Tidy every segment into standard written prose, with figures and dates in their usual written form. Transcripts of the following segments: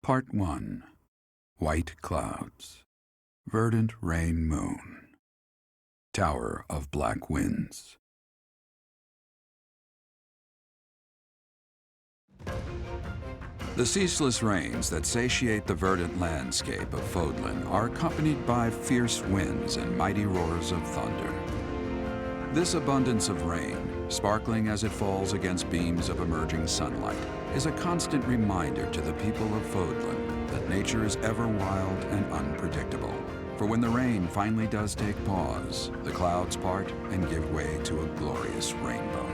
Part 1. White Clouds. Verdant Rain Moon. Tower of Black Winds. The ceaseless rains that satiate the verdant landscape of Fodlan are accompanied by fierce winds and mighty roars of thunder. This abundance of rain, sparkling as it falls against beams of emerging sunlight, is a constant reminder to the people of Fodlan that nature is ever wild and unpredictable. For when the rain finally does take pause, the clouds part and give way to a glorious rainbow.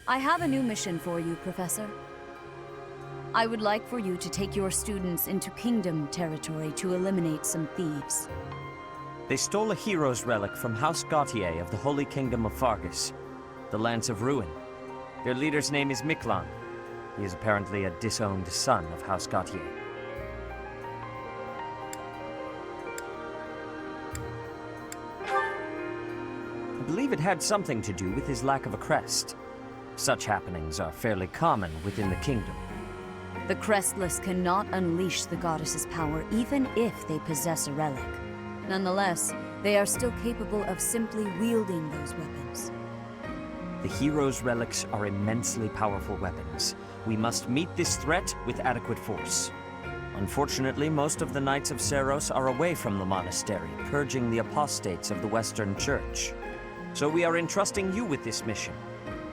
I have a new mission for you, Professor. I would like for you to take your students into Kingdom territory to eliminate some thieves. They stole a hero's relic from House Gautier of the Holy Kingdom of Fargus, the Lance of Ruin. Their leader's name is Miklan. He is apparently a disowned son of House Gautier. I believe it had something to do with his lack of a crest. Such happenings are fairly common within the kingdom. The Crestless cannot unleash the goddess's power even if they possess a relic. Nonetheless, they are still capable of simply wielding those weapons. The hero's relics are immensely powerful weapons. We must meet this threat with adequate force. Unfortunately, most of the Knights of Seiros are away from the monastery, purging the apostates of the Western Church. So we are entrusting you with this mission.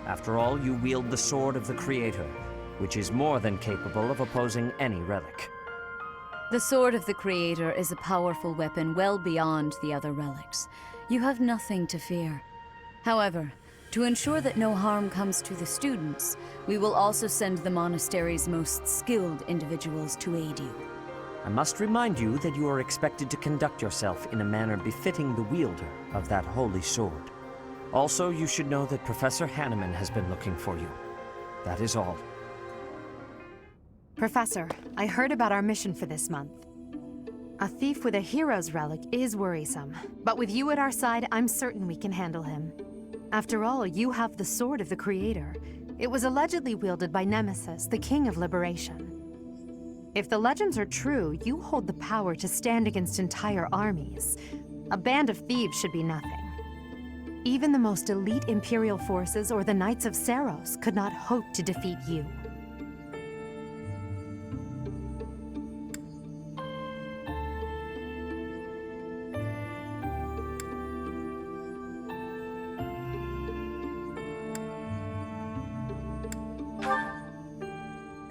After all, you wield the Sword of the Creator, which is more than capable of opposing any relic. The Sword of the Creator is a powerful weapon well beyond the other relics. You have nothing to fear. However, to ensure that no harm comes to the students, we will also send the monastery's most skilled individuals to aid you. I must remind you that you are expected to conduct yourself in a manner befitting the wielder of that holy sword. Also, you should know that Professor Hanneman has been looking for you. That is all. Professor, I heard about our mission for this month. A thief with a hero's relic is worrisome, but with you at our side, I'm certain we can handle him. After all, you have the Sword of the Creator. It was allegedly wielded by Nemesis, the King of Liberation. If the legends are true, you hold the power to stand against entire armies. A band of thieves should be nothing. Even the most elite Imperial forces or the Knights of Seiros could not hope to defeat you.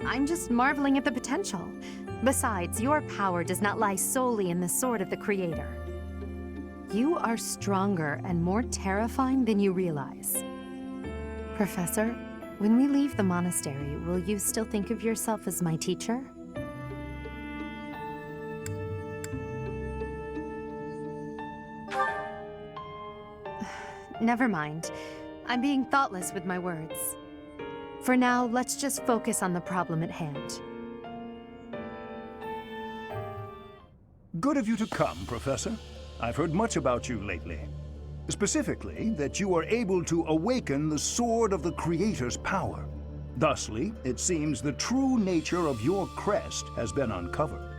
I'm just marveling at the potential. Besides, your power does not lie solely in the Sword of the Creator. You are stronger and more terrifying than you realize. Professor, when we leave the monastery, will you still think of yourself as my teacher? Never mind. I'm being thoughtless with my words. For now, let's just focus on the problem at hand. Good of you to come, Professor. I've heard much about you lately. Specifically, that you are able to awaken the Sword of the Creator's power. Thusly, it seems the true nature of your crest has been uncovered.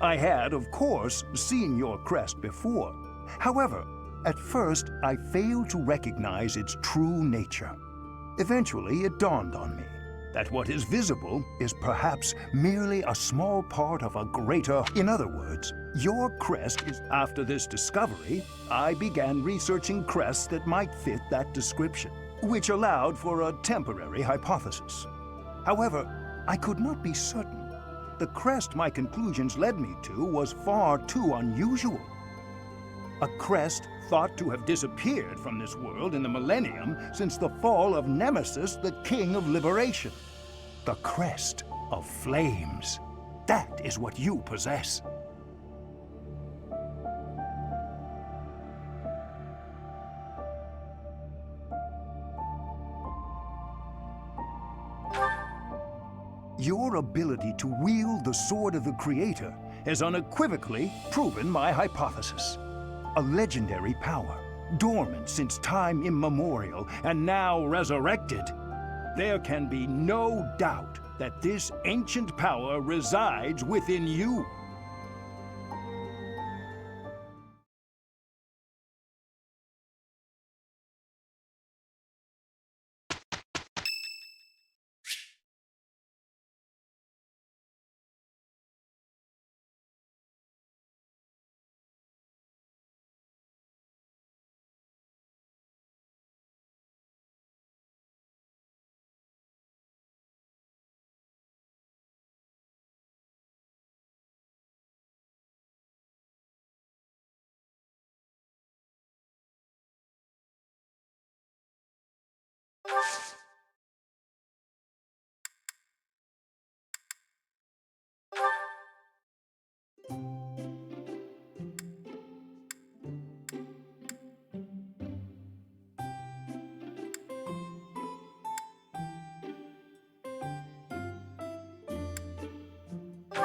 I had, of course, seen your crest before. However, at first, I failed to recognize its true nature. Eventually, it dawned on me. that what is visible is perhaps merely a small part of a greater... In other words, your crest is... After this discovery, I began researching crests that might fit that description, which allowed for a temporary hypothesis. However, I could not be certain. The crest my conclusions led me to was far too unusual. A crest thought to have disappeared from this world in the millennium since the fall of Nemesis, the King of Liberation. The crest of flames. That is what you possess. Your ability to wield the sword of the Creator has unequivocally proven my hypothesis. A legendary power, dormant since time immemorial, and now resurrected. There can be no doubt that this ancient power resides within you.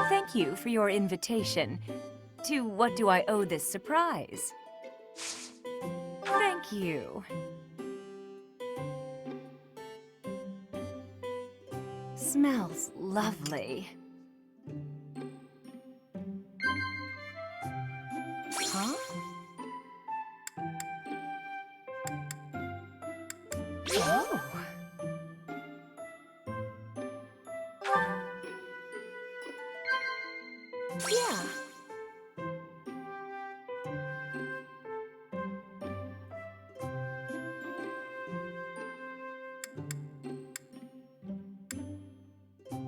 Thank you for your invitation. To what do I owe this surprise? Thank you. Smells lovely. Huh? Oh. Yeah.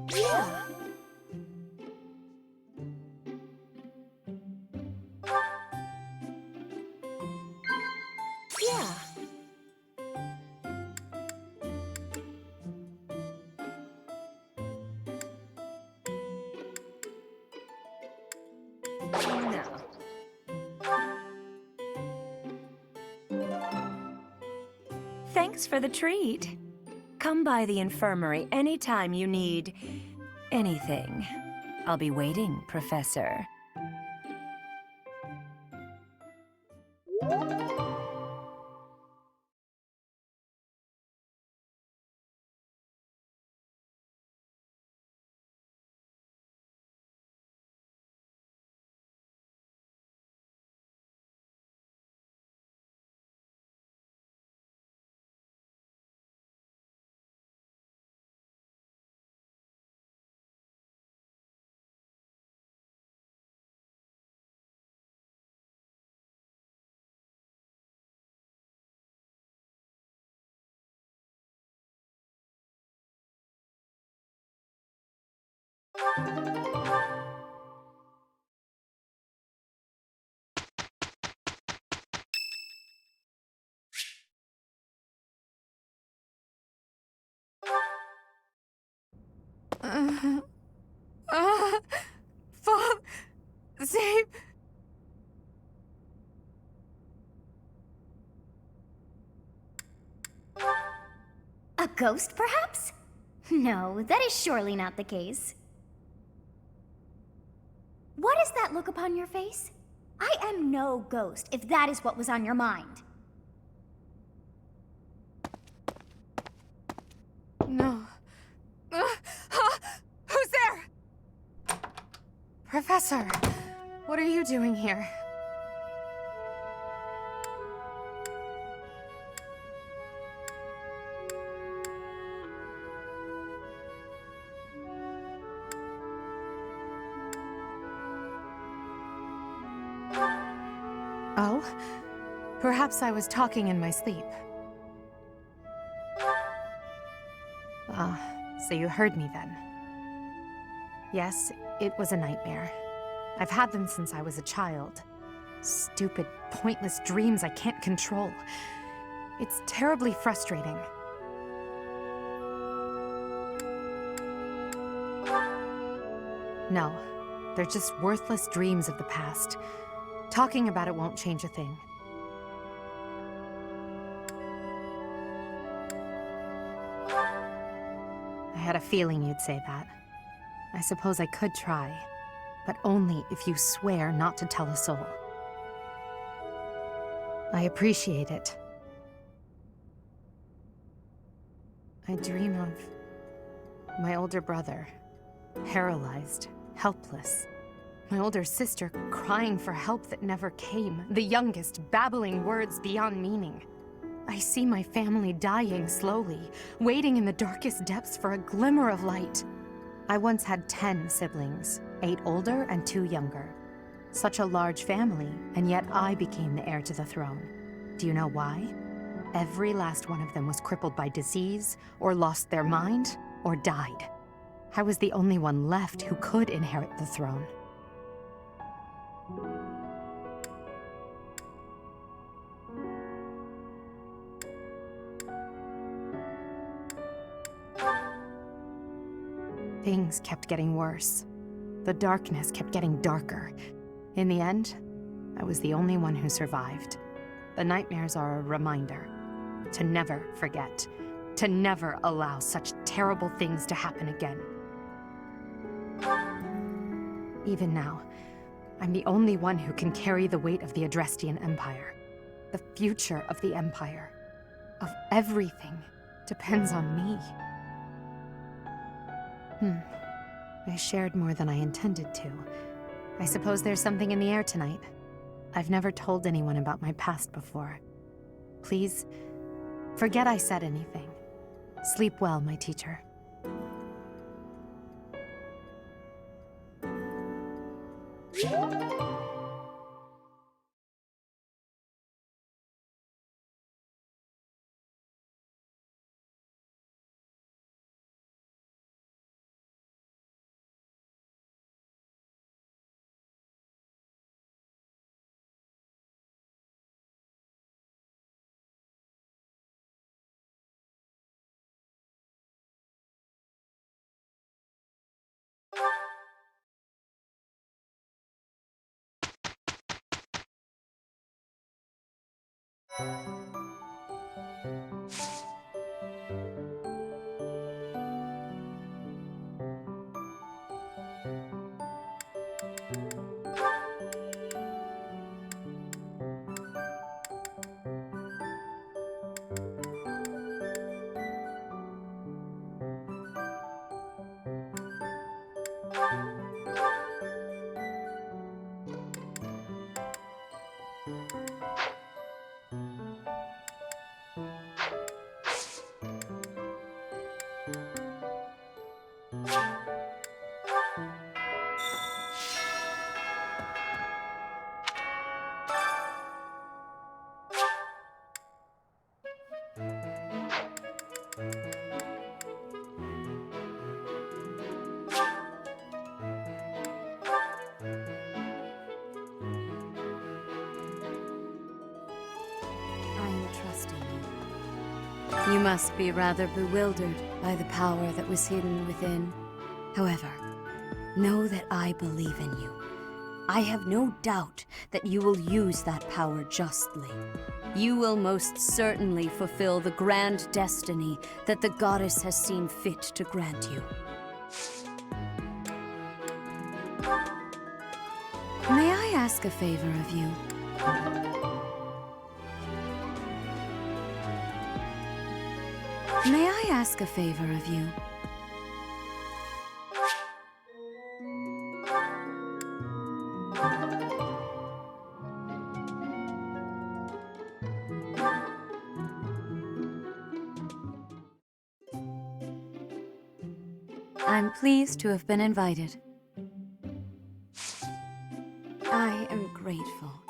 Yeah. Yeah. No. Thanks for the treat. Come by the infirmary anytime you need anything. I'll be waiting, Professor. Fall... Save... A ghost, perhaps? No, that is surely not the case. What is that look upon your face? I am no ghost, if that is what was on your mind. No. Who's there? Professor, what are you doing here? Oh? Perhaps I was talking in my sleep. Ah, so you heard me then. Yes, it was a nightmare. I've had them since I was a child. Stupid, pointless dreams I can't control. It's terribly frustrating. No, they're just worthless dreams of the past. Talking about it won't change a thing. I had a feeling you'd say that. I suppose I could try, but only if you swear not to tell a soul. I appreciate it. I dream of my older brother, paralyzed, helpless. My older sister crying for help that never came. The youngest babbling words beyond meaning. I see my family dying slowly, waiting in the darkest depths for a glimmer of light. I once had 10 siblings, 8 older and 2 younger. Such a large family, and yet I became the heir to the throne. Do you know why? Every last one of them was crippled by disease, or lost their mind, or died. I was the only one left who could inherit the throne. Things kept getting worse. The darkness kept getting darker. In the end, I was the only one who survived. The nightmares are a reminder to never forget, to never allow such terrible things to happen again. Even now, I'm the only one who can carry the weight of the Adrestian Empire. The future of the Empire, of everything, depends on me. I shared more than I intended to. I suppose there's something in the air tonight. I've never told anyone about my past before. Please, forget I said anything. Sleep well, my teacher. You must be rather bewildered by the power that was hidden within. However, know that I believe in you. I have no doubt that you will use that power justly. You will most certainly fulfill the grand destiny that the goddess has seen fit to grant you. May I ask a favor of you? May I ask a favor of you? I'm pleased to have been invited. I am grateful.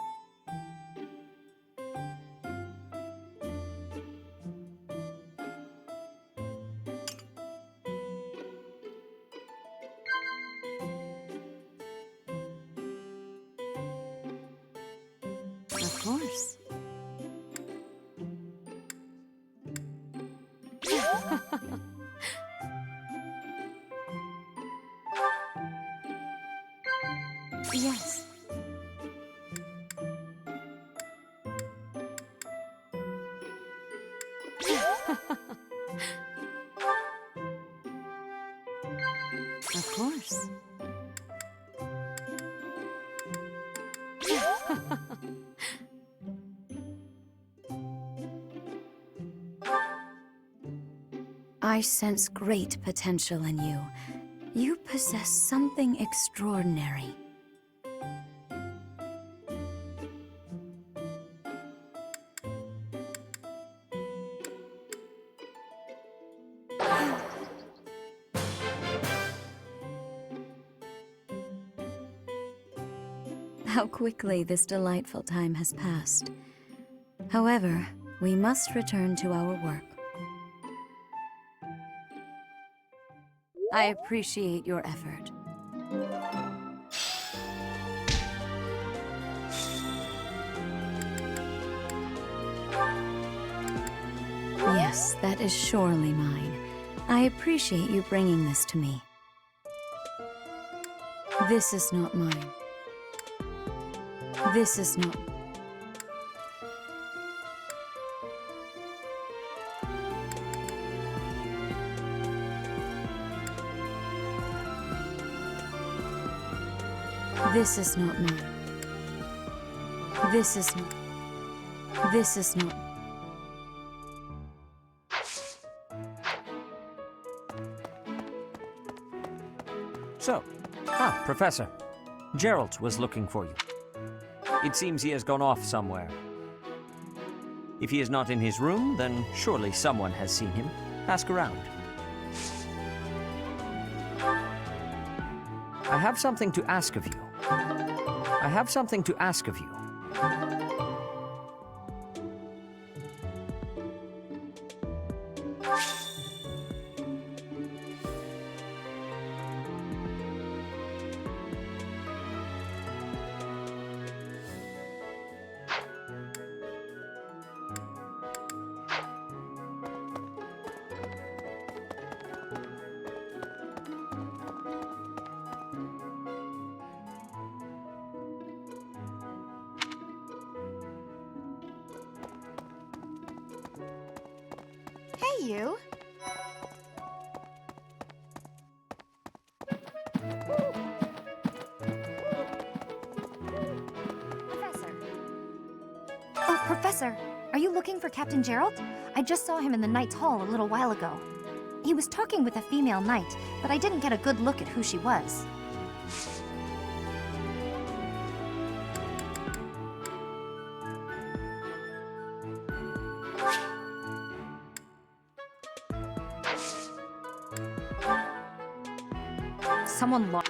Of course. Yes. Of course. I sense great potential in you. You possess something extraordinary. How quickly this delightful time has passed. However, we must return to our work. I appreciate your effort. Yes, that is surely mine. I appreciate you bringing this to me. This is not mine. This is not... This is not mine. This is not... This is not... So, Professor. Geralt was looking for you. It seems he has gone off somewhere. If he is not in his room, then surely someone has seen him. Ask around. I have something to ask of you. I have something to ask of you. Hey, you! Professor. Oh, Professor, are you looking for Captain Gerald? I just saw him in the Knight's Hall a little while ago. He was talking with a female knight, but I didn't get a good look at who she was. Someone.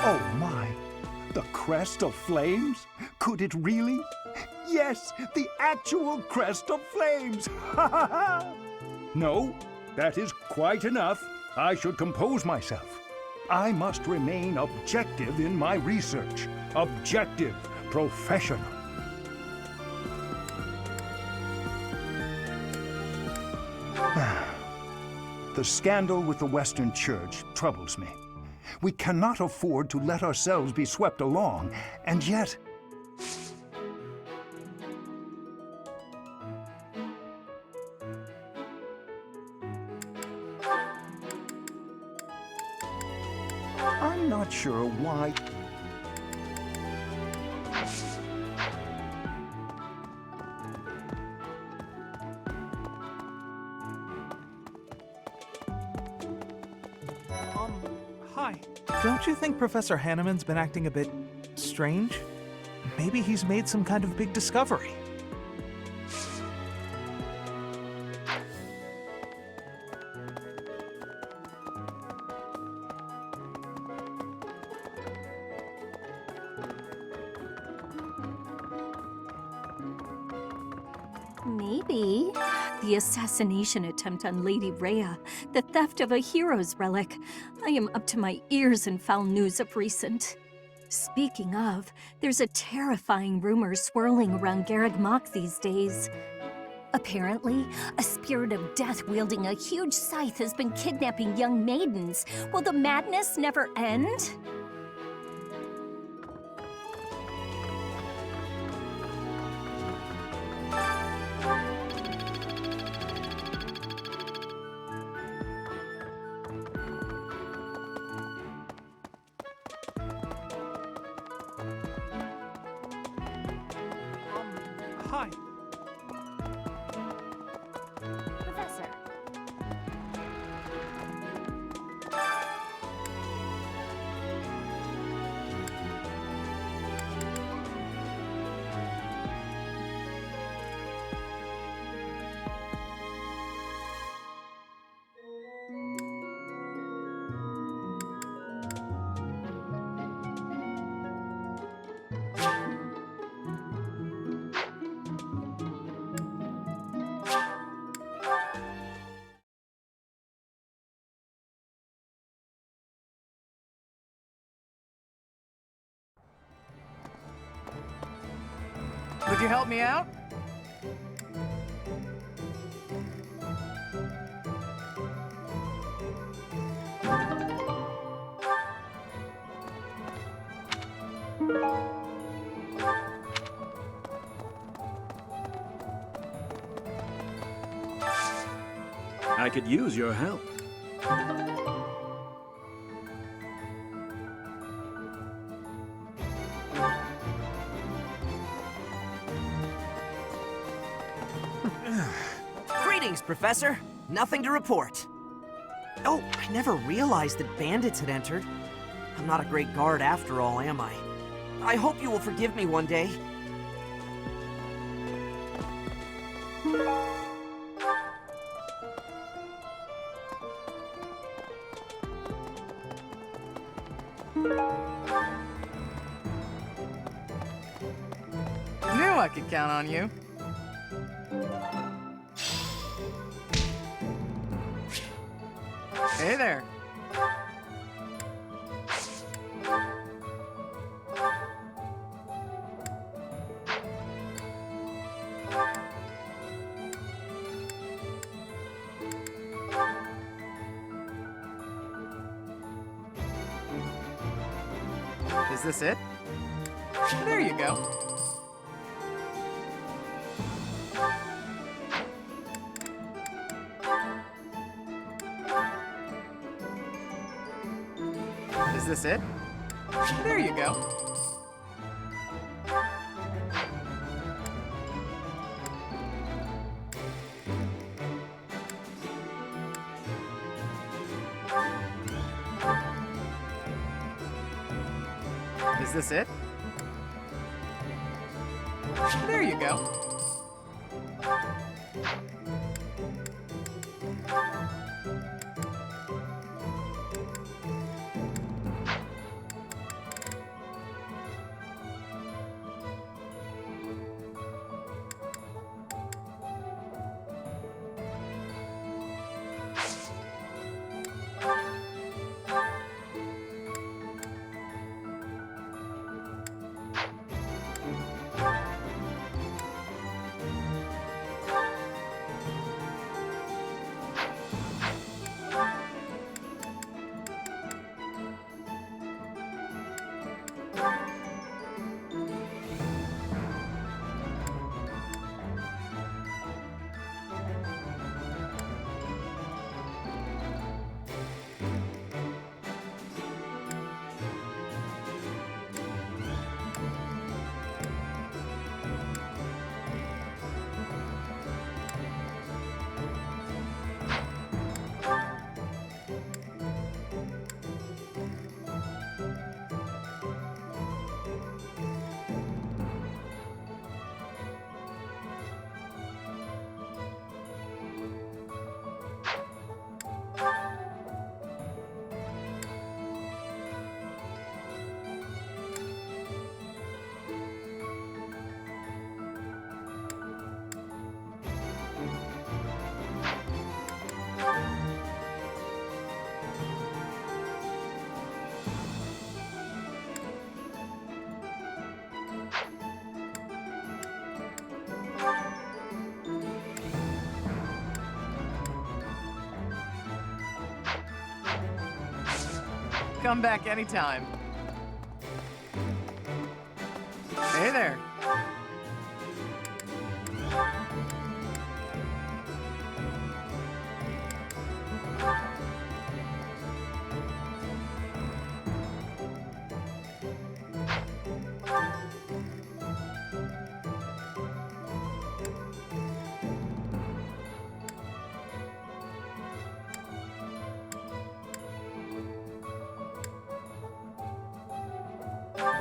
Oh my! The crest of flames? Could it really? Yes, the actual crest of flames! Ha ha ha! No, that is quite enough. I should compose myself. I must remain objective in my research. Objective, professional. The scandal with the Western Church troubles me. We cannot afford to let ourselves be swept along, and yet... I'm not sure why... Hi. Don't you think Professor Hanneman's been acting a bit strange? Maybe he's made some kind of big discovery. Maybe. The assassination attempt on Lady Rhea, the theft of a hero's relic. I am up to my ears in foul news of recent. Speaking of, there's a terrifying rumor swirling around Garreg Mach these days. Apparently, a spirit of death wielding a huge scythe has been kidnapping young maidens. Will the madness never end? Hi. Professor. Would you help me out? I could use your help. Greetings, Professor. Nothing to report. Oh, I never realized that bandits had entered. I'm not a great guard after all, am I? I hope you will forgive me one day. Knew I could count on you. Hey there. Is this it? There you go. Is this it? There you go. Is this it? There you go. Come back anytime. Hey there.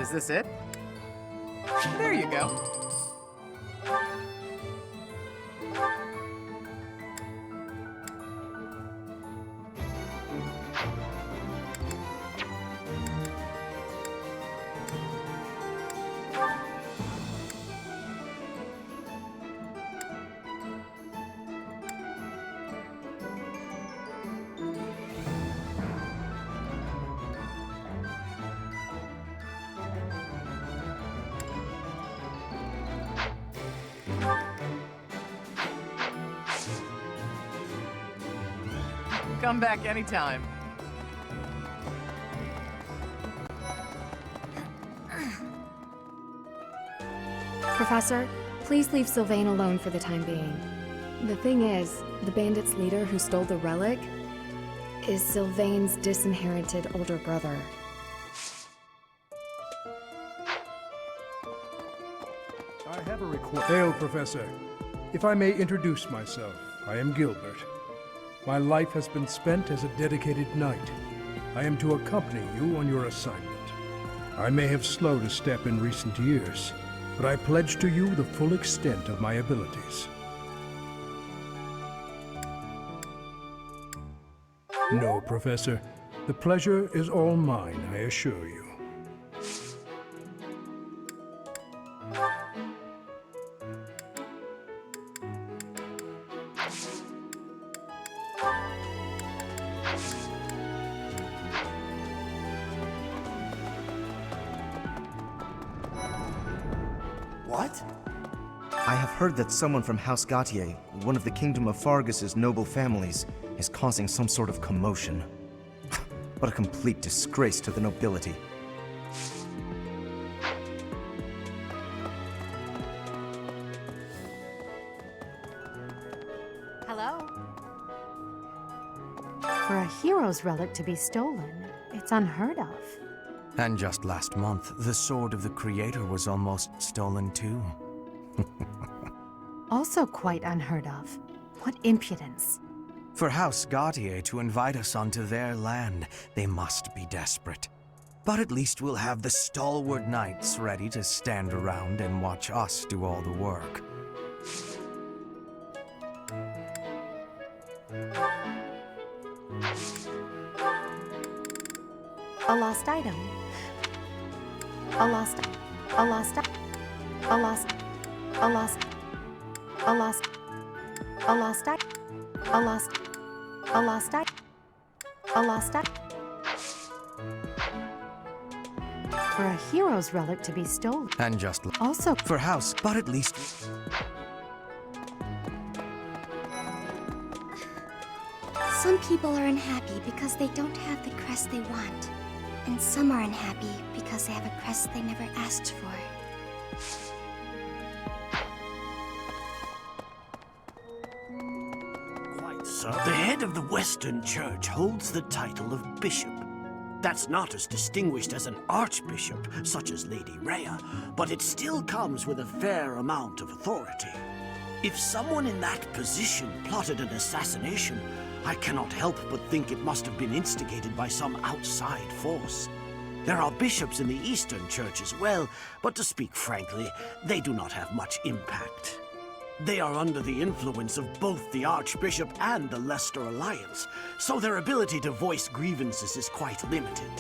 Is this it? There you go. Come back anytime. Professor, please leave Sylvain alone for the time being. The thing is, the bandits' leader who stole the relic is Sylvain's disinherited older brother. I have a request. Hail, Professor. If I may introduce myself, I am Gilbert. My life has been spent as a dedicated knight. I am to accompany you on your assignment. I may have slowed a step in recent years, but I pledge to you the full extent of my abilities. No, Professor. The pleasure is all mine, I assure you. What? I have heard that someone from House Gautier, one of the Kingdom of Fargus's noble families, is causing some sort of commotion. What a complete disgrace to the nobility. Hello? For a hero's relic to be stolen, it's unheard of. And just last month, the Sword of the Creator was almost stolen too. Also quite unheard of. What impudence. For House Gautier to invite us onto their land, they must be desperate. But at least we'll have the stalwart knights ready to stand around and watch us do all the work. A lost item. A lost item. A lost item. A lost item. A lost item. A lost item. A lost item. A lost item. For a hero's relic to be stolen. And just also for House, but at least some people are unhappy because they don't have the crest they want. And some are unhappy because they have a crest they never asked for. Quite so. The head of the Western Church holds the title of bishop. That's not as distinguished as an archbishop, such as Lady Rhea, but it still comes with a fair amount of authority. If someone in that position plotted an assassination, I cannot help but think it must have been instigated by some outside force. There are bishops in the Eastern Church as well, but to speak frankly, they do not have much impact. They are under the influence of both the Archbishop and the Leicester Alliance, so their ability to voice grievances is quite limited.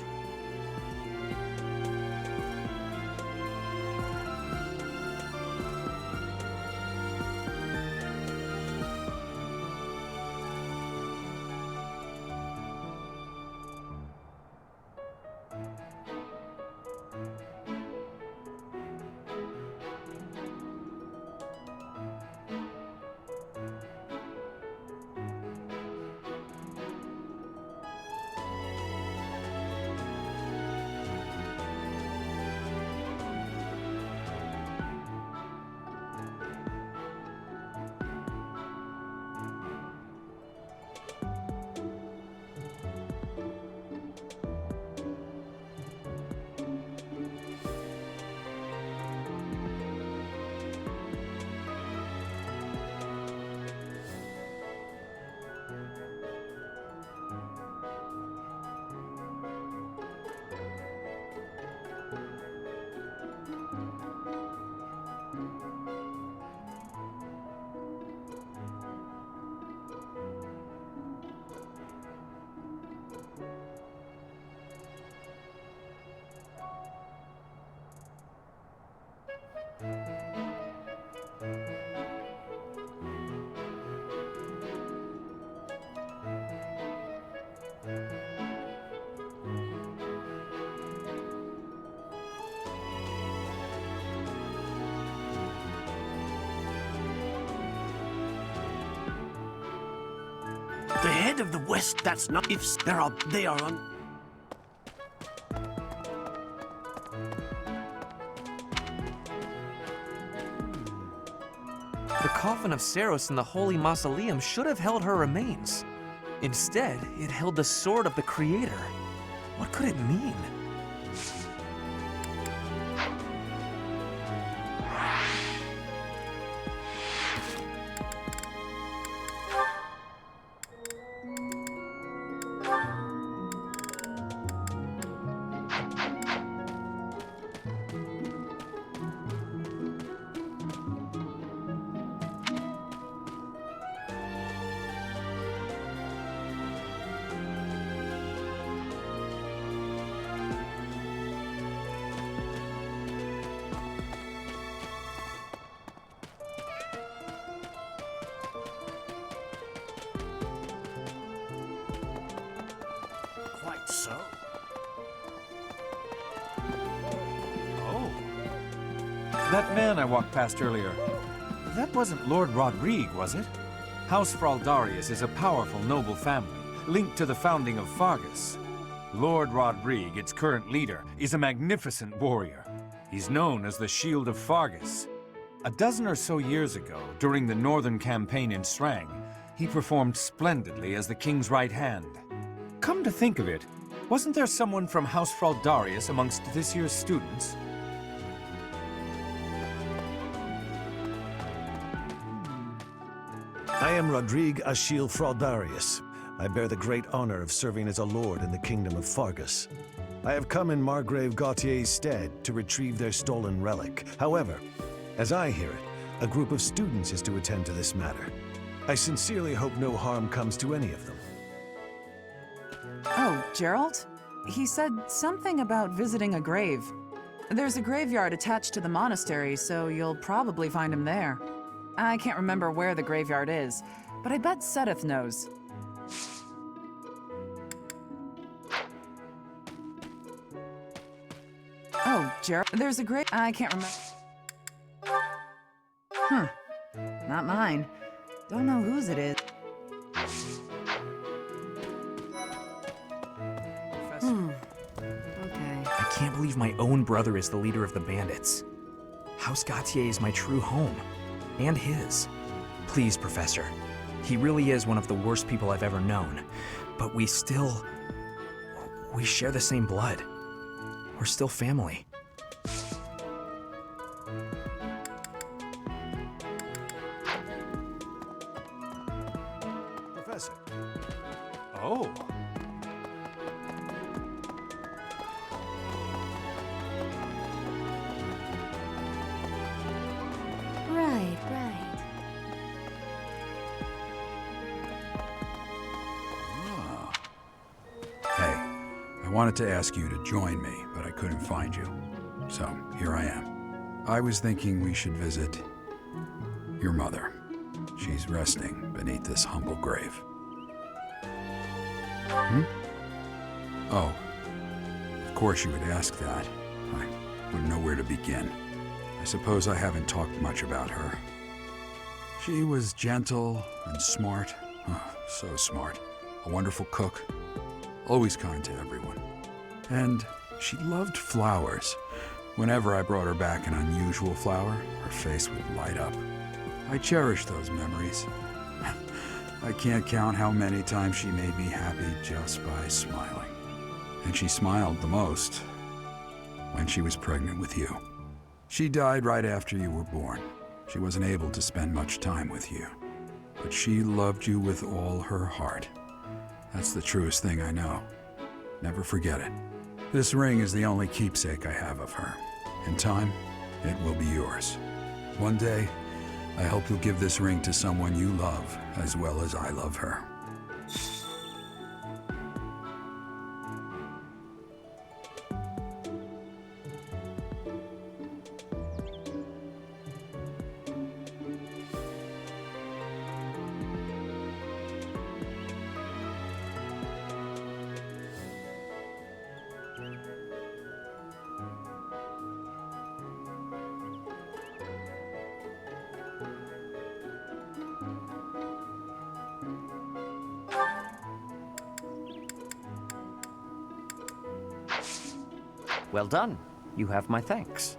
The head of the West, that's not... If they are on... The coffin of Saros in the Holy Mausoleum should have held her remains. Instead, it held the sword of the Creator. What could it mean? Quite so. Oh. That man I walked past earlier, that wasn't Lord Rodrigue, was it? House Fraldarius is a powerful noble family, linked to the founding of Fargus. Lord Rodrigue, its current leader, is a magnificent warrior. He's known as the Shield of Fargus. A dozen or so years ago, during the Northern Campaign in Srang, he performed splendidly as the king's right hand. Come to think of it, wasn't there someone from House Fraldarius amongst this year's students? I am Rodrigue Achille Fraldarius. I bear the great honor of serving as a lord in the kingdom of Fargus. I have come in Margrave Gautier's stead to retrieve their stolen relic. However, as I hear it, a group of students is to attend to this matter. I sincerely hope no harm comes to any of them. Oh, Gerald? He said something about visiting a grave. There's a graveyard attached to the monastery, so you'll probably find him there. I can't remember where the graveyard is, but I bet Sedith knows. Oh, Gerald, there's a grave... I can't remember... Not mine. Don't know whose it is. Okay. I can't believe my own brother is the leader of the bandits. House Gautier is my true home. And his. Please, Professor. He really is one of the worst people I've ever known. But we share the same blood. We're still family. Professor. Oh. Right. Hey, I wanted to ask you to join me, but I couldn't find you. So, here I am. I was thinking we should visit your mother. She's resting beneath this humble grave. Oh, of course you would ask that. I wouldn't know where to begin. I suppose I haven't talked much about her. She was gentle and smart. Oh, so smart. A wonderful cook. Always kind to everyone. And she loved flowers. Whenever I brought her back an unusual flower, her face would light up. I cherish those memories. I can't count how many times she made me happy just by smiling. And she smiled the most when she was pregnant with you. She died right after you were born. She wasn't able to spend much time with you. But she loved you with all her heart. That's the truest thing I know. Never forget it. This ring is the only keepsake I have of her. In time, it will be yours. One day, I hope you'll give this ring to someone you love as well as I love her. Well done. You have my thanks.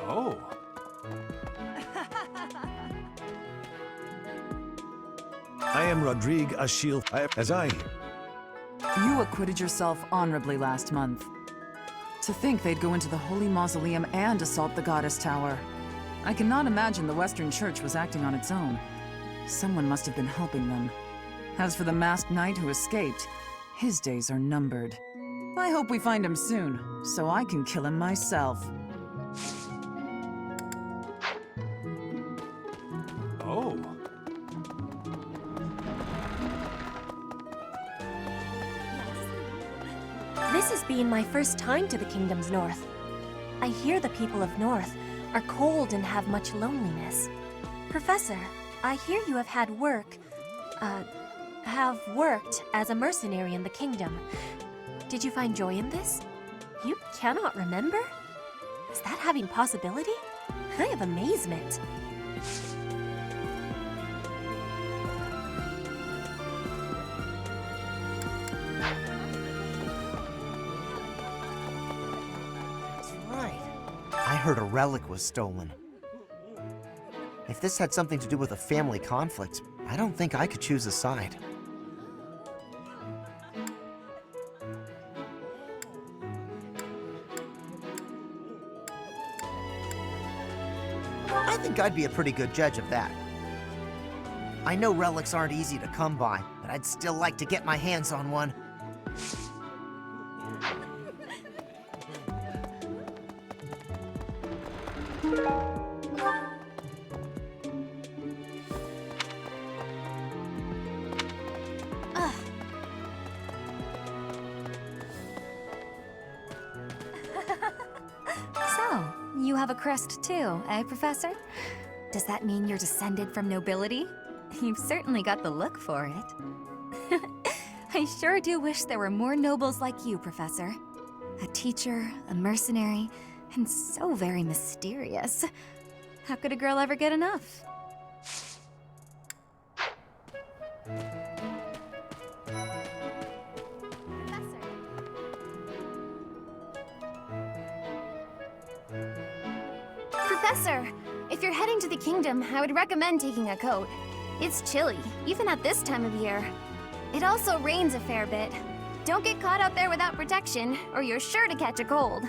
Oh. I am Rodrigue Achille, as I hear. You acquitted yourself honorably last month. To think they'd go into the Holy Mausoleum and assault the Goddess Tower. I cannot imagine the Western Church was acting on its own. Someone must have been helping them. As for the masked knight who escaped, his days are numbered. I hope we find him soon, so I can kill him myself. Oh. This has been my first time to the Kingdom's North. I hear the people of North are cold and have much loneliness. Professor, I hear you have worked as a mercenary in the Kingdom. Did you find joy in this? You cannot remember? Is that having possibility? I have amazement. I heard a relic was stolen. If this had something to do with a family conflict, I don't think I could choose a side. I think I'd be a pretty good judge of that. I know relics aren't easy to come by, but I'd still like to get my hands on one. So, you have a crest too, eh, Professor? Does that mean you're descended from nobility? You've certainly got the look for it. I sure do wish there were more nobles like you, Professor. A teacher, a mercenary, and so very mysterious. How could a girl ever get enough? Professor, if you're heading to the kingdom, I would recommend taking a coat. It's chilly, even at this time of year. It also rains a fair bit. Don't get caught out there without protection, or you're sure to catch a cold.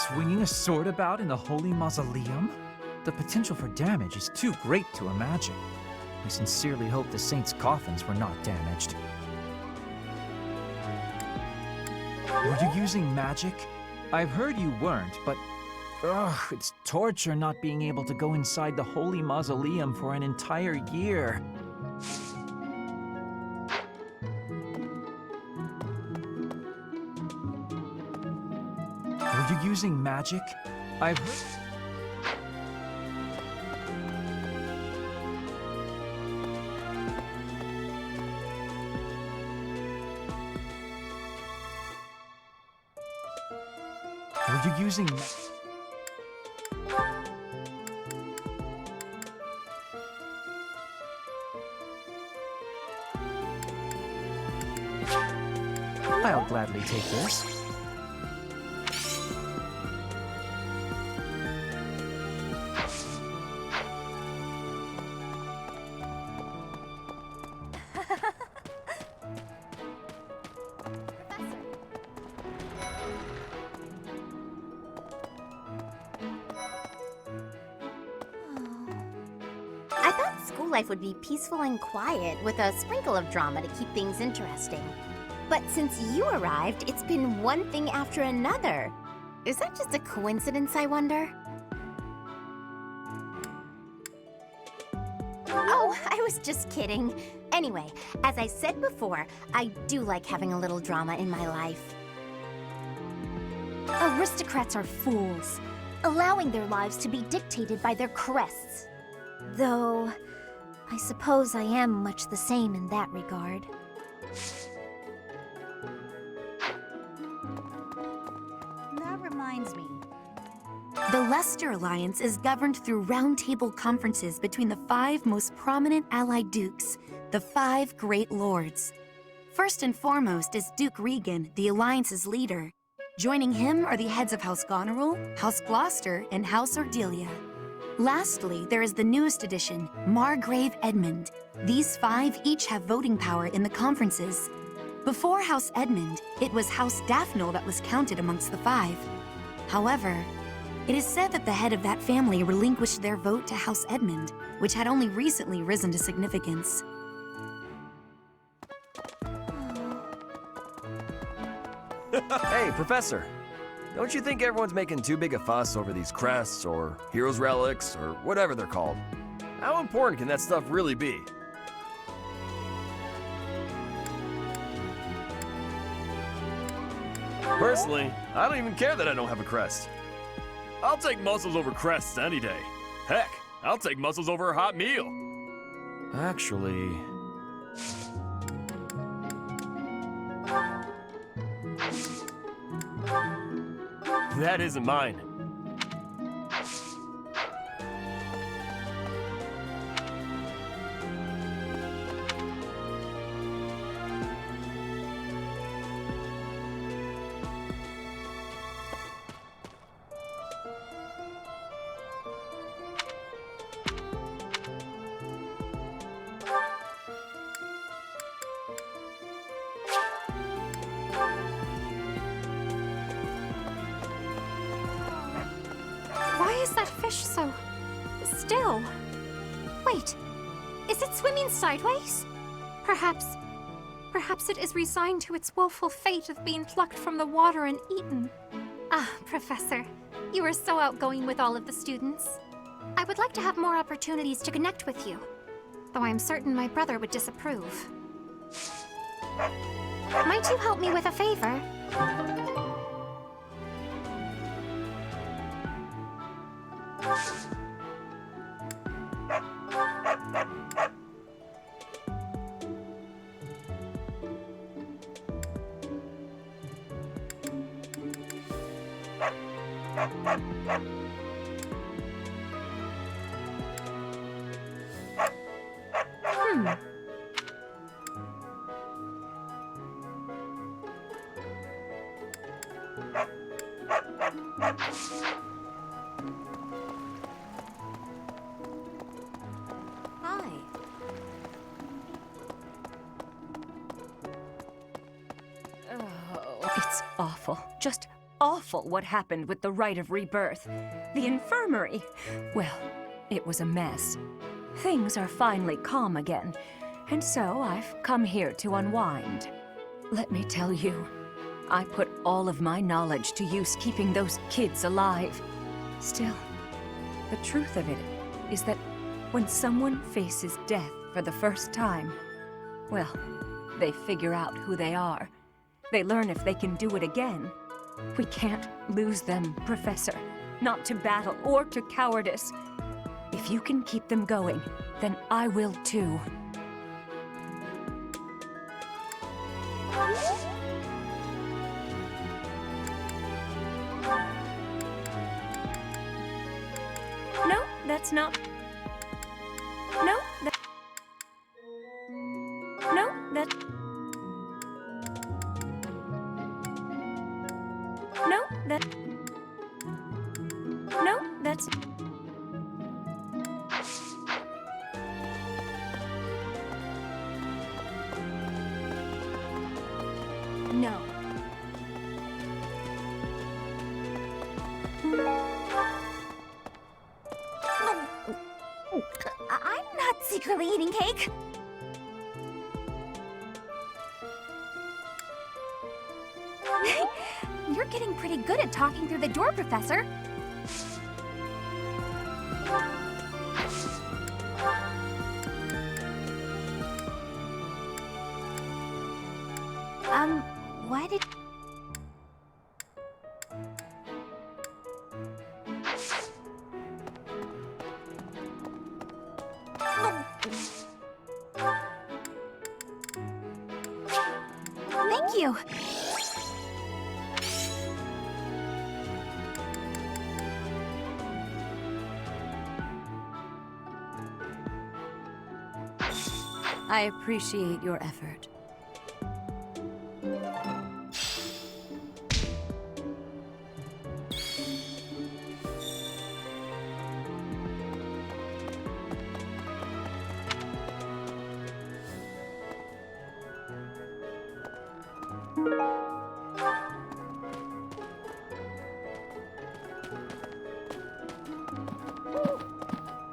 Swinging a sword about in the Holy Mausoleum? The potential for damage is too great to imagine. I sincerely hope the saints' coffins were not damaged. Were you using magic? I've heard you weren't, but it's torture not being able to go inside the Holy Mausoleum for an entire year. Were you using magic? I've heard... Were you using... I'll gladly take this. I thought school life would be peaceful and quiet, with a sprinkle of drama to keep things interesting. But since you arrived, it's been one thing after another. Is that just a coincidence, I wonder? Oh, I was just kidding. Anyway, as I said before, I do like having a little drama in my life. Aristocrats are fools, allowing their lives to be dictated by their crests. Though, I suppose I am much the same in that regard. That reminds me. The Leicester Alliance is governed through roundtable conferences between the 5 most prominent allied dukes, the 5 great lords. First and foremost is Duke Regan, the Alliance's leader. Joining him are the heads of House Goneril, House Gloucester, and House Ardelia. Lastly, there is the newest addition, Margrave Edmund. These 5 each have voting power in the conferences. Before House Edmund, it was House Daphne that was counted amongst the 5. However, it is said that the head of that family relinquished their vote to House Edmund, which had only recently risen to significance. Hey, Professor. Don't you think everyone's making too big a fuss over these crests, or heroes' relics, or whatever they're called? How important can that stuff really be? Personally, I don't even care that I don't have a crest. I'll take muscles over crests any day. Heck, I'll take muscles over a hot meal. Actually... that isn't mine. Why is that fish so still? Wait, is it swimming sideways? Perhaps it is resigned to its woeful fate of being plucked from the water and eaten. Ah, Professor, you are so outgoing with all of the students. I would like to have more opportunities to connect with you, though I am certain my brother would disapprove. Might you help me with a favor? Hi. Oh, it's awful. Just awful what happened with the rite of rebirth. The infirmary. Well, it was a mess. Things are finally calm again, and so I've come here to unwind. Let me tell you, I put all of my knowledge to use keeping those kids alive. Still, the truth of it is that when someone faces death for the first time, well, they figure out who they are. They learn if they can do it again. We can't lose them, Professor. Not to battle or to cowardice. If you can keep them going, then I will too. No, that's not... No, that... No, that... No, that... No, that's... No. I'm not secretly eating cake. You're getting pretty good at talking through the door, Professor. Why did... Thank you. I appreciate your effort.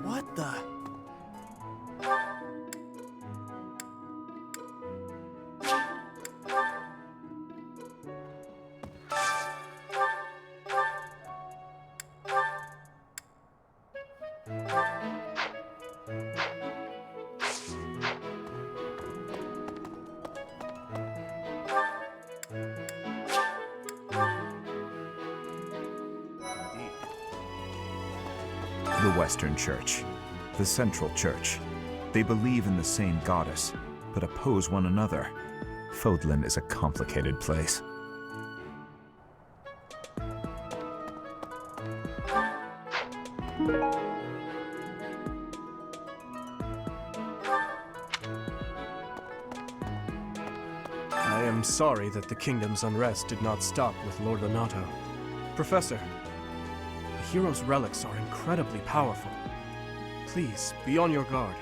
What the? The Western Church, the Central Church. They believe in the same goddess, but oppose one another. Fodlan is a complicated place. I am sorry that the kingdom's unrest did not stop with Lord Donato. Professor, the hero's relics are incredibly powerful. Please, be on your guard.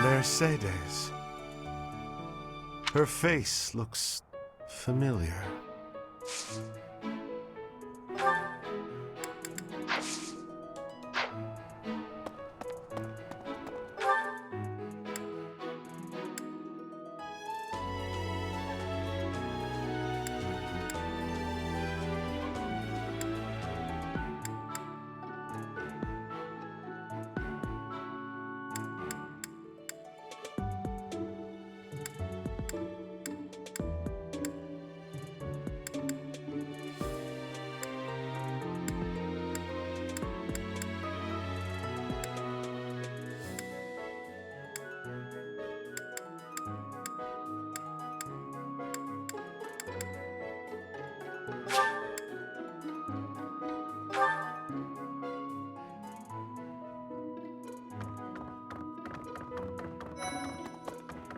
Mercedes. Her face looks familiar.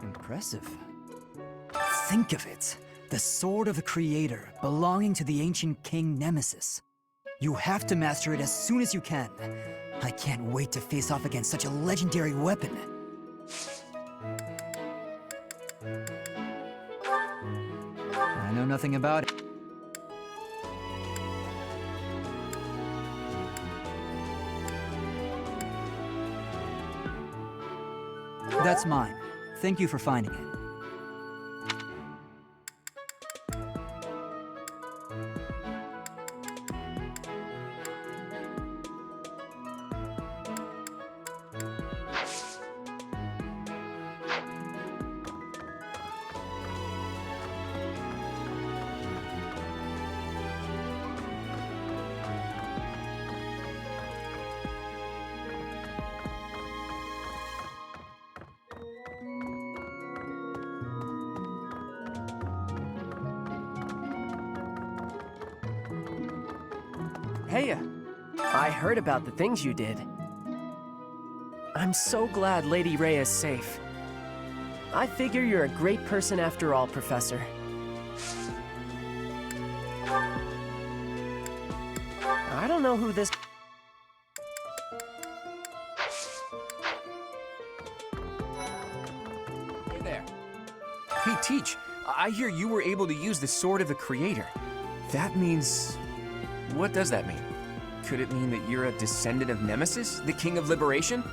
Impressive. Think of it. The sword of the Creator, belonging to the ancient king Nemesis. You have to master it as soon as you can. I can't wait to face off against such a legendary weapon. I know nothing about it. That's mine. Thank you for finding it. Hey, I heard about the things you did. I'm so glad Lady Rhea is safe. I figure you're a great person after all, Professor. I don't know who this... Hey there. Hey, Teach, I hear you were able to use the Sword of the Creator. That means... what does that mean? Could it mean that you're a descendant of Nemesis, the King of Liberation?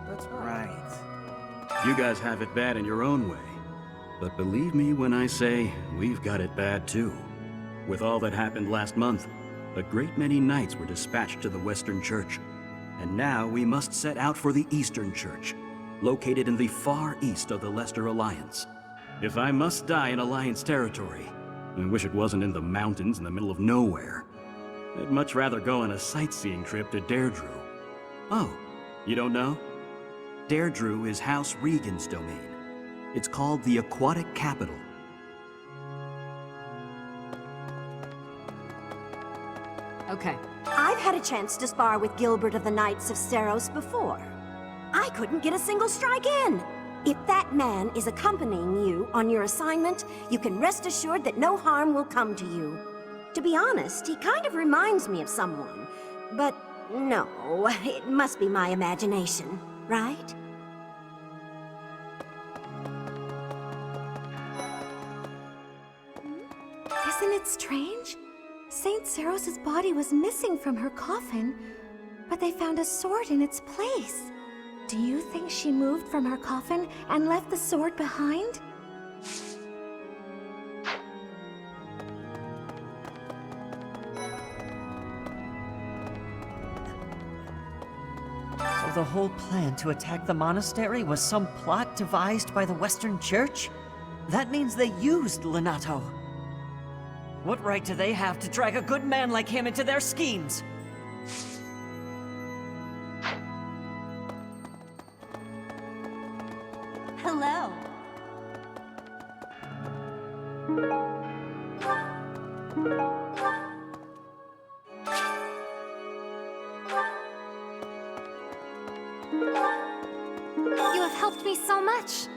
That's right. You guys have it bad in your own way. But believe me when I say we've got it bad too. With all that happened last month, a great many knights were dispatched to the Western Church. And now we must set out for the Eastern Church, located in the far east of the Leicester Alliance. If I must die in Alliance territory, I wish it wasn't in the mountains in the middle of nowhere. I'd much rather go on a sightseeing trip to Deirdre. Oh, you don't know? Deirdre is House Regan's domain. It's called the Aquatic Capital. Okay. I've had a chance to spar with Gilbert of the Knights of Seros before. I couldn't get a single strike in. If that man is accompanying you on your assignment, you can rest assured that no harm will come to you. To be honest, he kind of reminds me of someone. But no, it must be my imagination, right? Isn't it strange? Saint Seros' body was missing from her coffin, but they found a sword in its place. Do you think she moved from her coffin and left the sword behind? So the whole plan to attack the monastery was some plot devised by the Western Church? That means they used Lenato. What right do they have to drag a good man like him into their schemes? Hello. You have helped me so much.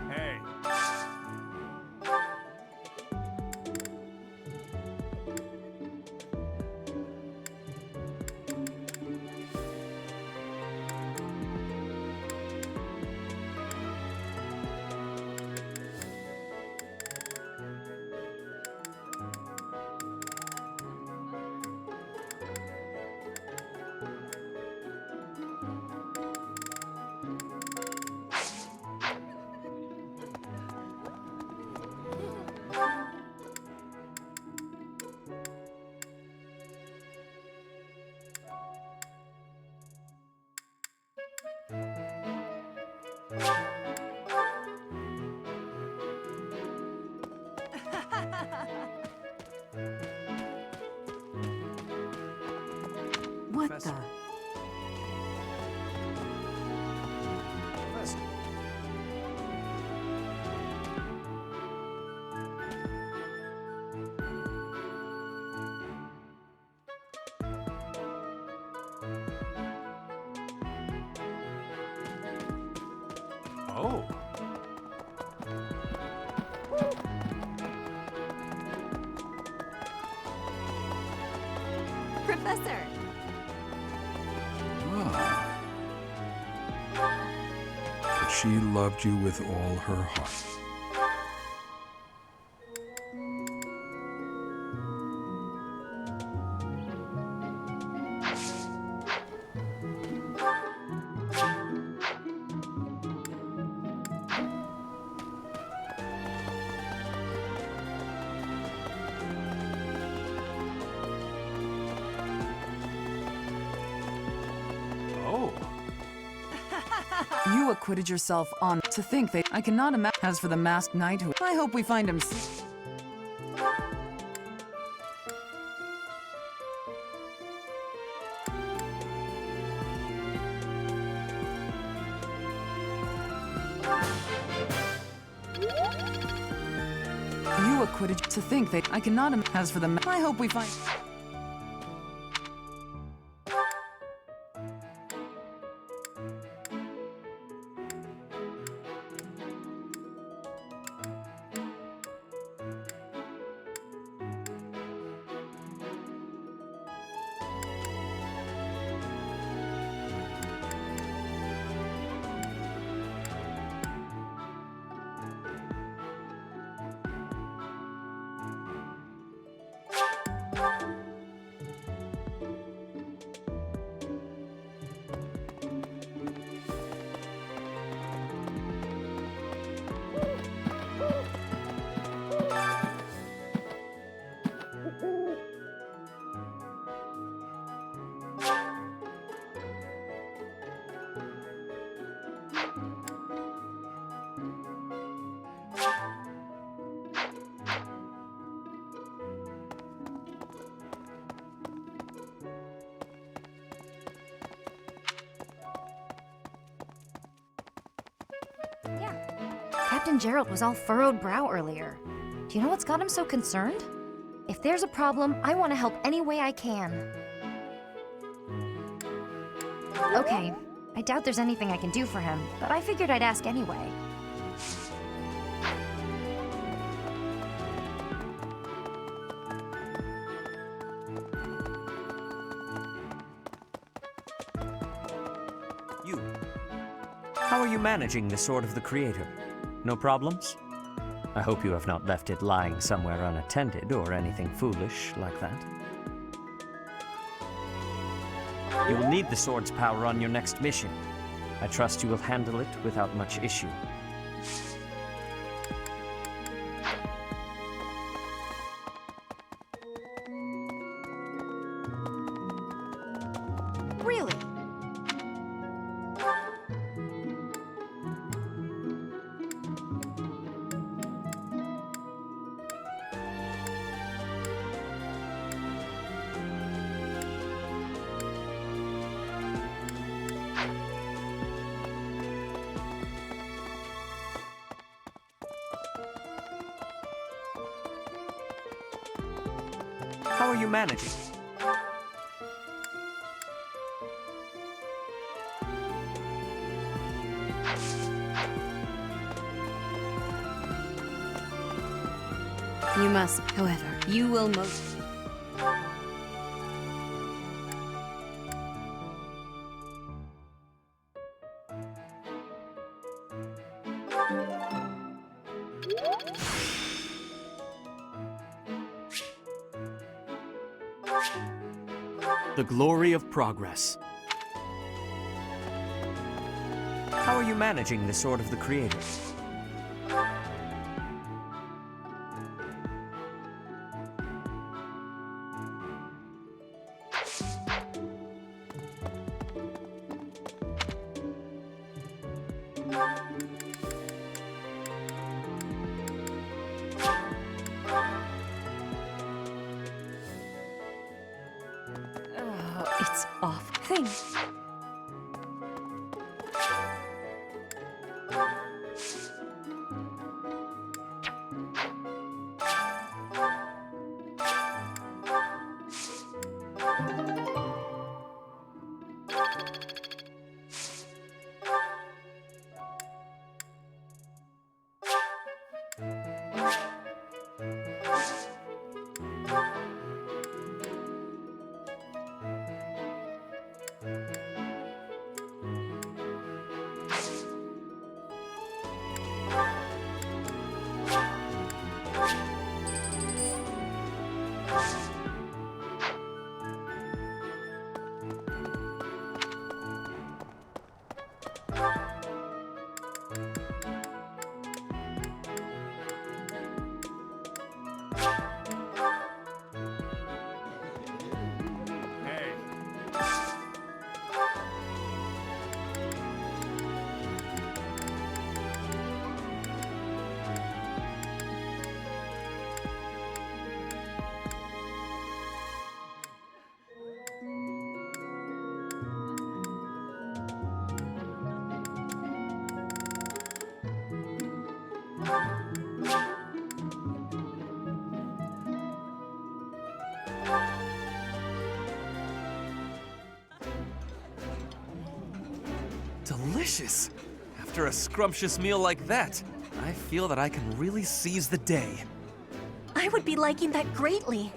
Hey. Professor. Professor. Oh. Professor! Ah. But she loved you with all her heart. You acquitted yourself on to think that I cannot imagine. As for the masked knight who I hope we find him. You acquitted to think that I cannot as for the I hope we find. Captain Gerald was all furrowed brow earlier. Do you know what's got him so concerned? If there's a problem, I want to help any way I can. Okay, I doubt there's anything I can do for him, but I figured I'd ask anyway. You. How are you managing the Sword of the Creator? No problems? I hope you have not left it lying somewhere unattended or anything foolish like that. You will need the sword's power on your next mission. I trust you will handle it without much issue. Really? How are you managing? You must, however, you will most... The glory of progress. How are you managing the Sword of the Creator? It's off. Thing. Delicious! After a scrumptious meal like that, I feel that I can really seize the day. I would be liking that greatly.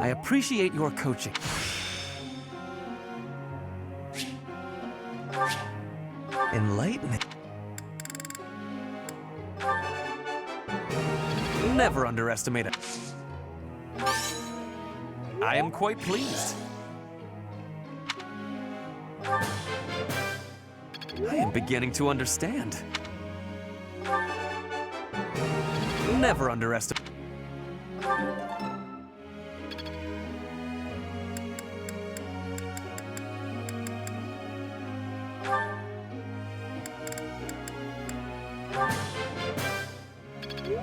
I appreciate your coaching. Enlightening. Never underestimate it. I am quite pleased. I am beginning to understand. Never underestimate.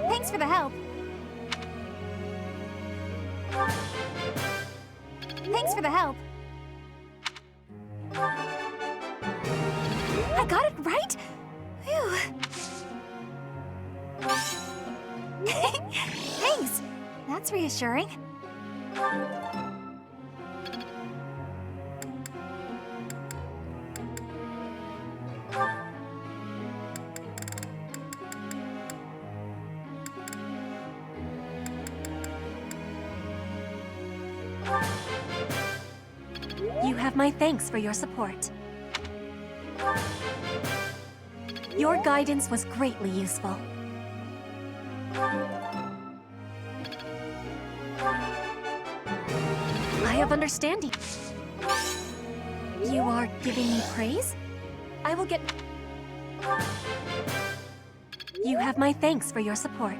Thanks for the help. Thanks for the help. I got it right? Phew. Thanks. That's reassuring. You have my thanks for your support. Your guidance was greatly useful. I have understanding. You are giving me praise? I will get... You have my thanks for your support.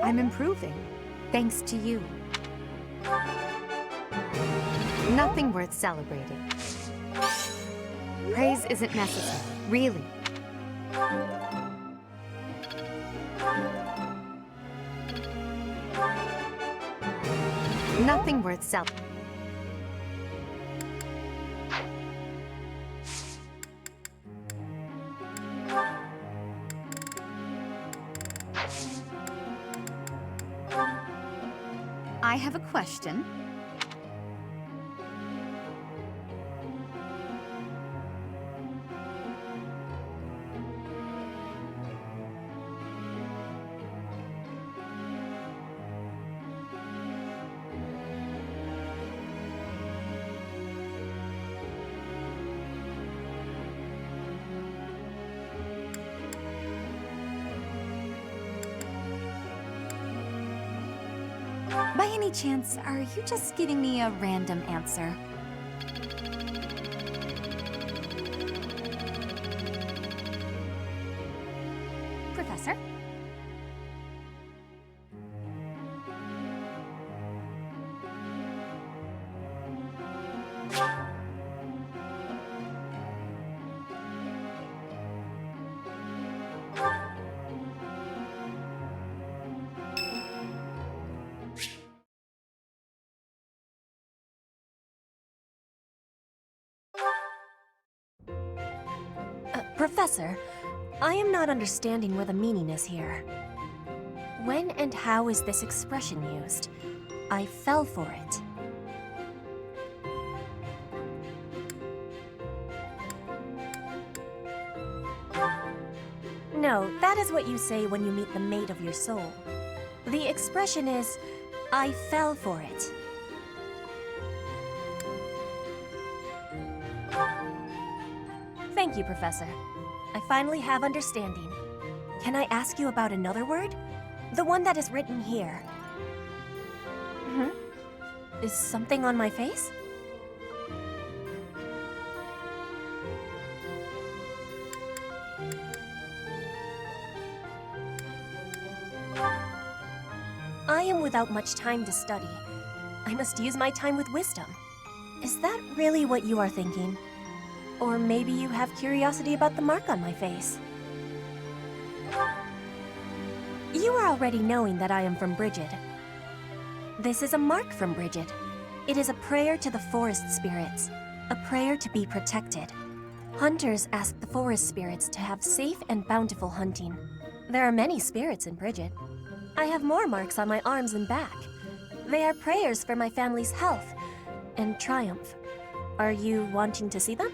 I'm improving, thanks to you. Nothing worth celebrating. Praise isn't necessary, really. Nothing worth celebrating. I have a question. By any chance, are you just giving me a random answer? Professor? Professor, I am not understanding where the meaning is here. When and how is this expression used? I fell for it. No, that is what you say when you meet the mate of your soul. The expression is, I fell for it. Thank you, Professor. I finally have understanding. Can I ask you about another word? The one that is written here. Is something on my face? I am without much time to study. I must use my time with wisdom. Is that really what you are thinking? Or maybe you have curiosity about the mark on my face. You are already knowing that I am from Brigid. This is a mark from Brigid. It is a prayer to the forest spirits, a prayer to be protected. Hunters ask the forest spirits to have safe and bountiful hunting. There are many spirits in Brigid. I have more marks on my arms and back. They are prayers for my family's health and triumph. Are you wanting to see them?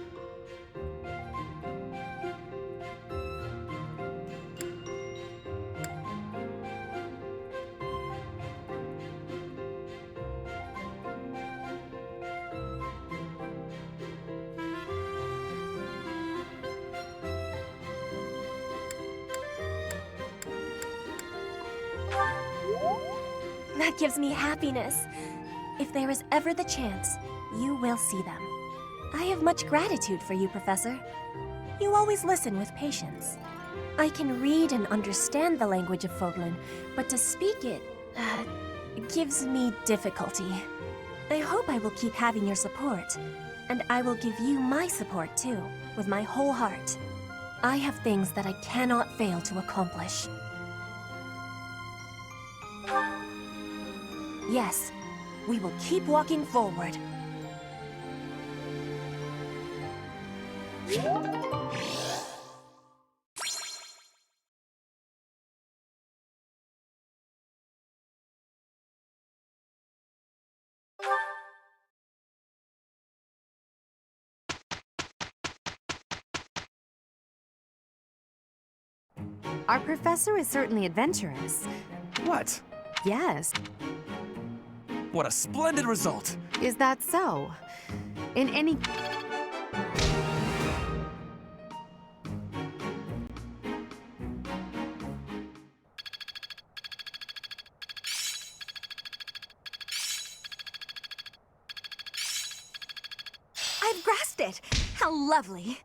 That gives me happiness. If there is ever the chance, you will see them. I have much gratitude for you, Professor. You always listen with patience. I can read and understand the language of Fodlan, but to speak it, gives me difficulty. I hope I will keep having your support, and I will give you my support too, with my whole heart. I have things that I cannot fail to accomplish. Yes, we will keep walking forward. Our professor is certainly adventurous. What? Yes. What a splendid result! Is that so? In any... I've grasped it! How lovely!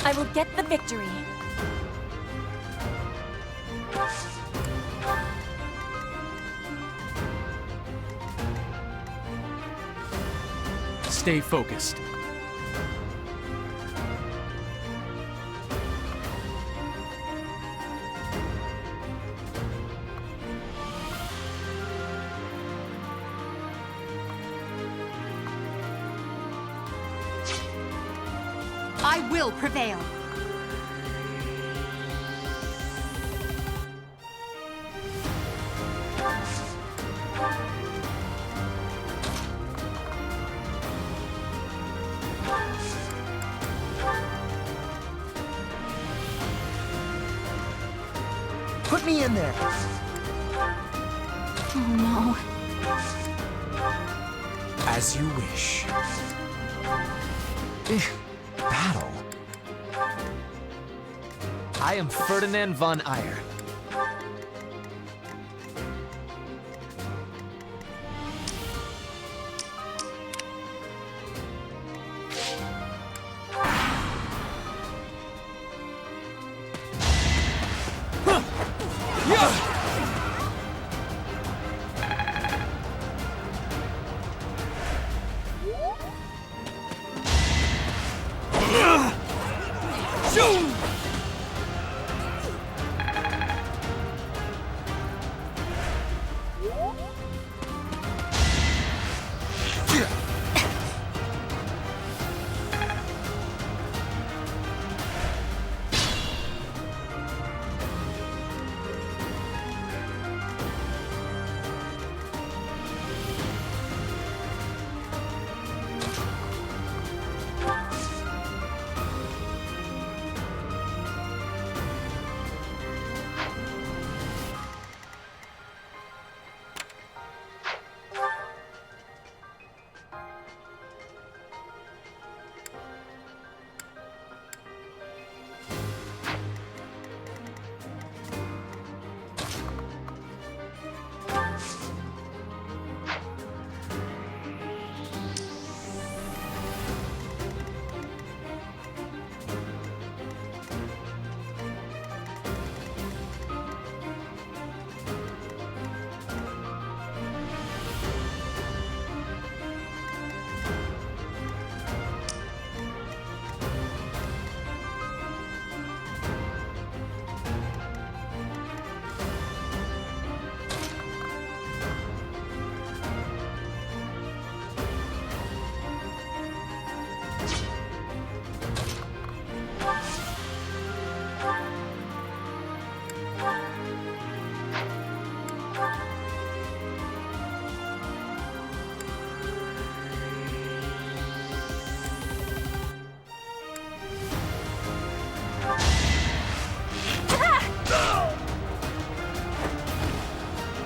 I will get the victory. Stay focused. I will prevail. Put me in there. Oh no. As you wish. Battle. I am Ferdinand von Eyre.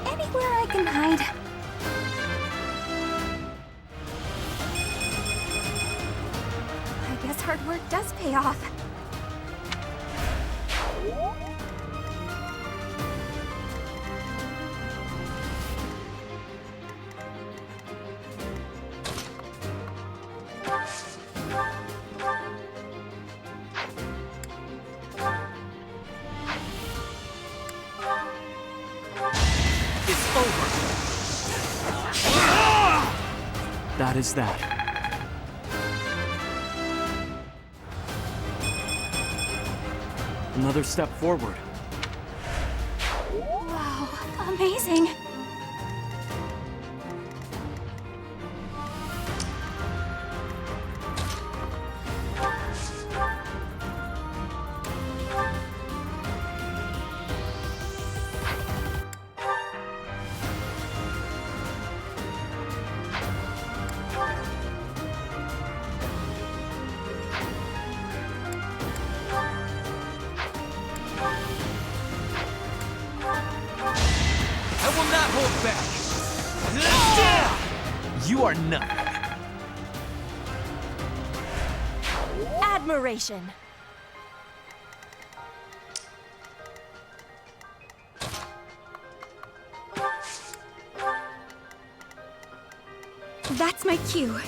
Anywhere I can hide. I guess hard work does pay off. That is that. Another step forward. Wow, amazing. I will not hold back. You are nothing. Admiration. That's my cue.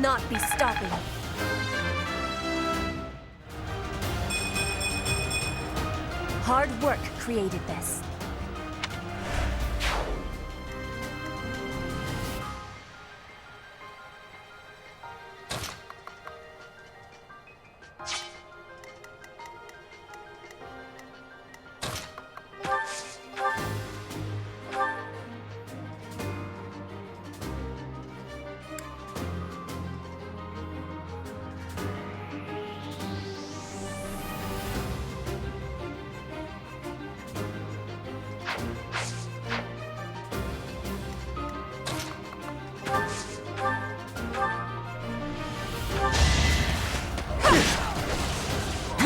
not be stopping. Hard work created this.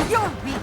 You're weak.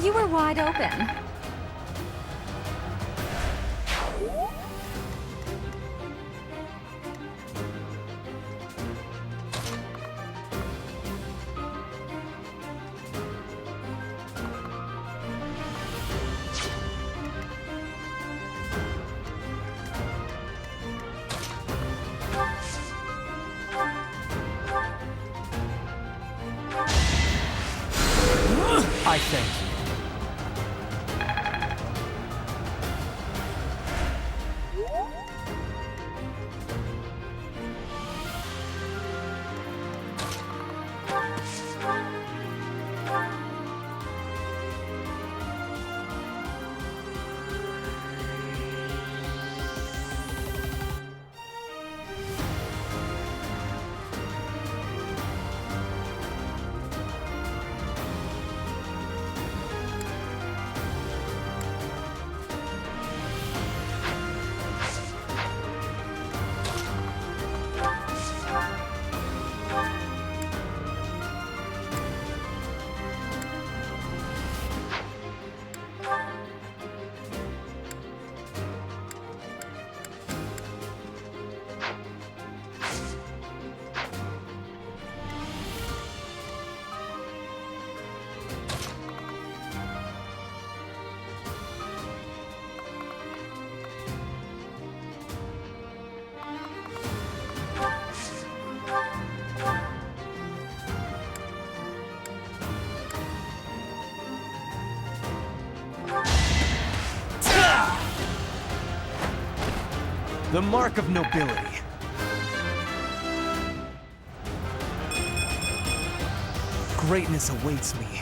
You were wide open. I thank you. The mark of nobility. Greatness awaits me.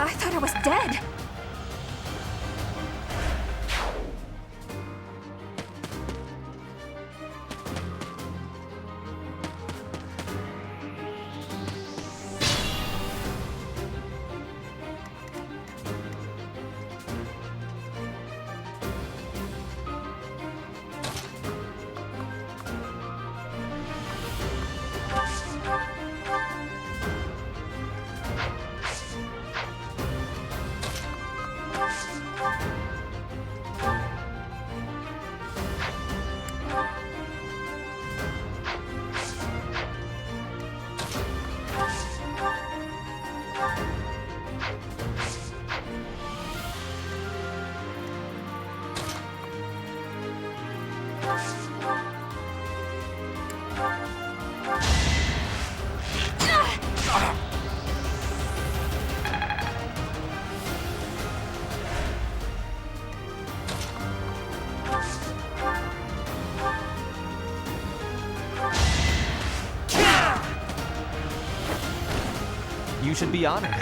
I thought I was dead. You should be honored.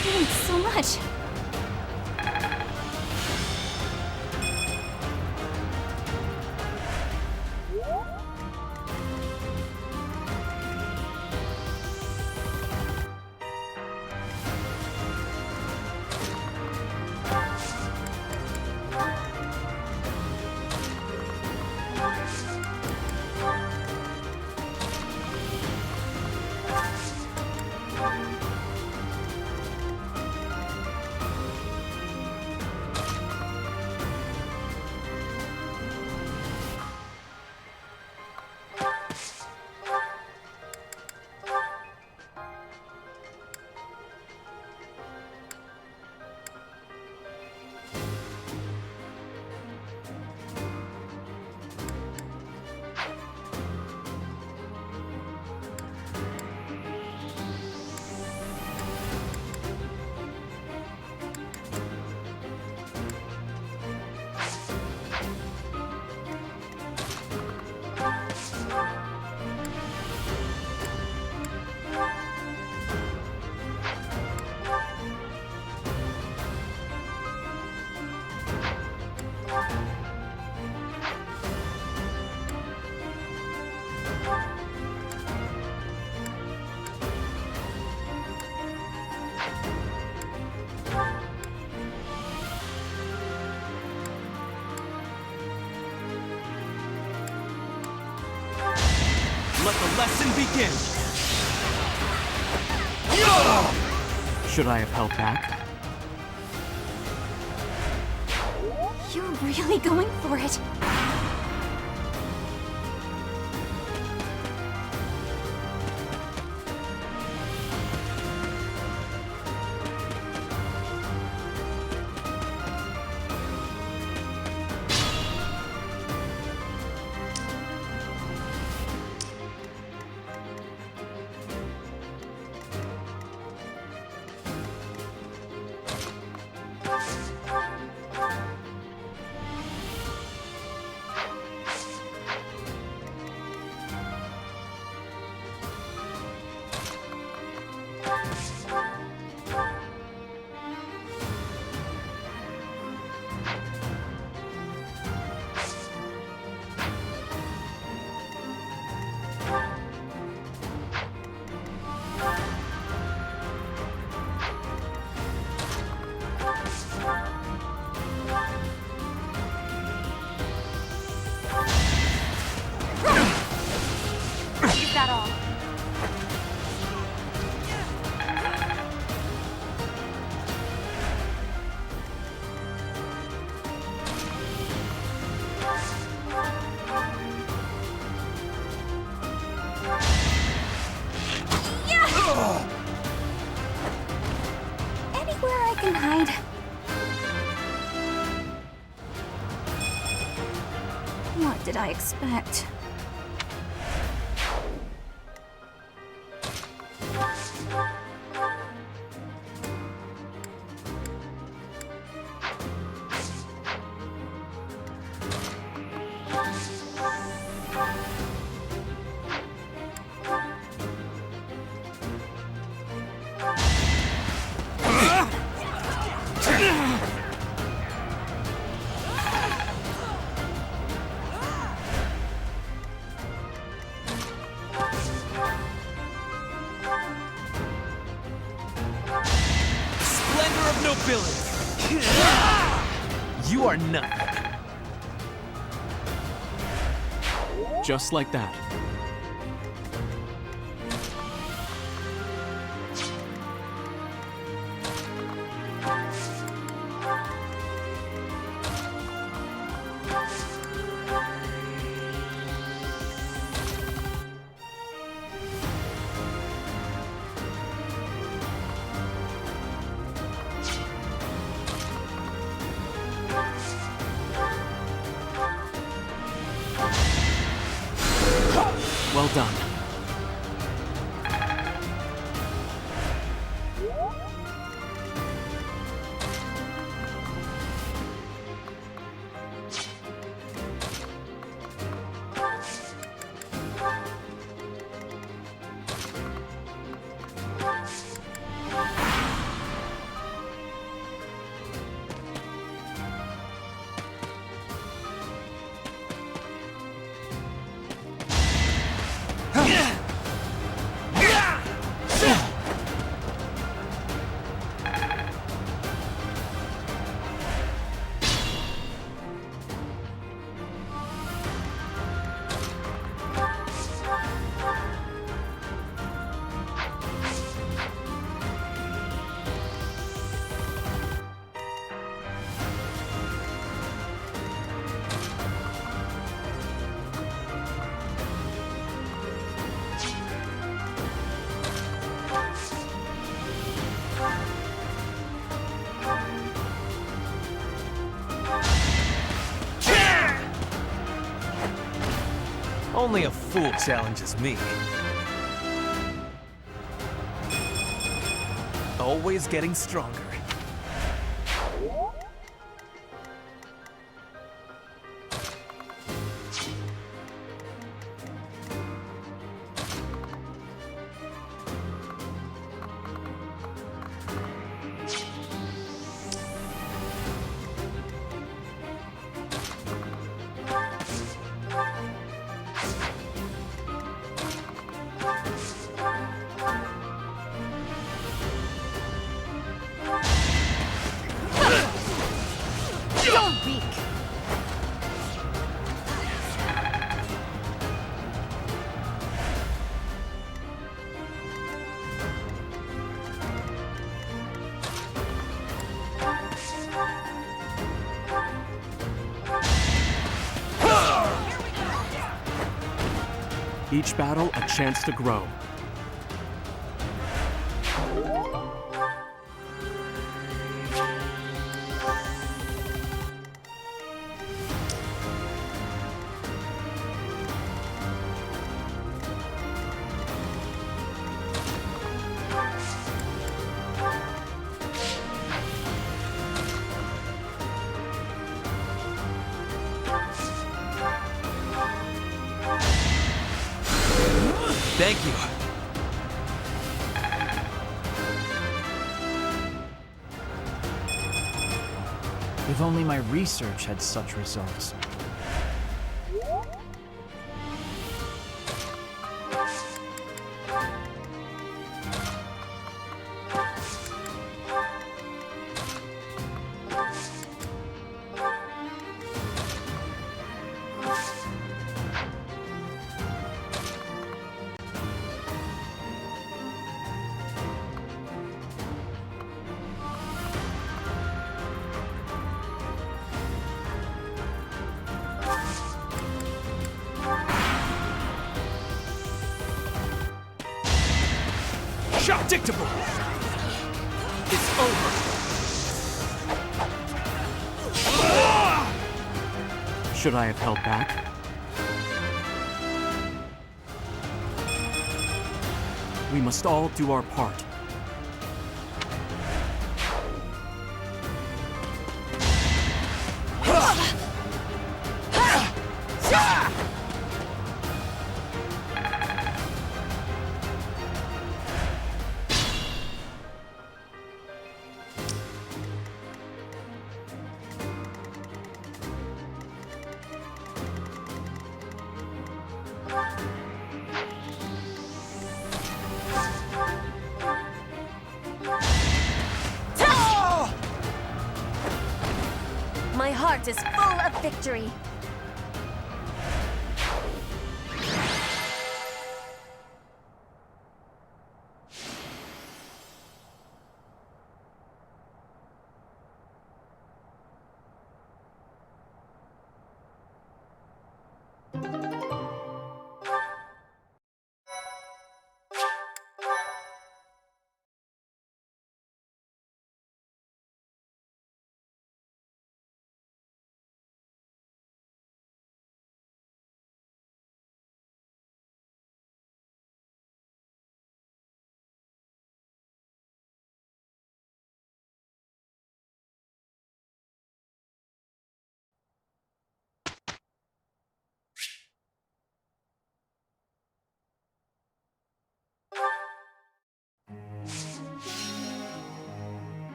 Thanks so much. Let the lesson begin! Should I have held back? You're really going for it. can hide. What did I expect? Splendor of nobility! You are nothing. Just like that. Well done. Only a fool challenges me. Always getting stronger. So weak. Each battle a chance to grow. Thank you. If only my research had such results. Shot dictable! It's over! Should I have held back? We must all do our part. My heart is full of victory.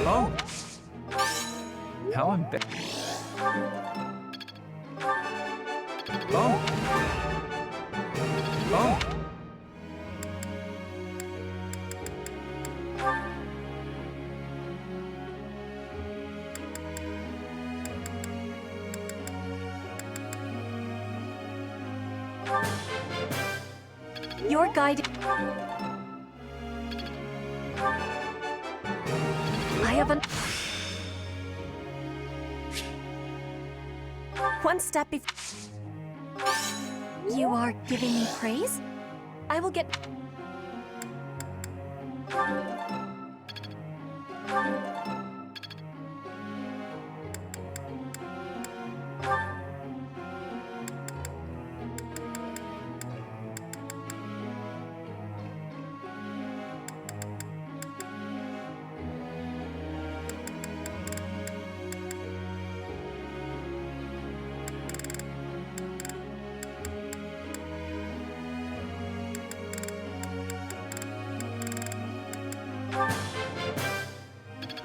Oh! How embarrassing. Oh! Oh! Your guide. I have one step before. You are giving me praise? I will get.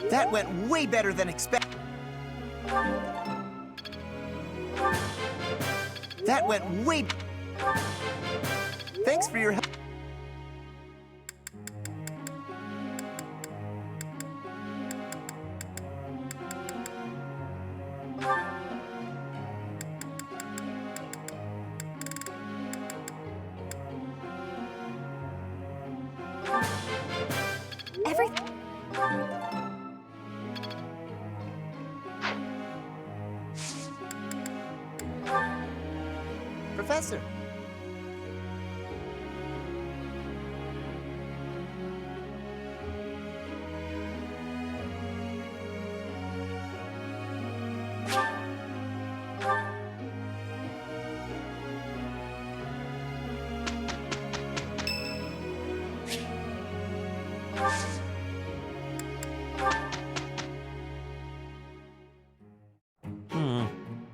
That went way better than expected. That went way... Thanks for your help. Everything. Professor.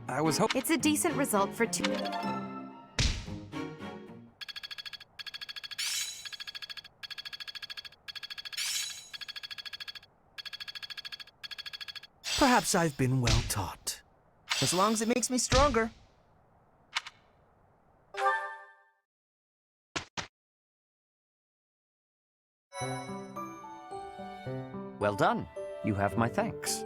I was hoping. It's a decent result for two. Perhaps I've been well taught. As long as it makes me stronger. Well done. You have my thanks.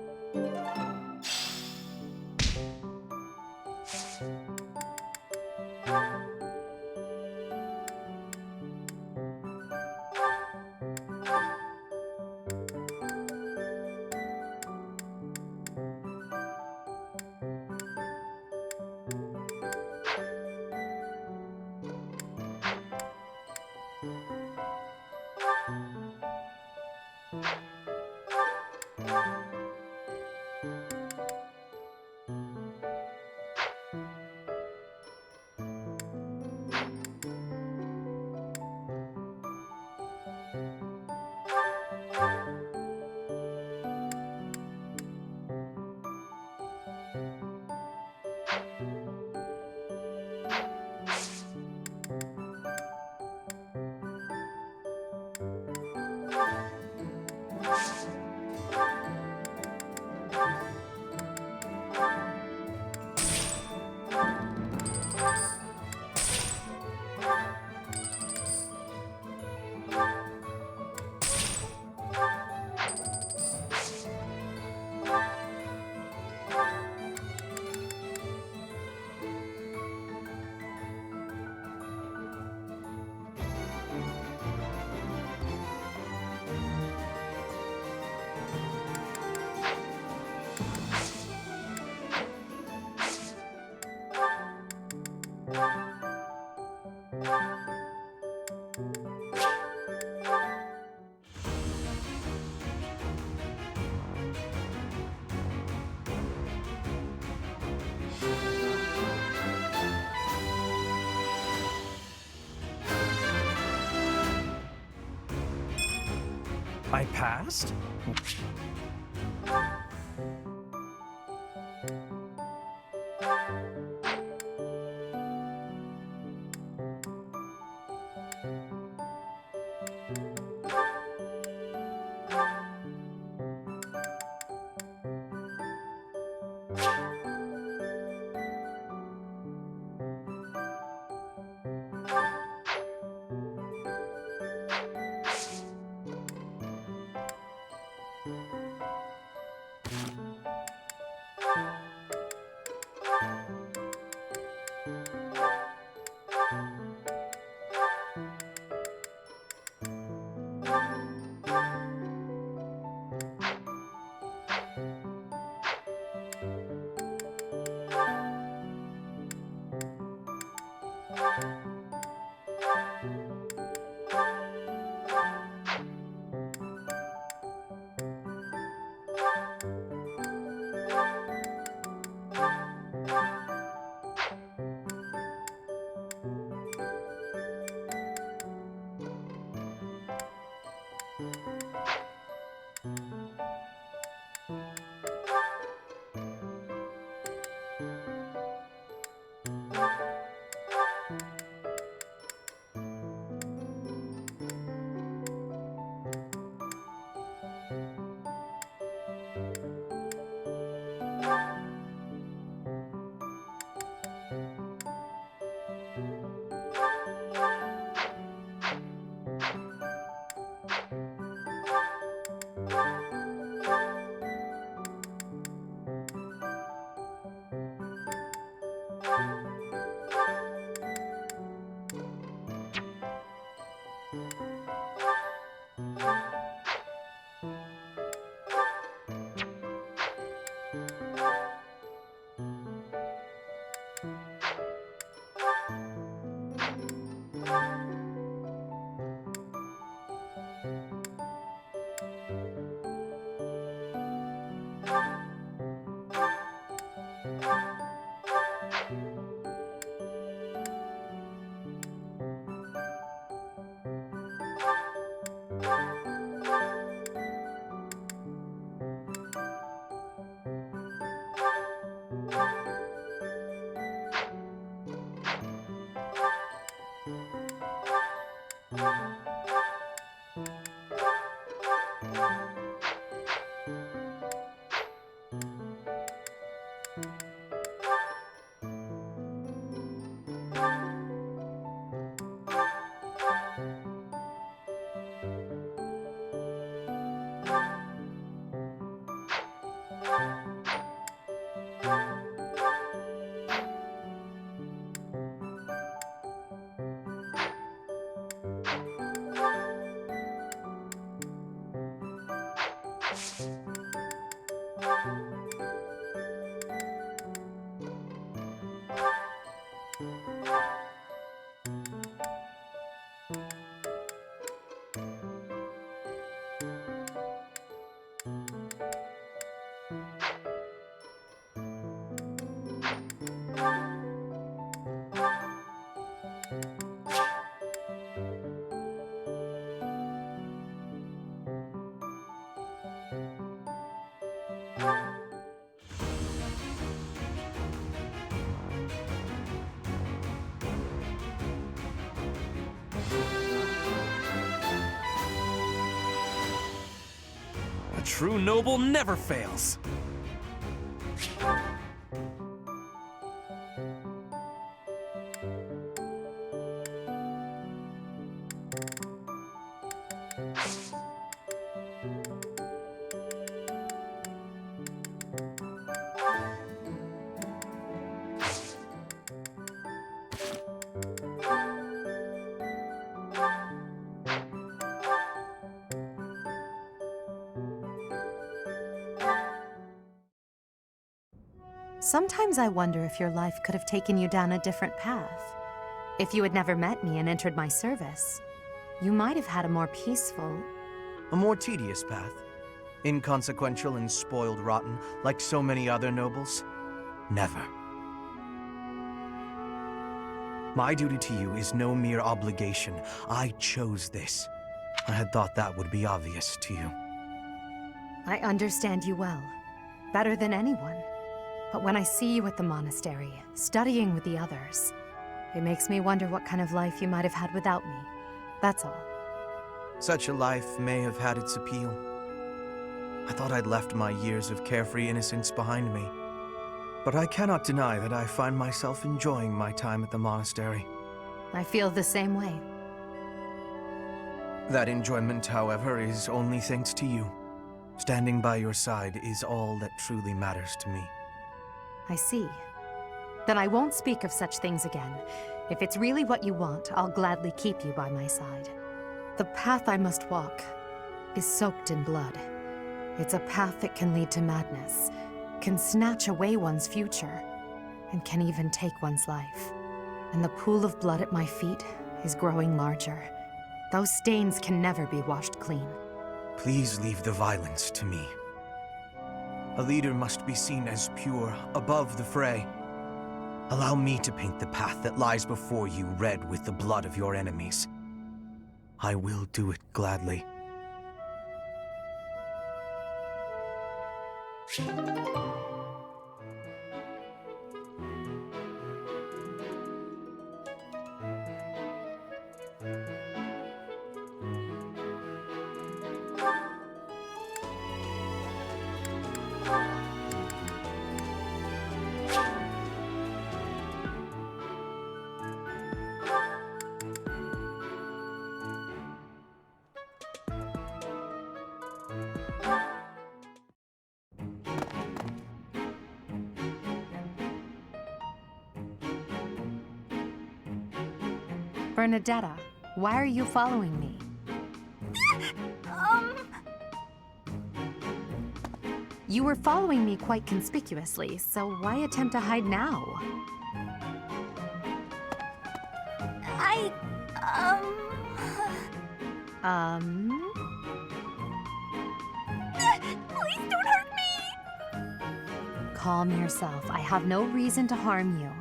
past? A true noble never fails. Sometimes I wonder if your life could have taken you down a different path. If you had never met me and entered my service, you might have had a more peaceful... A more tedious path. Inconsequential and spoiled rotten, like so many other nobles. Never. My duty to you is no mere obligation. I chose this. I had thought that would be obvious to you. I understand you well, better than anyone. But when I see you at the monastery, studying with the others, it makes me wonder what kind of life you might have had without me. That's all. Such a life may have had its appeal. I thought I'd left my years of carefree innocence behind me. But I cannot deny that I find myself enjoying my time at the monastery. I feel the same way. That enjoyment, however, is only thanks to you. Standing by your side is all that truly matters to me. I see. Then I won't speak of such things again. If it's really what you want, I'll gladly keep you by my side. The path I must walk is soaked in blood. It's a path that can lead to madness, can snatch away one's future, and can even take one's life. And the pool of blood at my feet is growing larger. Those stains can never be washed clean. Please leave the violence to me. A leader must be seen as pure, above the fray. Allow me to paint the path that lies before you red with the blood of your enemies. I will do it gladly. Bernadetta, why are you following me? You were following me quite conspicuously, so why attempt to hide now? Please don't hurt me! Calm yourself. I have no reason to harm you.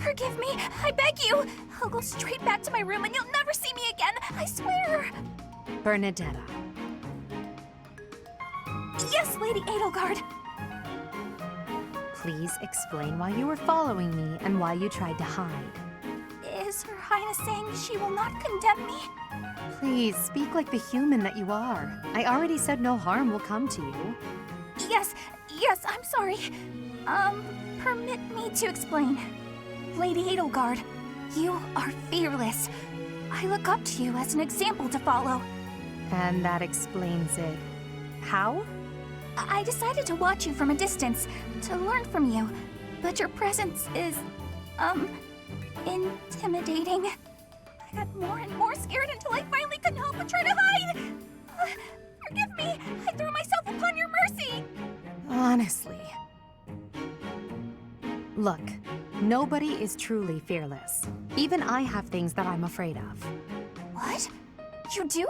Forgive me, I beg you! I'll go straight back to my room and you'll never see me again, I swear! Bernadetta. Yes, Lady Edelgard! Please explain why you were following me and why you tried to hide. Is Her Highness saying she will not condemn me? Please, speak like the human that you are. I already said no harm will come to you. Yes, I'm sorry. Permit me to explain. Lady Edelgard, you are fearless. I look up to you as an example to follow. And that explains it. How? I decided to watch you from a distance, to learn from you, but your presence is, intimidating. I got more and more scared until I finally couldn't help but try to hide. Forgive me, I threw myself upon your mercy. Honestly. Look, nobody is truly fearless. Even I have things that I'm afraid of. What? You do?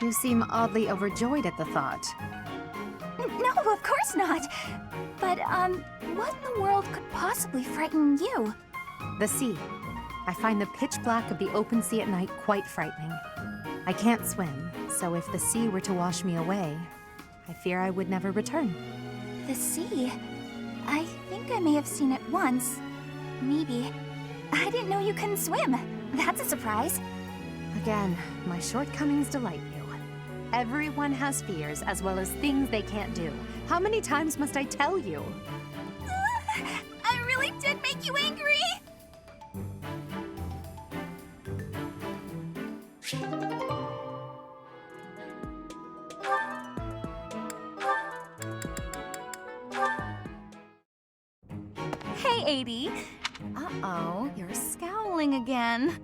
You seem oddly overjoyed at the thought. No, of course not. But, what in the world could possibly frighten you? The sea. I find the pitch black of the open sea at night quite frightening. I can't swim, so if the sea were to wash me away, I fear I would never return. The sea? I think I may have seen it once. Maybe. I didn't know you couldn't swim. That's a surprise. Again, my shortcomings delight you. Everyone has fears as well as things they can't do. How many times must I tell you? I really did make you angry! Hey, Adie. Uh-oh, you're scowling again.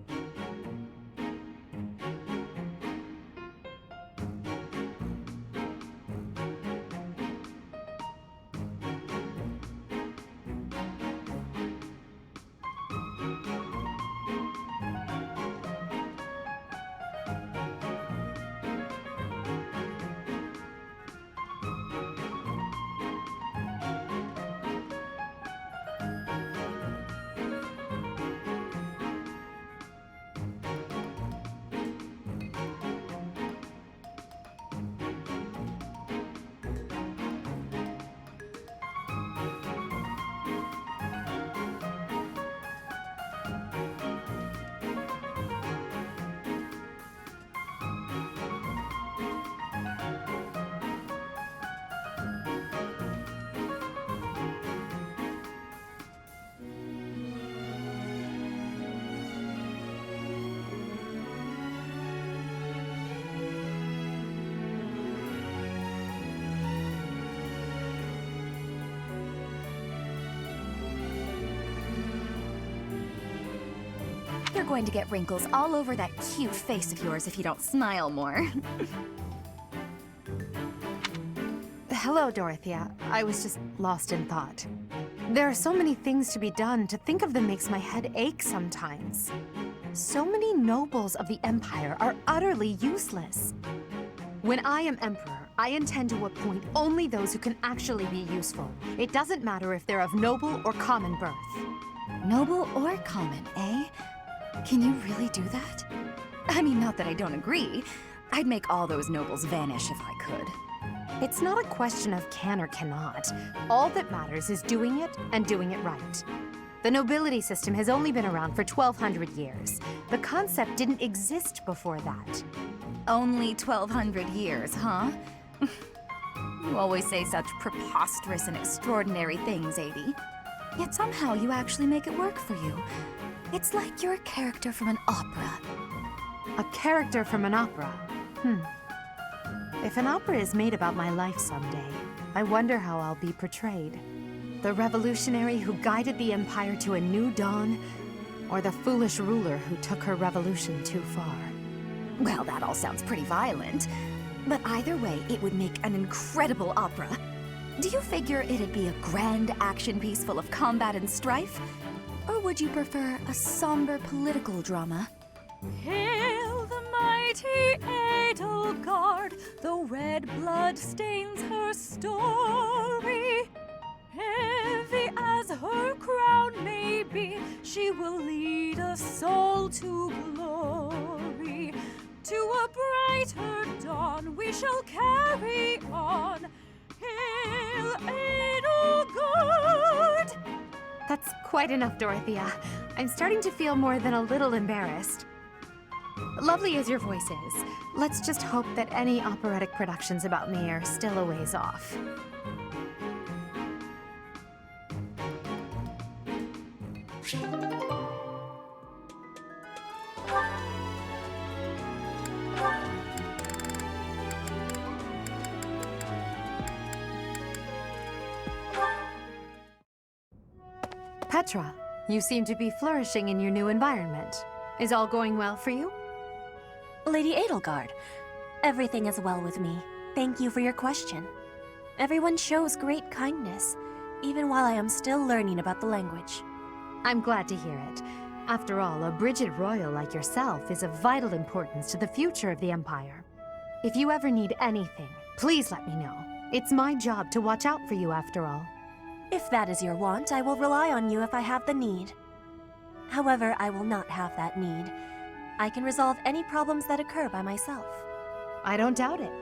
You're going to get wrinkles all over that cute face of yours if you don't smile more. Hello, Dorothea. I was just lost in thought. There are so many things to be done. To think of them makes my head ache sometimes. So many nobles of the Empire are utterly useless. When I am Emperor, I intend to appoint only those who can actually be useful. It doesn't matter if they're of noble or common birth. Noble or common, eh? Can you really do that? I mean, not that I don't agree. I'd make all those nobles vanish if I could. It's not a question of can or cannot. All that matters is doing it and doing it right. The nobility system has only been around for 1,200 years. The concept didn't exist before that. Only 1,200 years, huh? You always say such preposterous and extraordinary things, Adie. Yet somehow you actually make it work for you. It's like you're a character from an opera. A character from an opera? If an opera is made about my life someday, I wonder how I'll be portrayed. The revolutionary who guided the Empire to a new dawn, or the foolish ruler who took her revolution too far? Well, that all sounds pretty violent. But either way, it would make an incredible opera. Do you figure it'd be a grand action piece full of combat and strife? Or would you prefer a somber political drama? Hail the mighty Edelgard, the red blood stains her story. Heavy as her crown may be, she will lead us all to glory. To a brighter dawn we shall carry on. Hail Edelgard! That's quite enough, Dorothea. I'm starting to feel more than a little embarrassed. Lovely as your voice is, let's just hope that any operatic productions about me are still a ways off. Petra, you seem to be flourishing in your new environment. Is all going well for you? Lady Edelgard, everything is well with me. Thank you for your question. Everyone shows great kindness, even while I am still learning about the language. I'm glad to hear it. After all, a Brigid Royal like yourself is of vital importance to the future of the Empire. If you ever need anything, please let me know. It's my job to watch out for you after all. If that is your want, I will rely on you if I have the need. However, I will not have that need. I can resolve any problems that occur by myself. I don't doubt it.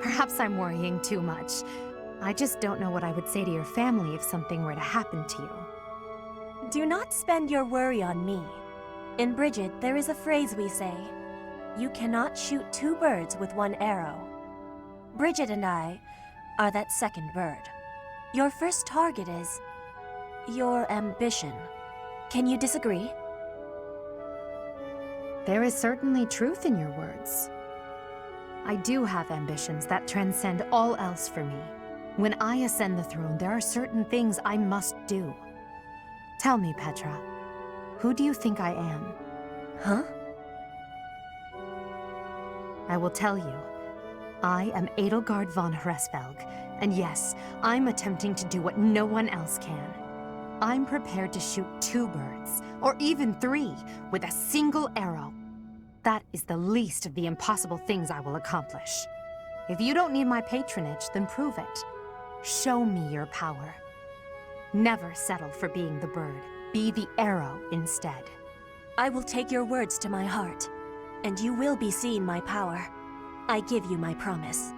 Perhaps I'm worrying too much. I just don't know what I would say to your family if something were to happen to you. Do not spend your worry on me. In Brigid, there is a phrase we say. You cannot shoot two birds with one arrow. Brigid and I are that second bird. Your first target is your ambition. Can you disagree? There is certainly truth in your words. I do have ambitions that transcend all else for me. When I ascend the throne, there are certain things I must do. Tell me, Petra, who do you think I am? Huh? I will tell you. I am Edelgard von Hresvelg, and yes, I'm attempting to do what no one else can. I'm prepared to shoot two birds, or even three, with a single arrow. That is the least of the impossible things I will accomplish. If you don't need my patronage, then prove it. Show me your power. Never settle for being the bird. Be the arrow instead. I will take your words to my heart, and you will be seeing my power. I give you my promise.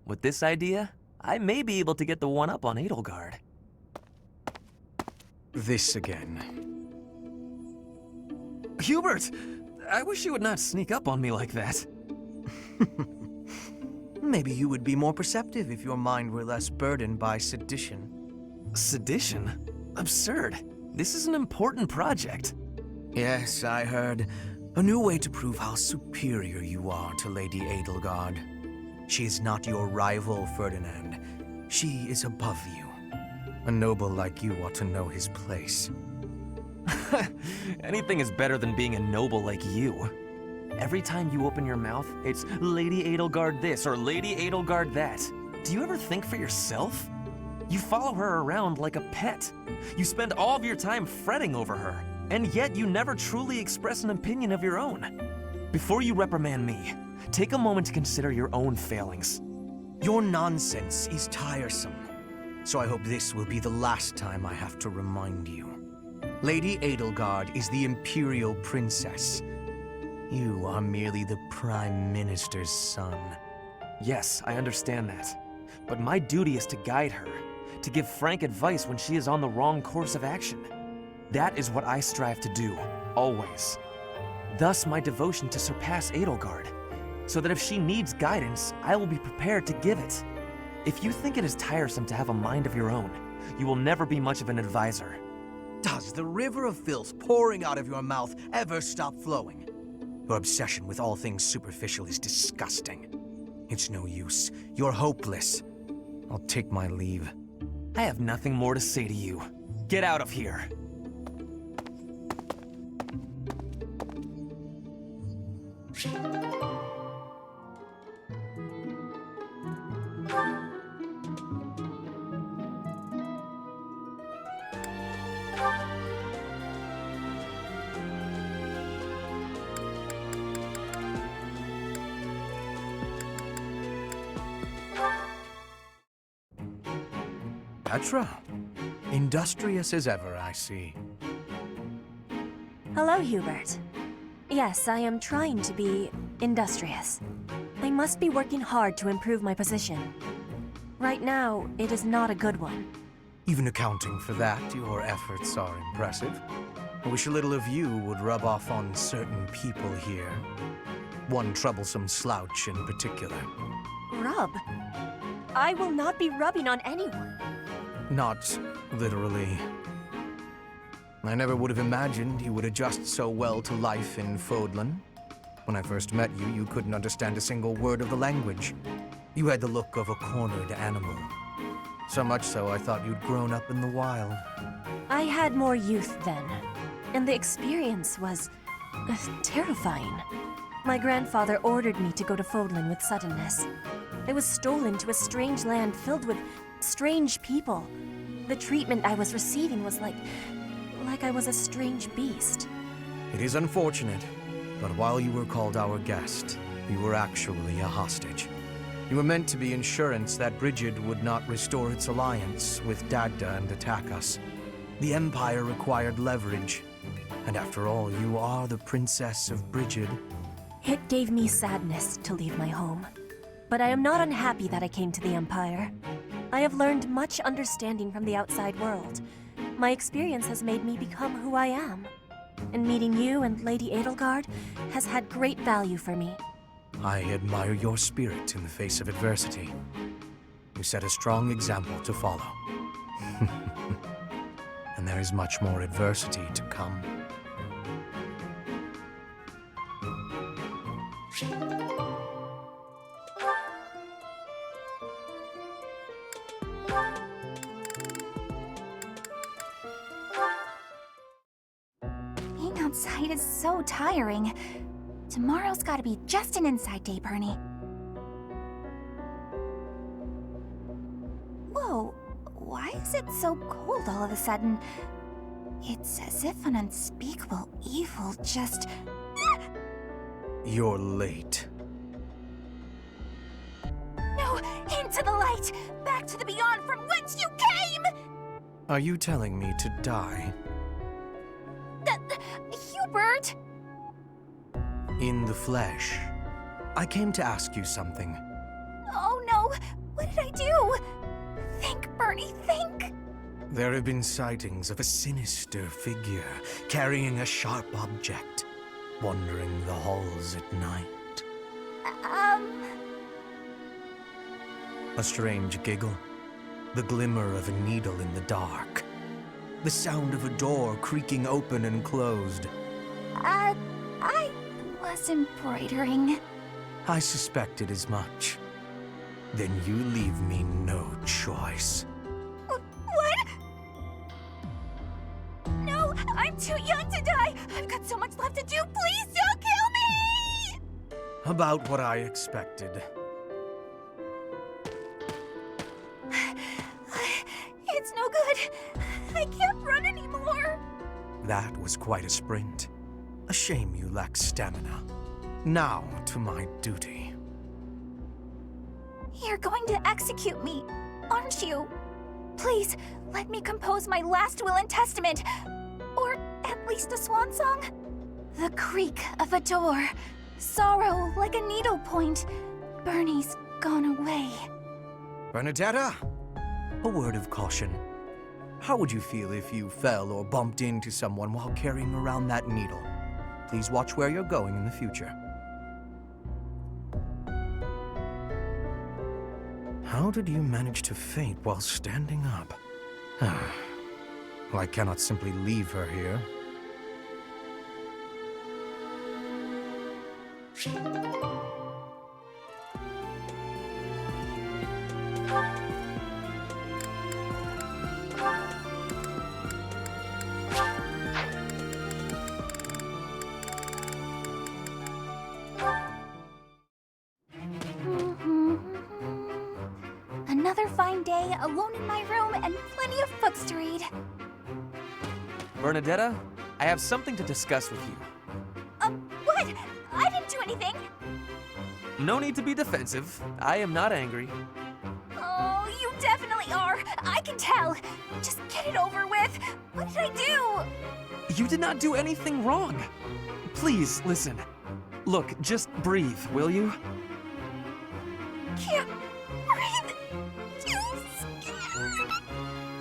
With this idea, I may be able to get the one-up on Edelgard. This again. Hubert! I wish you would not sneak up on me like that. Maybe you would be more perceptive if your mind were less burdened by sedition. Sedition? Absurd. This is an important project. Yes, I heard. A new way to prove how superior you are to Lady Edelgard. She is not your rival, Ferdinand. She is above you. A noble like you ought to know his place. Anything is better than being a noble like you. Every time you open your mouth, it's Lady Edelgard this or Lady Edelgard that. Do you ever think for yourself? You follow her around like a pet. You spend all of your time fretting over her, and yet you never truly express an opinion of your own. Before you reprimand me, take a moment to consider your own failings. Your nonsense is tiresome, so I hope this will be the last time I have to remind you. Lady Edelgard is the Imperial Princess. You are merely the Prime Minister's son. Yes, I understand that. But my duty is to guide her, to give frank advice when she is on the wrong course of action. That is what I strive to do, always. Thus my devotion to surpass Edelgard, so that if she needs guidance, I will be prepared to give it. If you think it is tiresome to have a mind of your own, you will never be much of an advisor. Does the river of filth pouring out of your mouth ever stop flowing? Your obsession with all things superficial is disgusting. It's no use. You're hopeless. I'll take my leave. I have nothing more to say to you. Get out of here. Petra. Industrious as ever, I see. Hello, Hubert. Yes, I am trying to be industrious. I must be working hard to improve my position. Right now, it is not a good one. Even accounting for that, your efforts are impressive. I wish a little of you would rub off on certain people here. One troublesome slouch in particular. Rub? I will not be rubbing on anyone. Not literally. I never would have imagined you would adjust so well to life in Fodlan. When I first met you, you couldn't understand a single word of the language. You had the look of a cornered animal. So much so I thought you'd grown up in the wild. I had more youth then, and the experience was terrifying. My grandfather ordered me to go to Fodlan with suddenness. I was stolen to a strange land filled with strange people. The treatment I was receiving was like I was a strange beast. It is unfortunate, but while you were called our guest, you were actually a hostage. You were meant to be insurance that Brigid would not restore its alliance with Dagda and attack us. The Empire required leverage, and after all, you are the Princess of Brigid. It gave me sadness to leave my home, but I am not unhappy that I came to the Empire. I have learned much understanding from the outside world. My experience has made me become who I am. And meeting you and Lady Edelgard has had great value for me. I admire your spirit in the face of adversity. You set a strong example to follow. And there is much more adversity to come. Being outside is so tiring. Tomorrow's gotta be just an inside day, Bernie. Whoa, why is it so cold all of a sudden? It's as if an unspeakable evil just... You're late. No! Into the light! Back to the beyond from whence you came! Are you telling me to die? Hubert! In the flesh. I came to ask you something. Oh no! What did I do? Think, Bernie, think! There have been sightings of a sinister figure carrying a sharp object, wandering the halls at night. A strange giggle, the glimmer of a needle in the dark, the sound of a door creaking open and closed. I was embroidering. I suspected as much. Then you leave me no choice. What? No, I'm too young to die. I've got so much left to do. Please don't kill me! About what I expected. It's no good. I can't run anymore. That was quite a sprint. A shame you lack stamina. Now to my duty. You're going to execute me, aren't you? Please, let me compose my last will and testament. Or at least a swan song. The creak of a door. Sorrow like a needlepoint. Bernie's gone away. Bernadetta, a word of caution. How would you feel if you fell or bumped into someone while carrying around that needle? Please watch where you're going in the future. How did you manage to faint while standing up? Well, I cannot simply leave her here. Another fine day, alone in my room, and plenty of books to read. Bernadetta, I have something to discuss with you. What? I didn't do anything. No need to be defensive. I am not angry. Oh, you definitely are. I can tell. Just get it over with. What did I do? You did not do anything wrong. Please, listen. Look, just breathe, will you? Can't breathe. Too scared.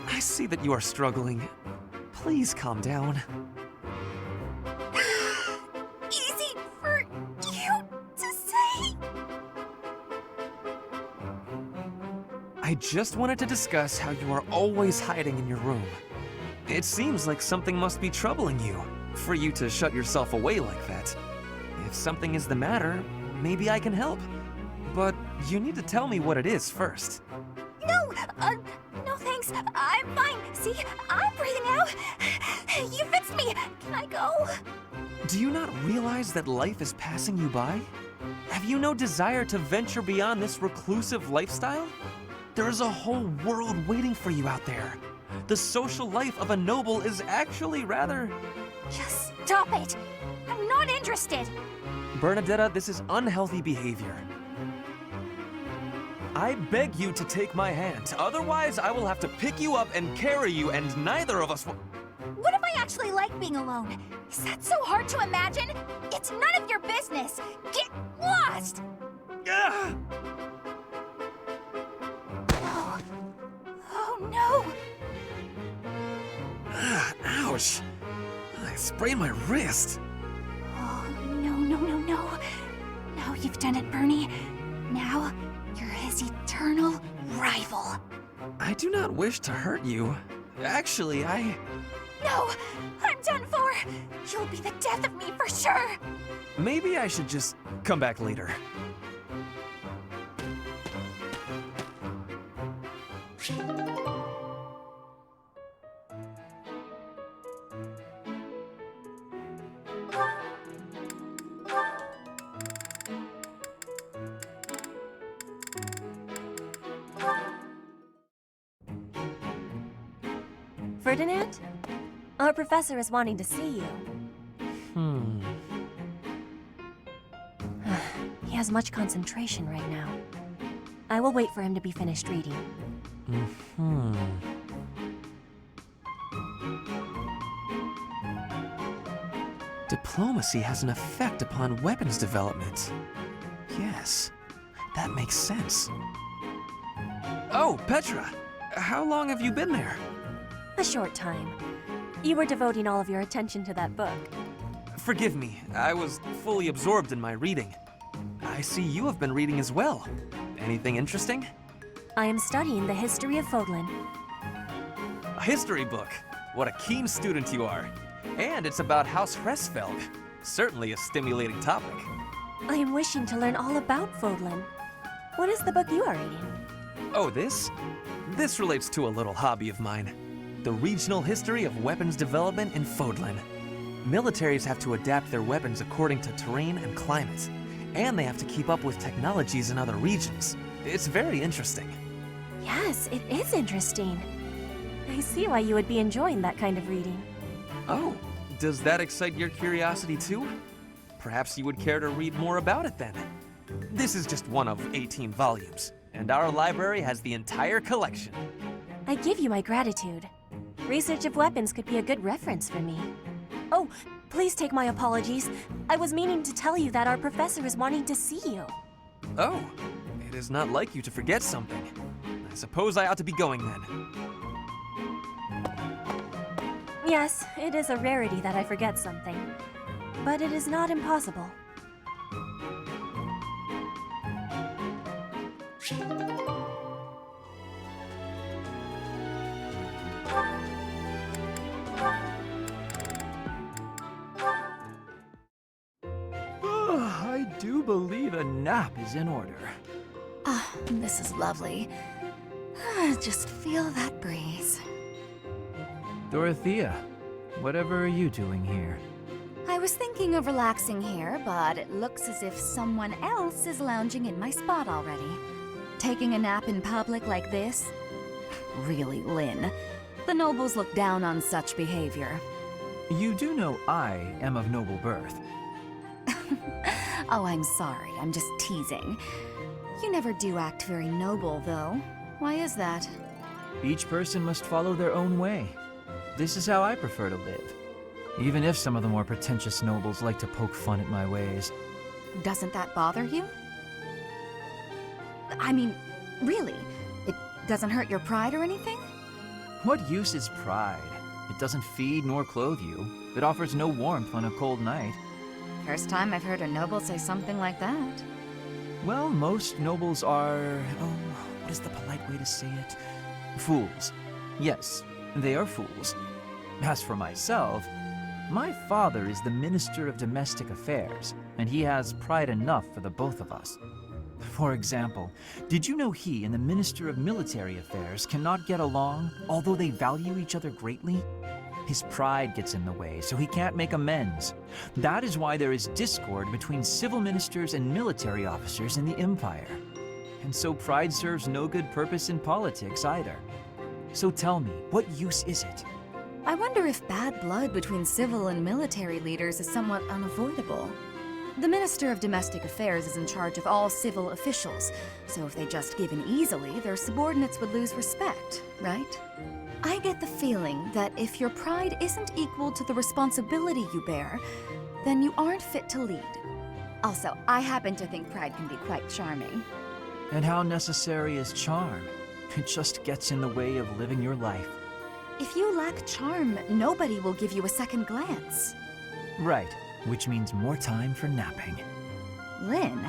I see that you are struggling. Please calm down. Easy for you to say. I just wanted to discuss how you are always hiding in your room. It seems like something must be troubling you, for you to shut yourself away like that. If something is the matter, maybe I can help. But you need to tell me what it is first. No thanks. I'm fine. See, I'm breathing out. You fixed me. Can I go? Do you not realize that life is passing you by? Have you no desire to venture beyond this reclusive lifestyle? There is a whole world waiting for you out there. The social life of a noble is actually rather... Just stop it. I'm not interested. Bernadetta, this is unhealthy behavior. I beg you to take my hand, otherwise I will have to pick you up and carry you, and neither of us will... What if I actually like being alone? Is that so hard to imagine? It's none of your business. Get lost! Ugh! Oh no! Ouch! I sprained my wrist. Oh, no. Now you've done it, Bernie. Now, you're his eternal rival. I do not wish to hurt you. Actually, No! I'm done for! You'll be the death of me for sure! Maybe I should just come back later. Ferdinand? Our professor is wanting to see you. He has much concentration right now. I will wait for him to be finished reading. Diplomacy has an effect upon weapons development. Yes, that makes sense. Oh, Petra! How long have you been there? A short time. You were devoting all of your attention to that book. Forgive me, I was fully absorbed in my reading. I see you have been reading as well. Anything interesting? I am studying the history of Fodlan. A history book. What a keen student you are. And it's about House Hresfeld. Certainly a stimulating topic. I am wishing to learn all about Fodlan. What is the book you are reading? Oh, this? This relates to a little hobby of mine. The regional history of weapons development in Fodlan. Militaries have to adapt their weapons according to terrain and climate. And they have to keep up with technologies in other regions. It's very interesting. Yes, it is interesting. I see why you would be enjoying that kind of reading. Oh, does that excite your curiosity too? Perhaps you would care to read more about it then. This is just one of 18 volumes, and our library has the entire collection. I give you my gratitude. Research of weapons could be a good reference for me. Oh, please take my apologies. I was meaning to tell you that our professor is wanting to see you. Oh, it is not like you to forget something. I suppose I ought to be going then. Yes, it is a rarity that I forget something. But it is not impossible. I do believe a nap is in order. Ah, this is lovely. Just feel that breeze. Dorothea, whatever are you doing here? I was thinking of relaxing here, but it looks as if someone else is lounging in my spot already. Taking a nap in public like this? Really, Lynn. The nobles look down on such behavior. You do know I am of noble birth. Oh, I'm sorry. I'm just teasing. You never do act very noble, though. Why is that? Each person must follow their own way. This is how I prefer to live. Even if some of the more pretentious nobles like to poke fun at my ways. Doesn't that bother you? I mean, really? It doesn't hurt your pride or anything? What use is pride? It doesn't feed nor clothe you. It offers no warmth on a cold night. First time I've heard a noble say something like that. Well, most nobles are... oh, what is the polite way to say it? Fools. Yes, they are fools. As for myself, my father is the Minister of Domestic Affairs, and he has pride enough for the both of us. For example, did you know he and the Minister of Military Affairs cannot get along, although they value each other greatly? His pride gets in the way, so he can't make amends. That is why there is discord between civil ministers and military officers in the Empire. And so pride serves no good purpose in politics either. So tell me, what use is it? I wonder if bad blood between civil and military leaders is somewhat unavoidable. The Minister of Domestic Affairs is in charge of all civil officials, so if they just give in easily, their subordinates would lose respect, right? I get the feeling that if your pride isn't equal to the responsibility you bear, then you aren't fit to lead. Also, I happen to think pride can be quite charming. And how necessary is charm? It just gets in the way of living your life. If you lack charm, nobody will give you a second glance. Right, which means more time for napping. Lynn,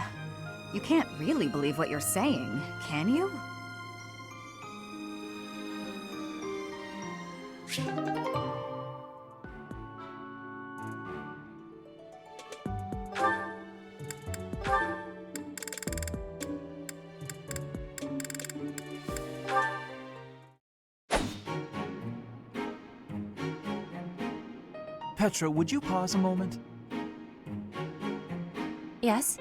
you can't really believe what you're saying, can you? Petra, would you pause a moment? Yes?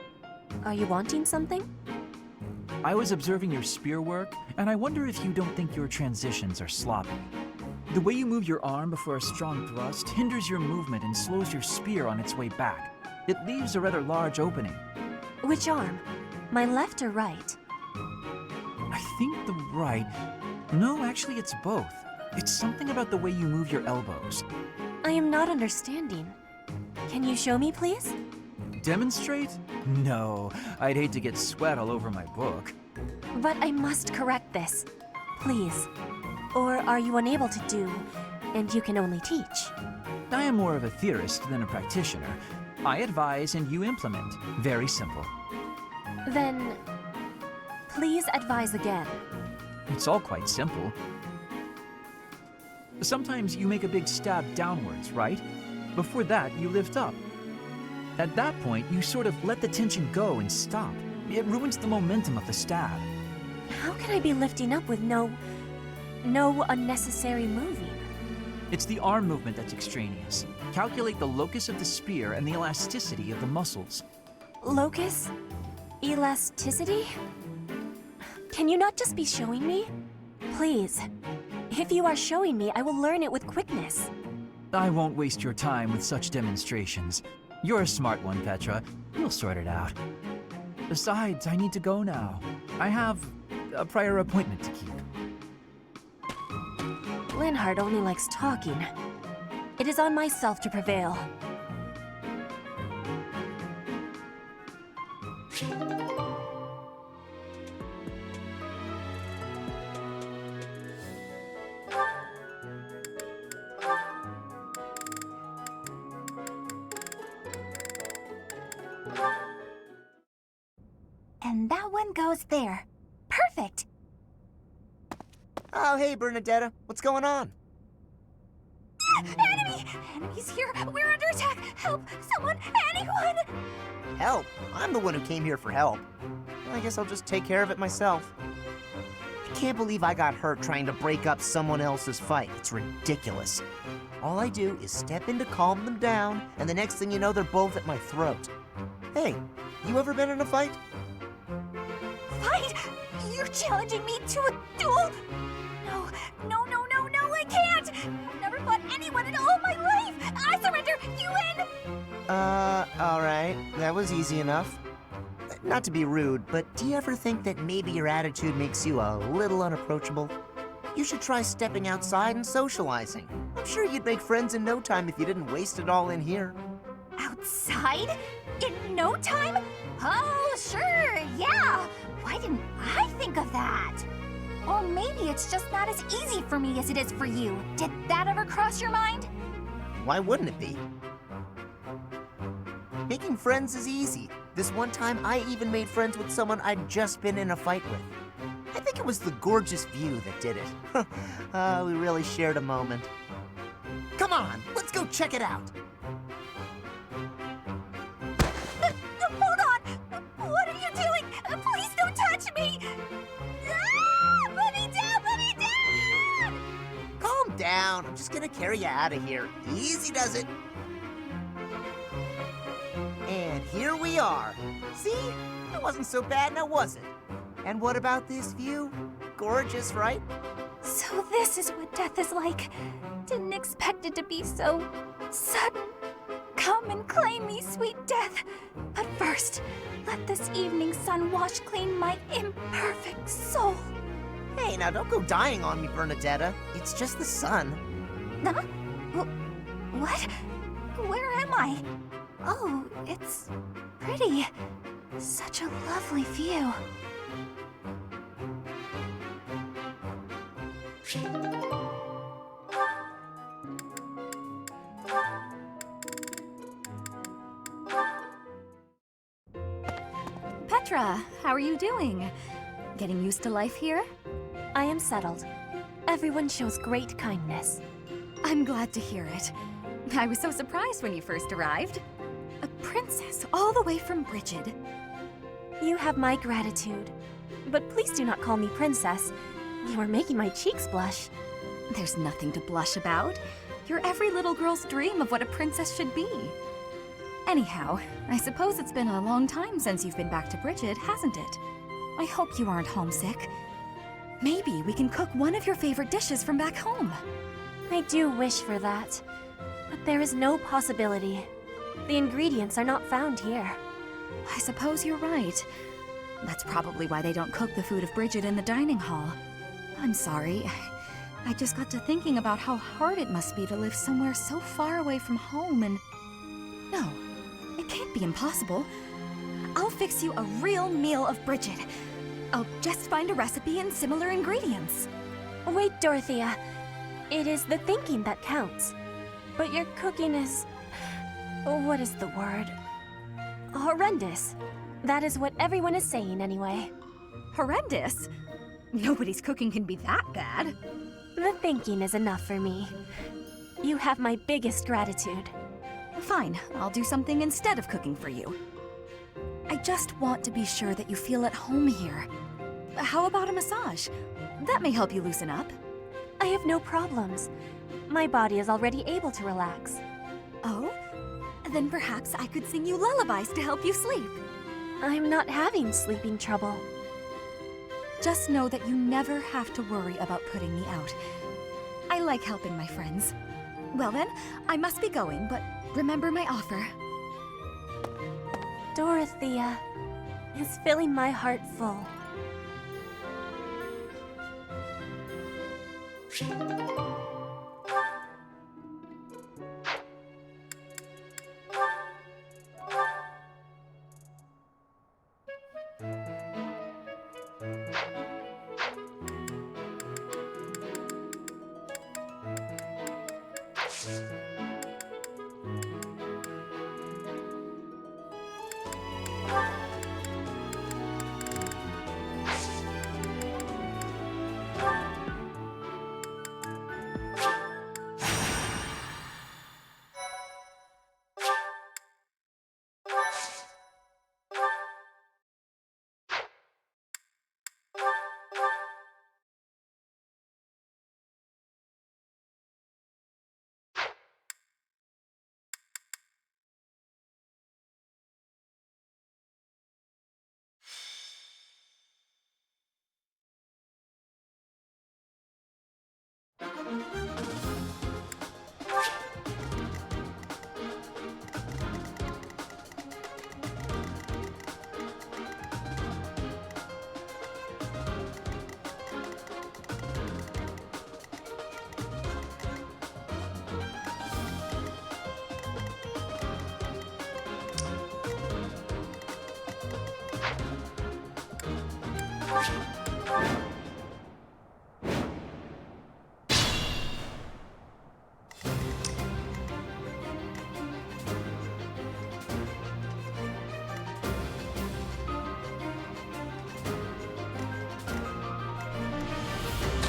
Are you wanting something? I was observing your spear work, and I wonder if you don't think your transitions are sloppy. The way you move your arm before a strong thrust hinders your movement and slows your spear on its way back. It leaves a rather large opening. Which arm? My left or right? I think the right... No, actually it's both. It's something about the way you move your elbows. I am not understanding. Can you show me, please? Demonstrate? No, I'd hate to get sweat all over my book. But I must correct this. Please. Or are you unable to do, and you can only teach? I am more of a theorist than a practitioner. I advise and you implement. Very simple. Then, please advise again. It's all quite simple. Sometimes you make a big stab downwards, right? Before that, you lift up. At that point, you sort of let the tension go and stop. It ruins the momentum of the stab. How can I be lifting up with no unnecessary moving? It's the arm movement that's extraneous. Calculate the locus of the spear and the elasticity of the muscles. Locus? Elasticity? Can you not just be showing me? Please. If you are showing me, I will learn it with quickness. I won't waste your time with such demonstrations. You're a smart one, Petra. You'll sort it out. Besides, I need to go now. I have a prior appointment to keep. Linhardt only likes talking. It is on myself to prevail. And that one goes there. Perfect! Oh, hey, Bernadetta. What's going on? Enemy! Enemies here! We're under attack! Help! Someone! Anyone! Help? I'm the one who came here for help. I guess I'll just take care of it myself. I can't believe I got hurt trying to break up someone else's fight. It's ridiculous. All I do is step in to calm them down, and the next thing you know, they're both at my throat. Hey, you ever been in a fight? Fight? You're challenging me to a duel? No, I can't! I've never fought anyone in all my life! I surrender! You win! Alright. That was easy enough. Not to be rude, but do you ever think that maybe your attitude makes you a little unapproachable? You should try stepping outside and socializing. I'm sure you'd make friends in no time if you didn't waste it all in here. Outside? In no time? Oh, sure, yeah! Why didn't I think of that? Or maybe it's just not as easy for me as it is for you. Did that ever cross your mind? Why wouldn't it be? Making friends is easy. This one time, I even made friends with someone I'd just been in a fight with. I think it was the gorgeous view that did it. We really shared a moment. Come on, let's go check it out. Hold on! What are you doing? Please don't touch me! Ah! Put me down! Put me down! Calm down. I'm just gonna carry you out of here. Easy does it. And here we are. See? It wasn't so bad now, was it? And what about this view? Gorgeous, right? So this is what death is like. Didn't expect it to be so sudden. Come and claim me, sweet death. But first, let this evening sun wash clean my imperfect soul. Hey, now don't go dying on me, Bernadetta. It's just the sun. Huh? What? Where am I? Oh, it's pretty. Such a lovely view. Petra, how are you doing? Getting used to life here? I am settled. Everyone shows great kindness. I'm glad to hear it. I was so surprised when you first arrived. A princess all the way from Brigid. You have my gratitude. But please do not call me princess. You are making my cheeks blush. There's nothing to blush about. You're every little girl's dream of what a princess should be. Anyhow, I suppose it's been a long time since you've been back to Brigid, hasn't it? I hope you aren't homesick. Maybe we can cook one of your favorite dishes from back home. I do wish for that. But there is no possibility. The ingredients are not found here. I suppose you're right. That's probably why they don't cook the food of Brigid in the dining hall. I'm sorry. I just got to thinking about how hard it must be to live somewhere so far away from home and... No, it can't be impossible. I'll fix you a real meal of Brigid. I'll just find a recipe and similar ingredients. Wait, Dorothea. It is the thinking that counts. But your cooking is... what is the word? Horrendous. That is what everyone is saying anyway. Horrendous? Nobody's cooking can be that bad. The thinking is enough for me. You have my biggest gratitude. Fine, I'll do something instead of cooking for you. I just want to be sure that you feel at home here. How about a massage? That may help you loosen up. I have no problems. My body is already able to relax. Oh? Then perhaps I could sing you lullabies to help you sleep. I'm not having sleeping trouble. Just know that you never have to worry about putting me out. I like helping my friends. Well then, I must be going, but remember my offer. Dorothea is filling my heart full.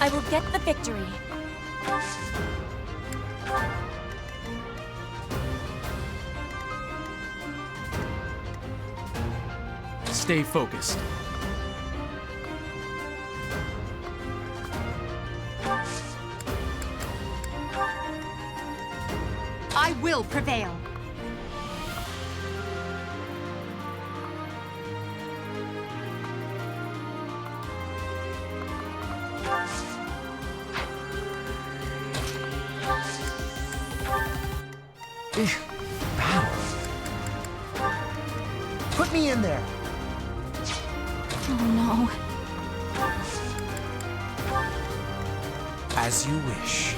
I will get the victory. Stay focused. I will prevail. Put me in there. Oh no. As you wish.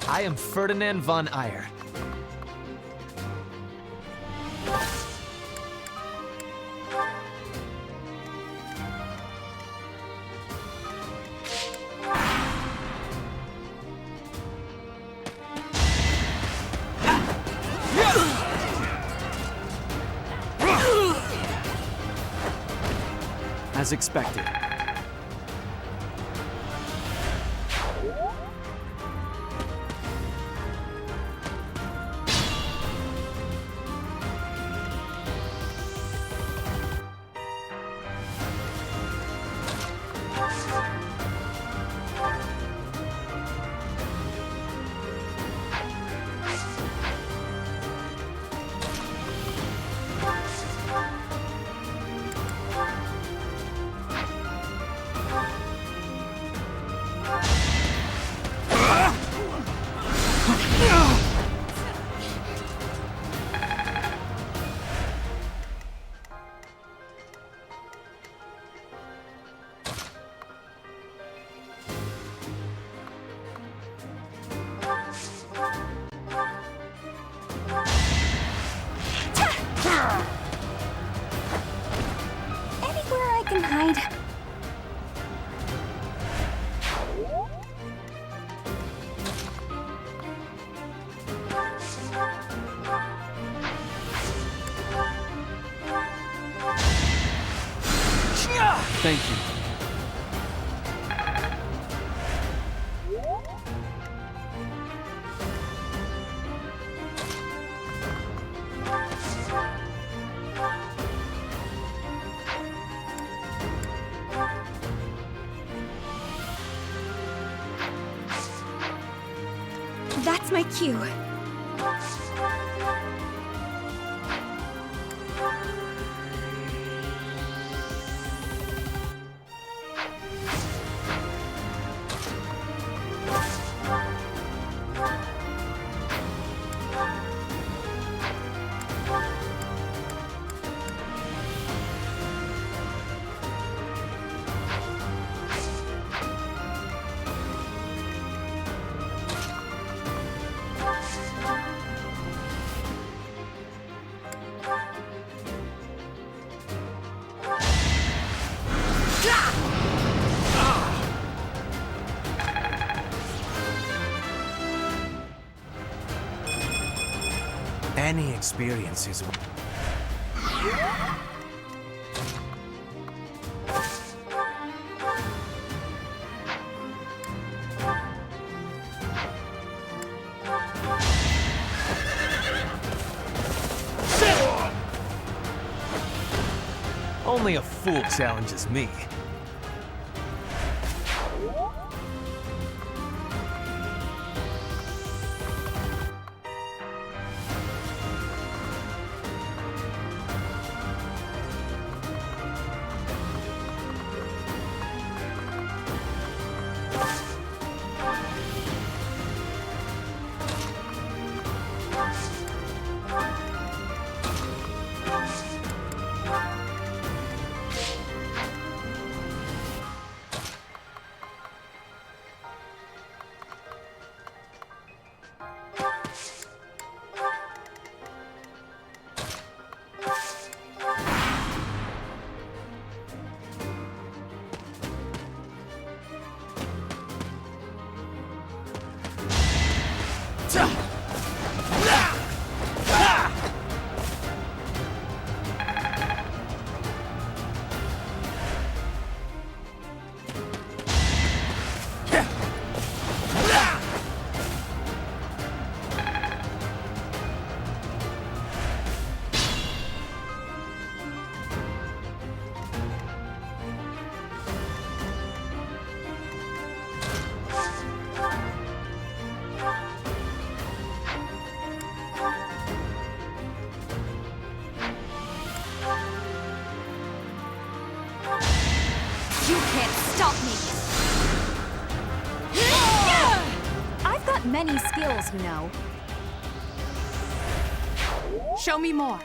I am Ferdinand von Eyre. As expected. Thank you. That's my cue. Any experience is... Only a fool challenges me. You can't stop me! I've got many skills, you know. Show me more.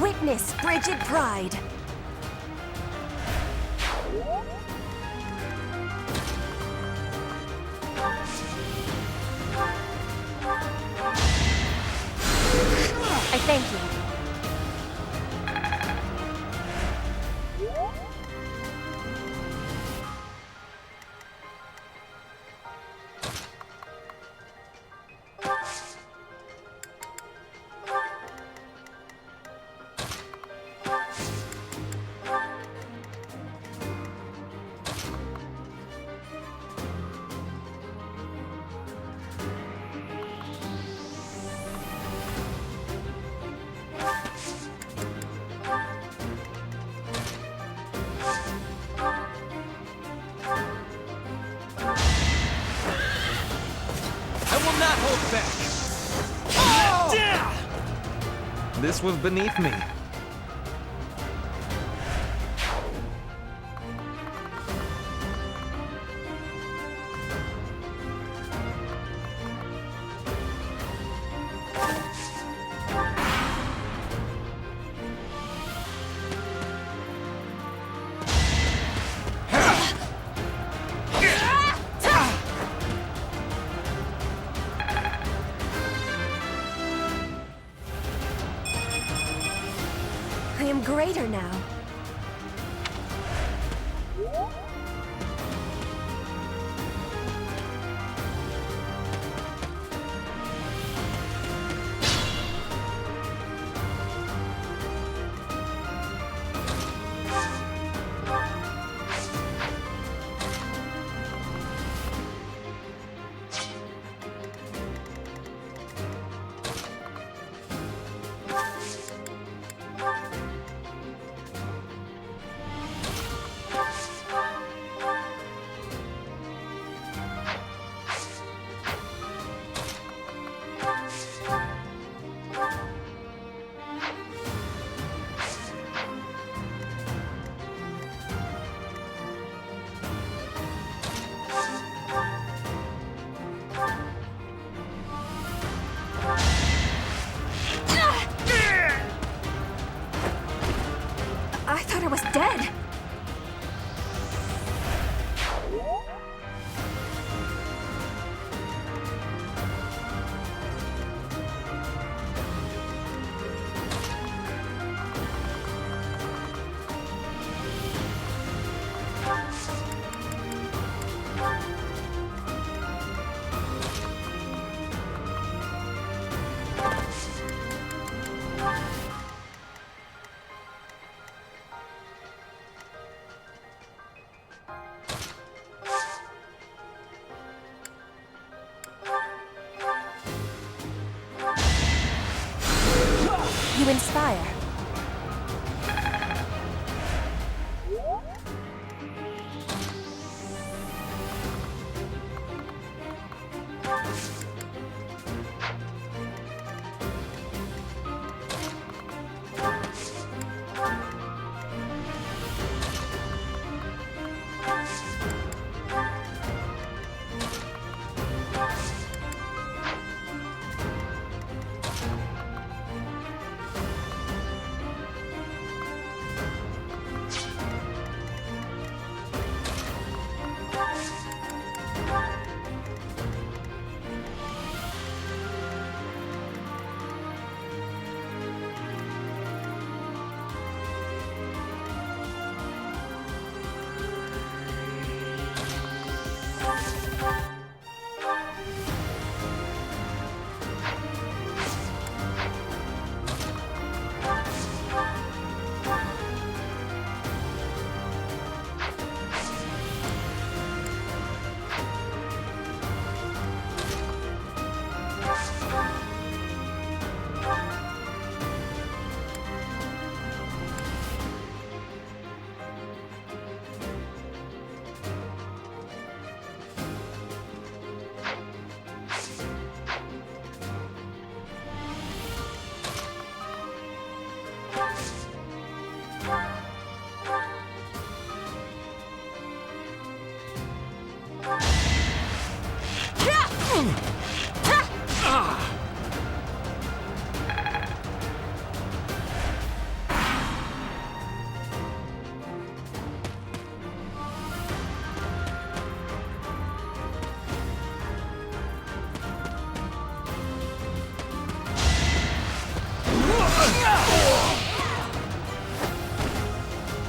Witness frigid pride. I thank you. back. This was beneath me. I am greater now. I thought I was dead. You inspire.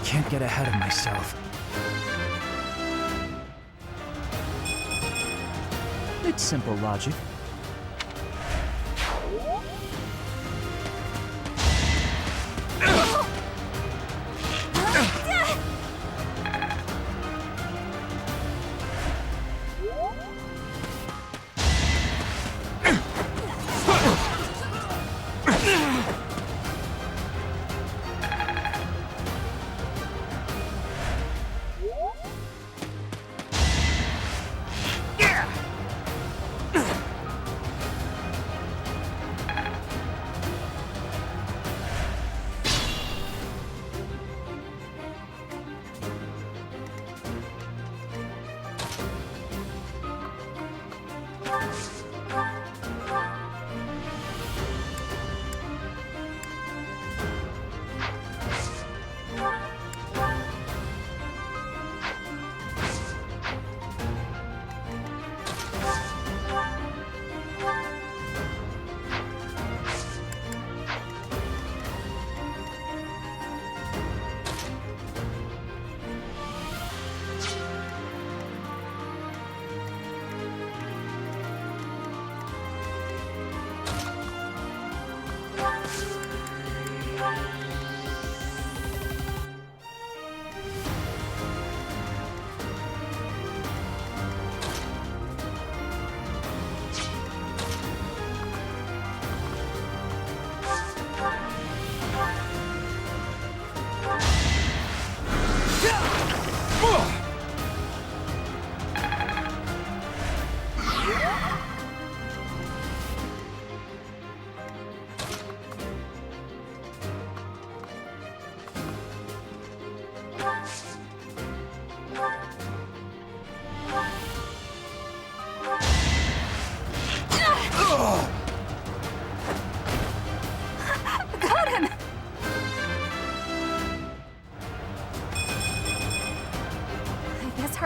Can't get ahead of myself. It's simple logic.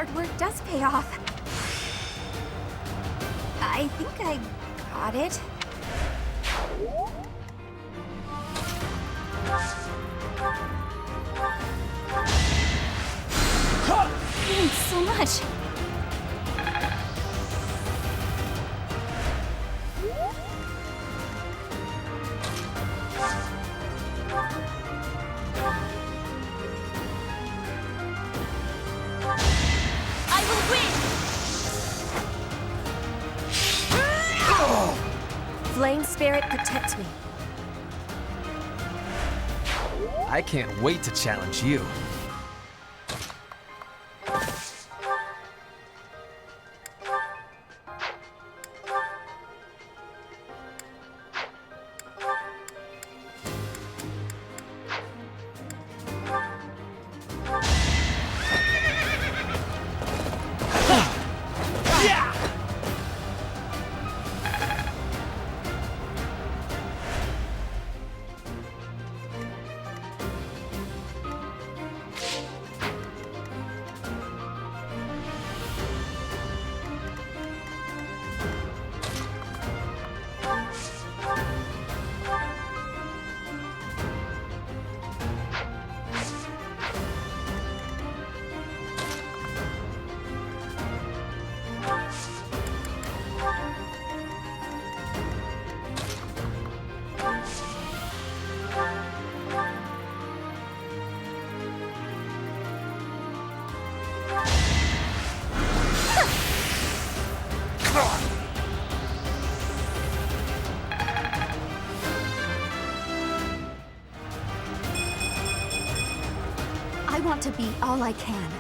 hard work does pay off. I think I got it. Thanks so much. I will win! Flame Spirit, protect me. I can't wait to challenge you. I want to be all I can.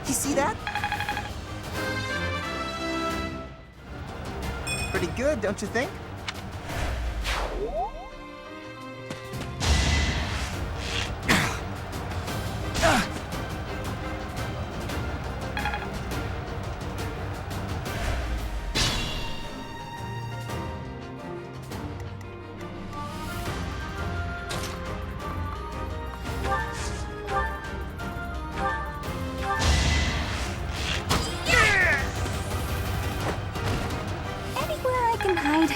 You see that? Pretty good, don't you think? Anywhere I can hide.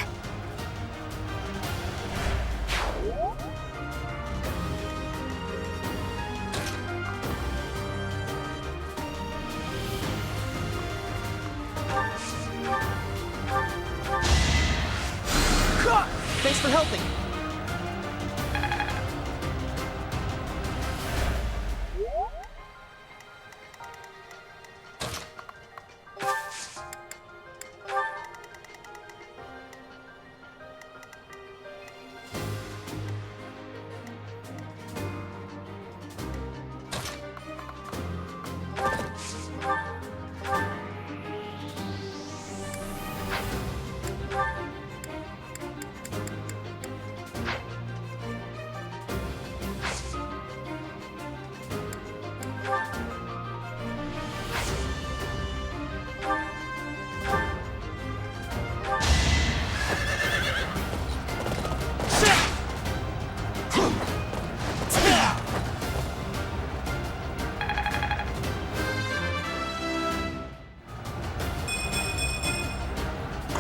Thanks for helping.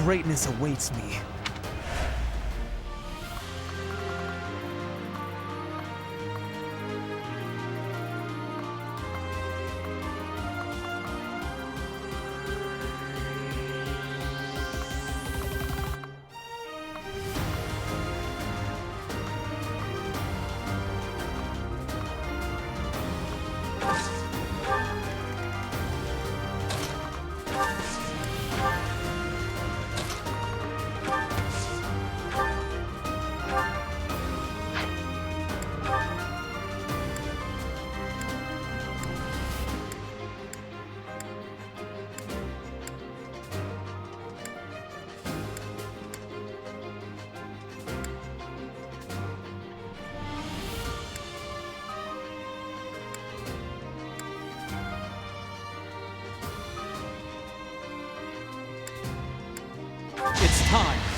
Greatness awaits me. time!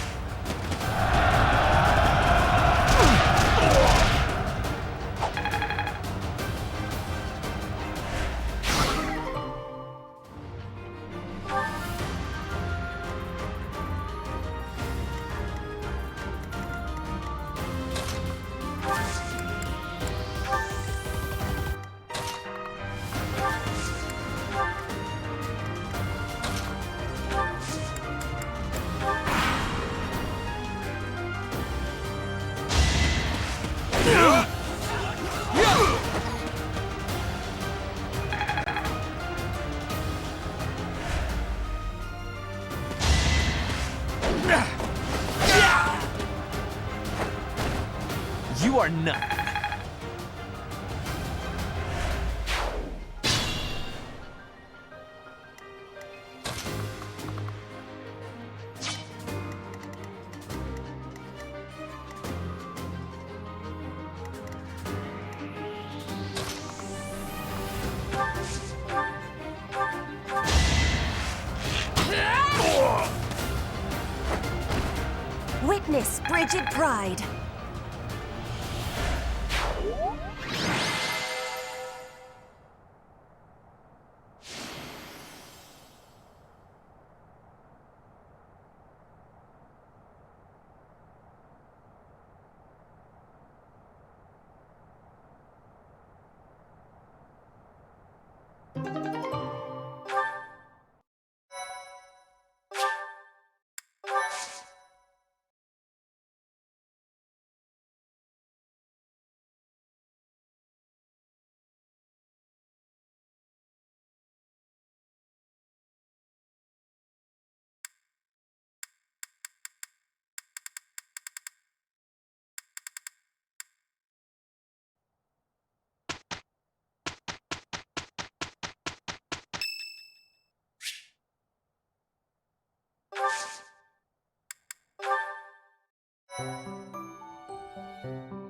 You are nothing. Witness frigid pride.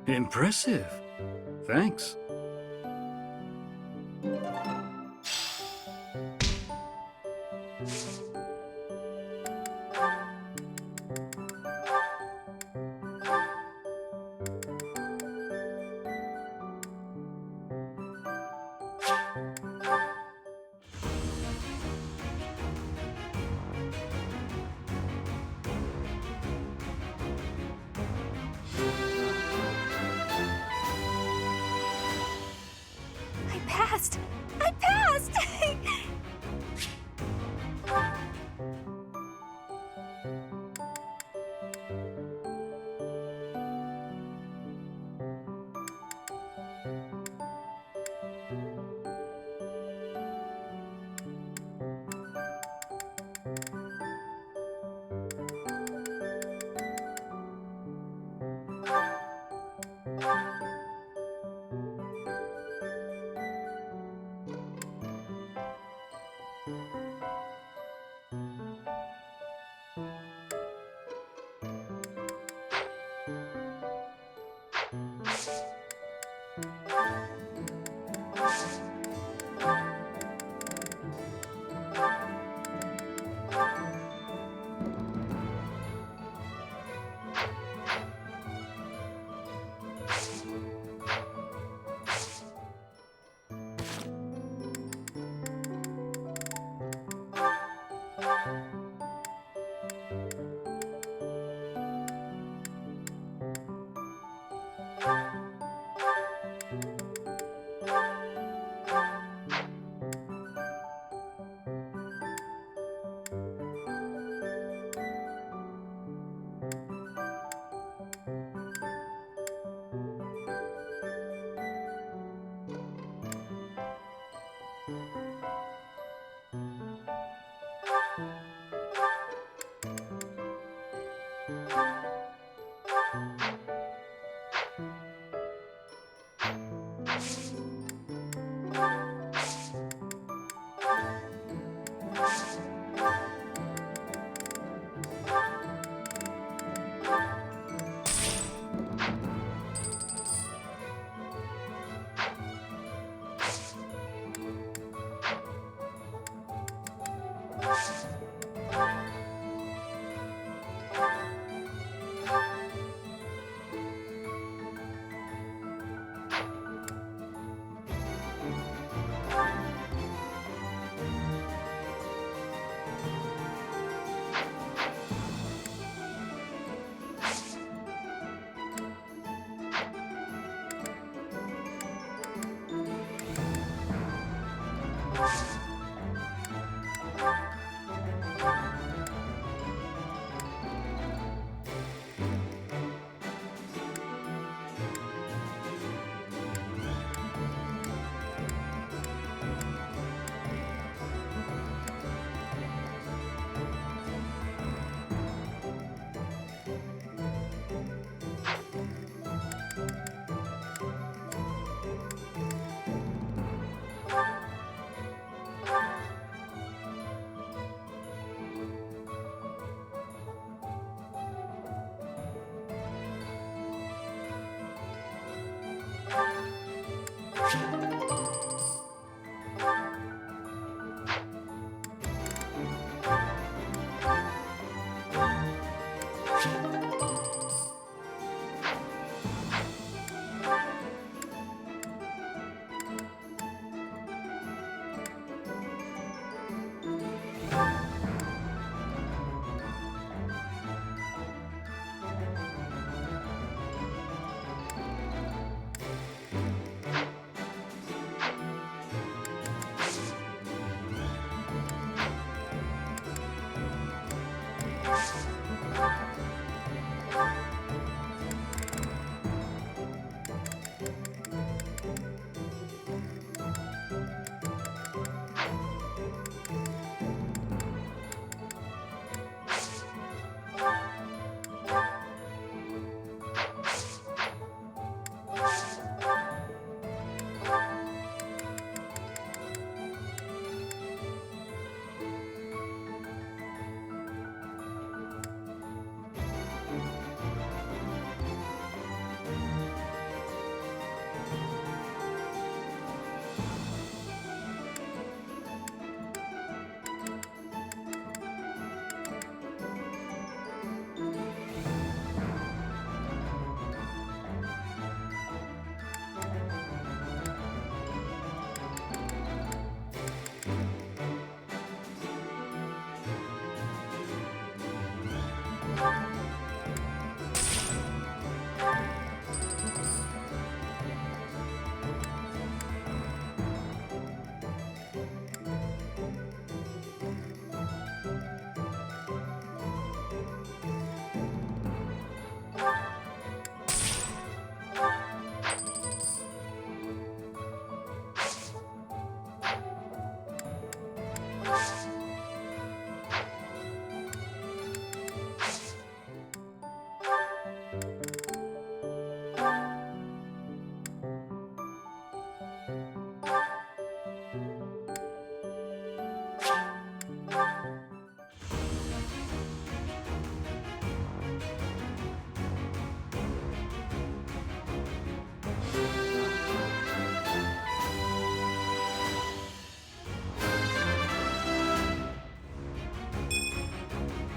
Impressive. Thanks. I passed! I passed!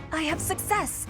I have success!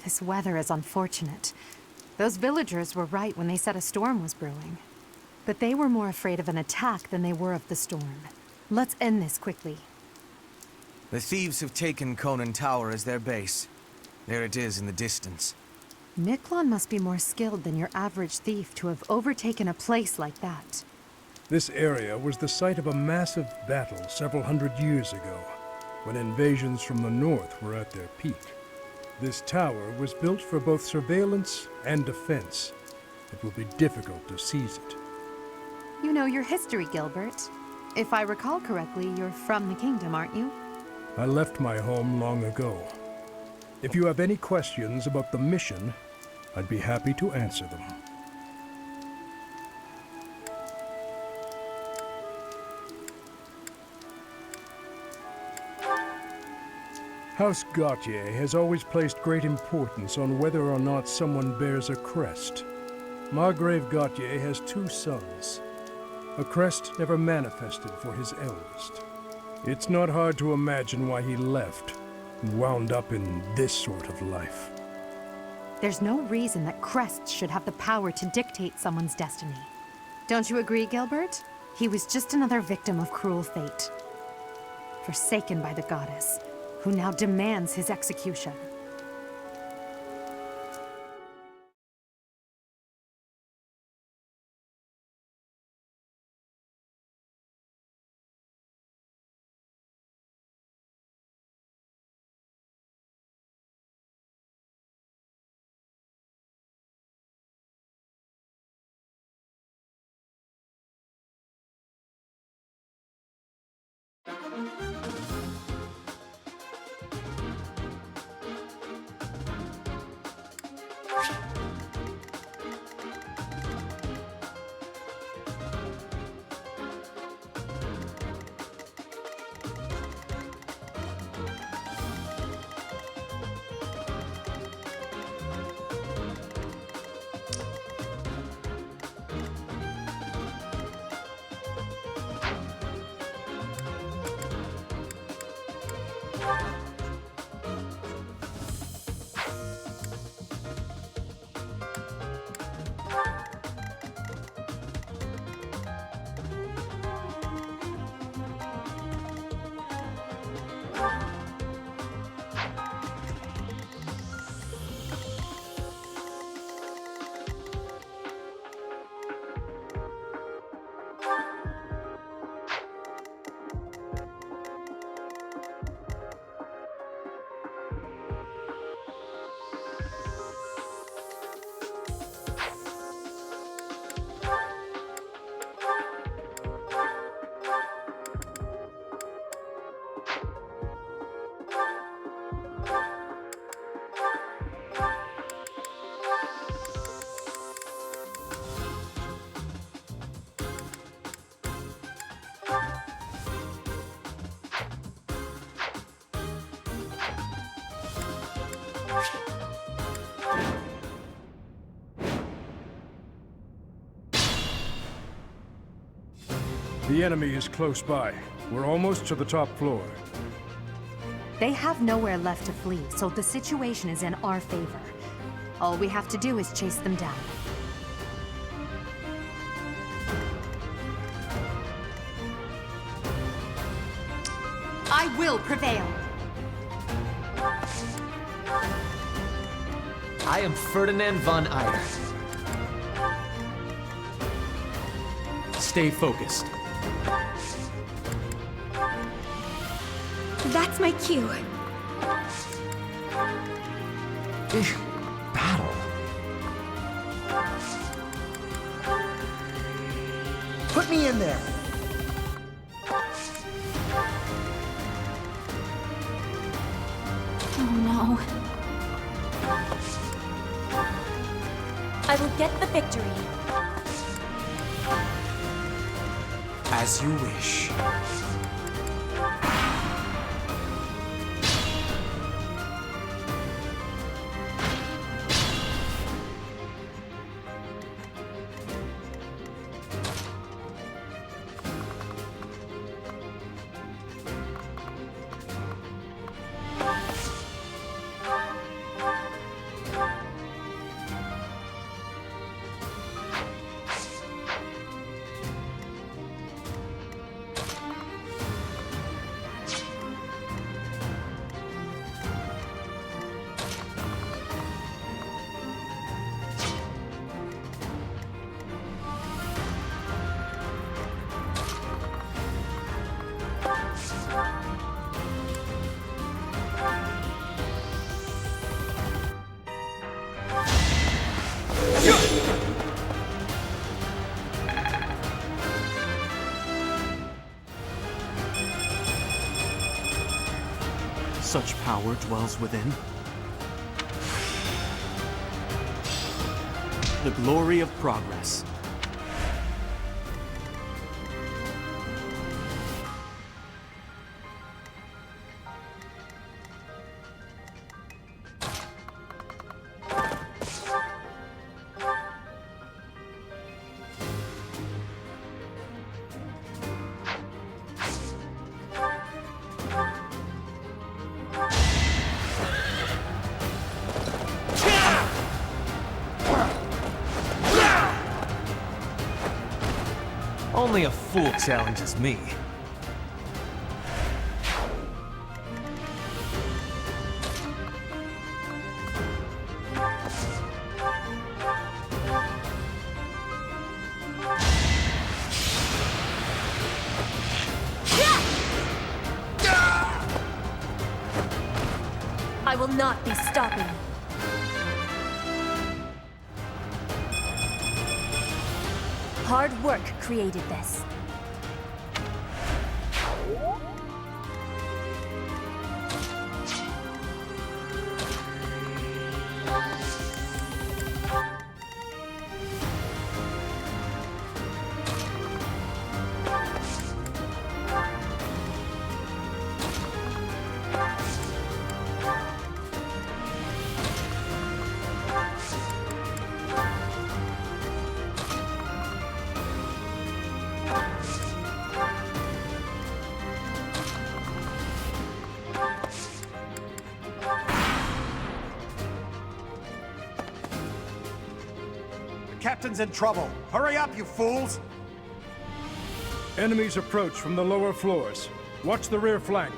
This weather is unfortunate. Those villagers were right when they said a storm was brewing. But they were more afraid of an attack than they were of the storm. Let's end this quickly. The thieves have taken Conan Tower as their base. There it is in the distance. Miklon must be more skilled than your average thief to have overtaken a place like that. This area was the site of a massive battle several hundred years ago, when invasions from the north were at their peak. This tower was built for both surveillance and defense. It will be difficult to seize it. You know your history, Gilbert. If I recall correctly, you're from the kingdom, aren't you? I left my home long ago. If you have any questions about the mission, I'd be happy to answer them. House Gautier has always placed great importance on whether or not someone bears a crest. Margrave Gautier has 2 sons. A crest never manifested for his eldest. It's not hard to imagine why he left and wound up in this sort of life. There's no reason that crests should have the power to dictate someone's destiny. Don't you agree, Gilbert? He was just another victim of cruel fate. Forsaken by the goddess, who now demands his execution. The enemy is close by. We're almost to the top floor. They have nowhere left to flee, so the situation is in our favor. All we have to do is chase them down. I will prevail. I am Ferdinand von Eyre. Stay focused. That's my cue. Battle. Put me in there. Oh no. I will get the victory. As you wish. Such power dwells within. The glory of progress. Only a fool challenges me. I will not be stopping. Hard work created this. Captain's in trouble. Hurry up, you fools! Enemies approach from the lower floors. Watch the rear flank.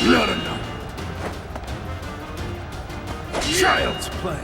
Not enough. Child's play.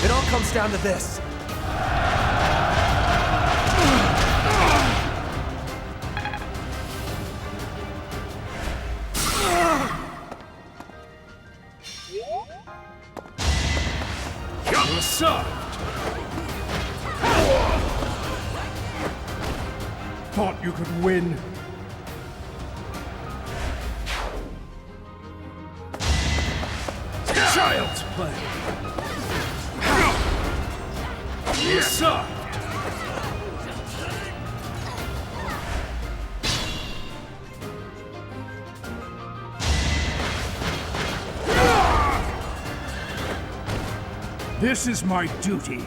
It all comes down to this. You're soft. Thought you could win. Child's play. You're soft. This is my duty.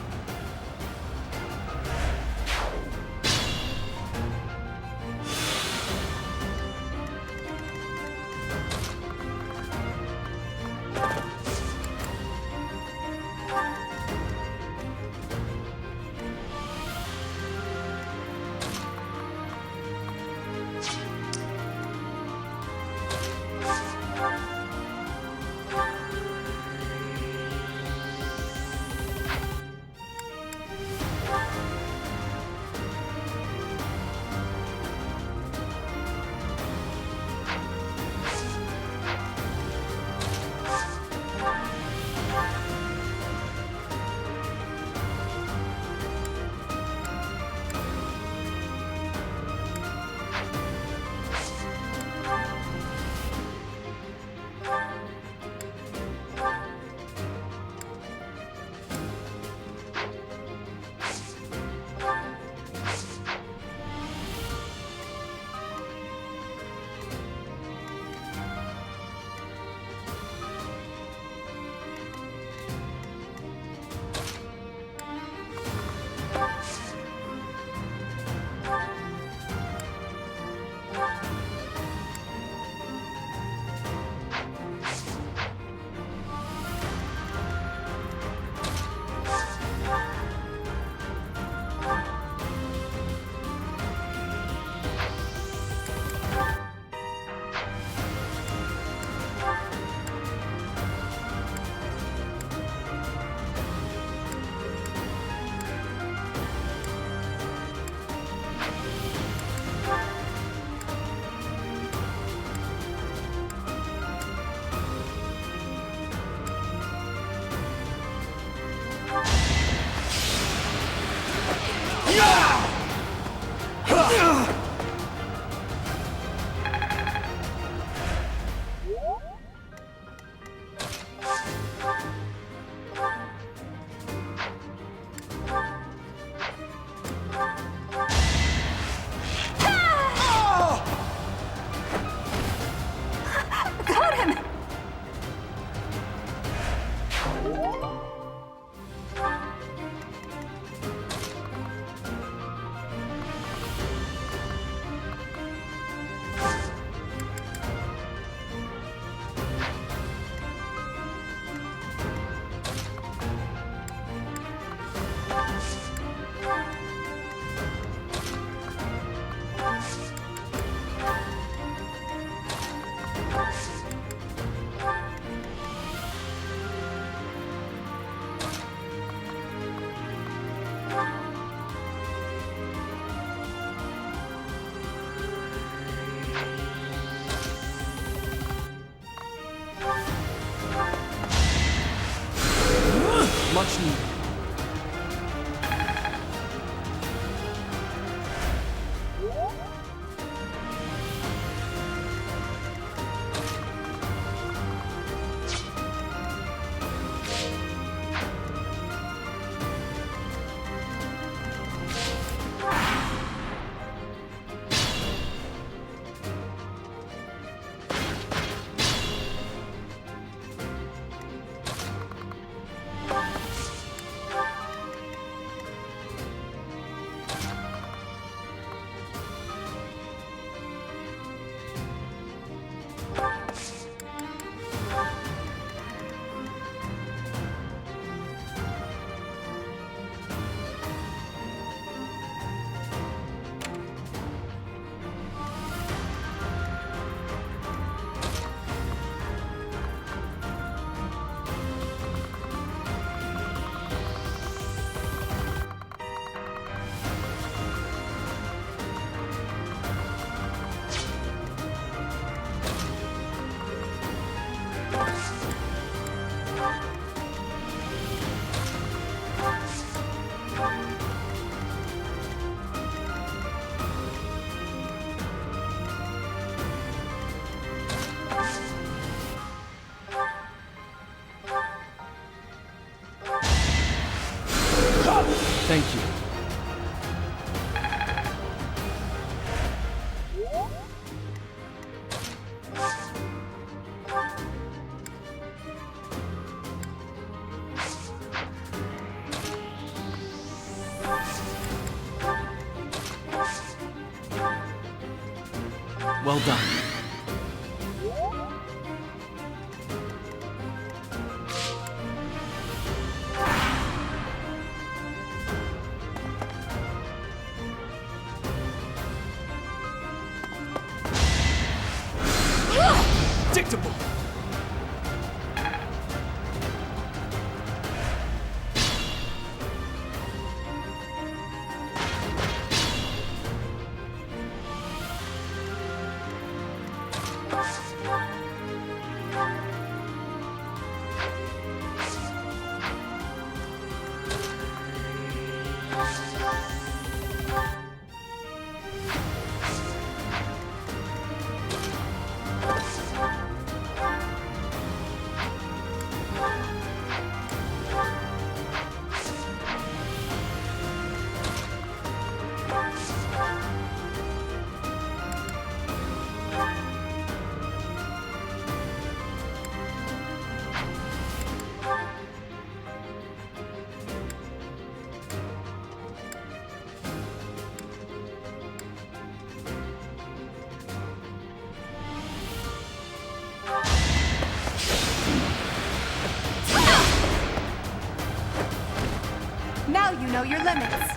Much needed. Thank you. Well done. Predictable. Now you know your limits.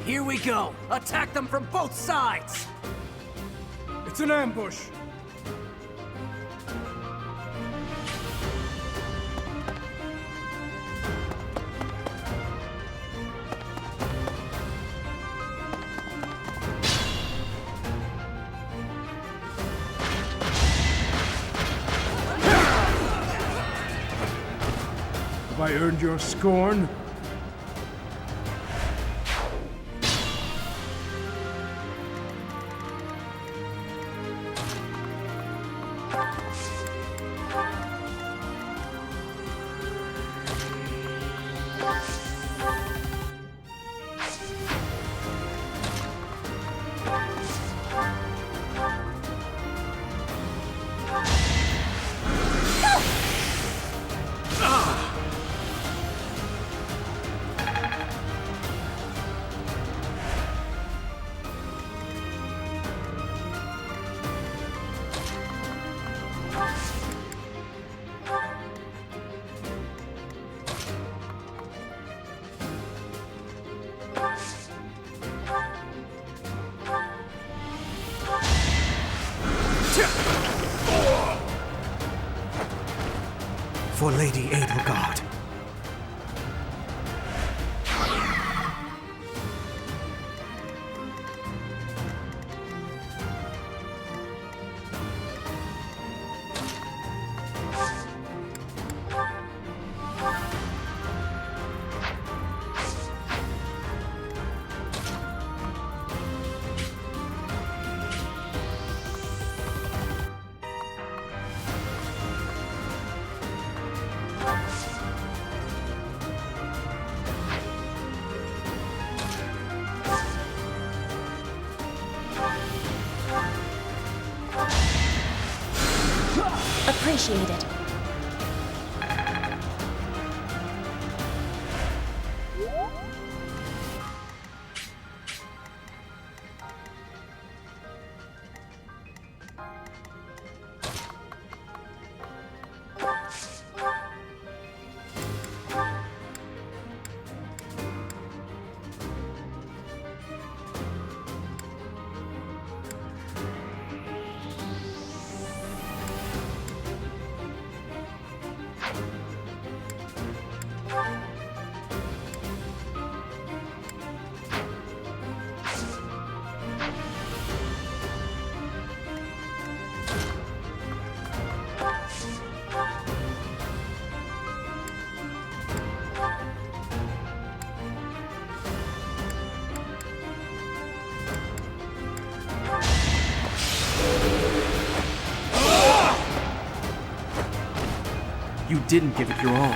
Here we go! Attack them from both sides! It's an ambush! Have I earned your scorn? For Lady Edelgard. Appreciated. You didn't give it your all.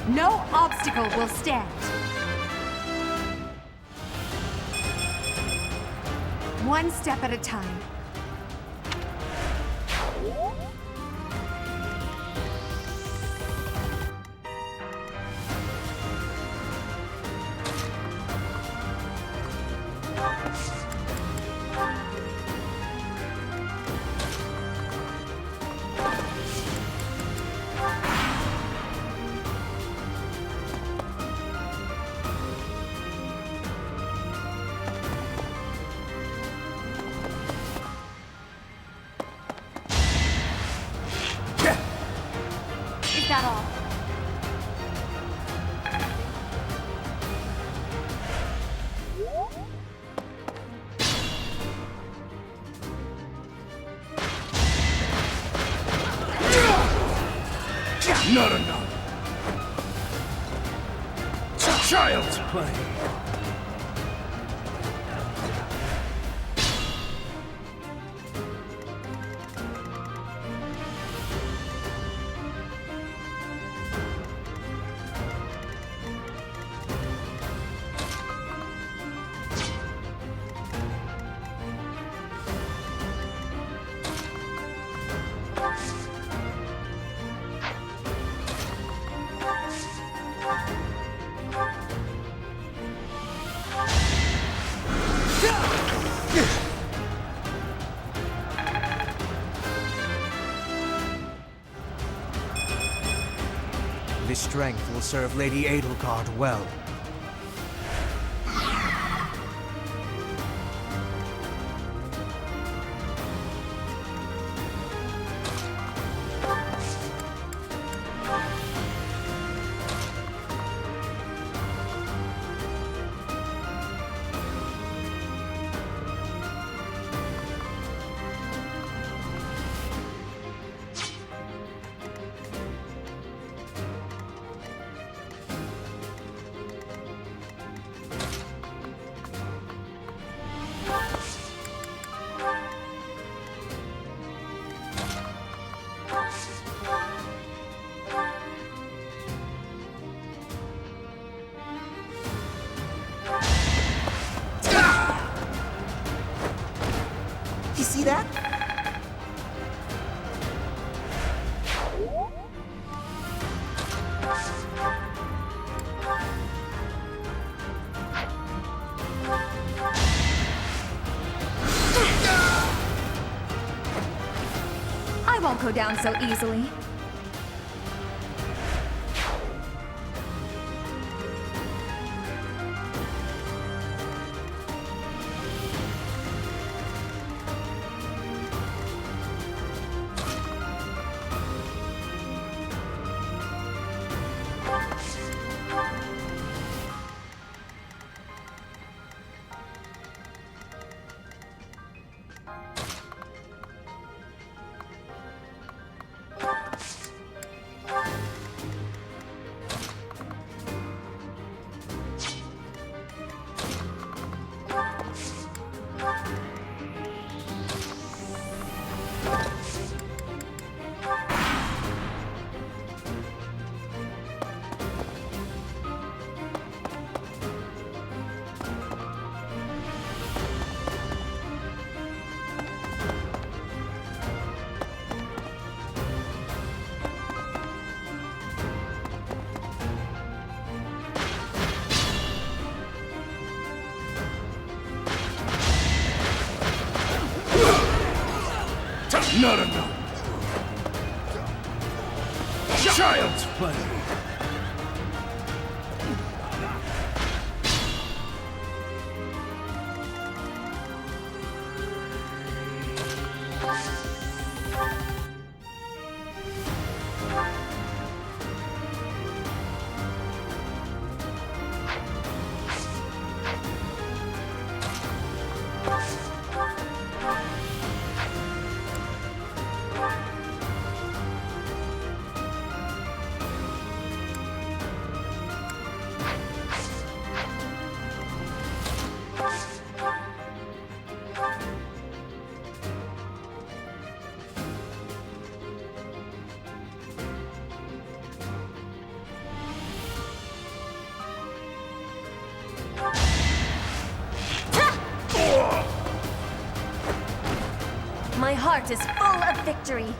No obstacle will stand. One step at a time. Is that all? Not enough. Child's play. This strength will serve Lady Edelgard well. You see that? I won't go down so easily. Not enough. Child's play. My heart is full of victory.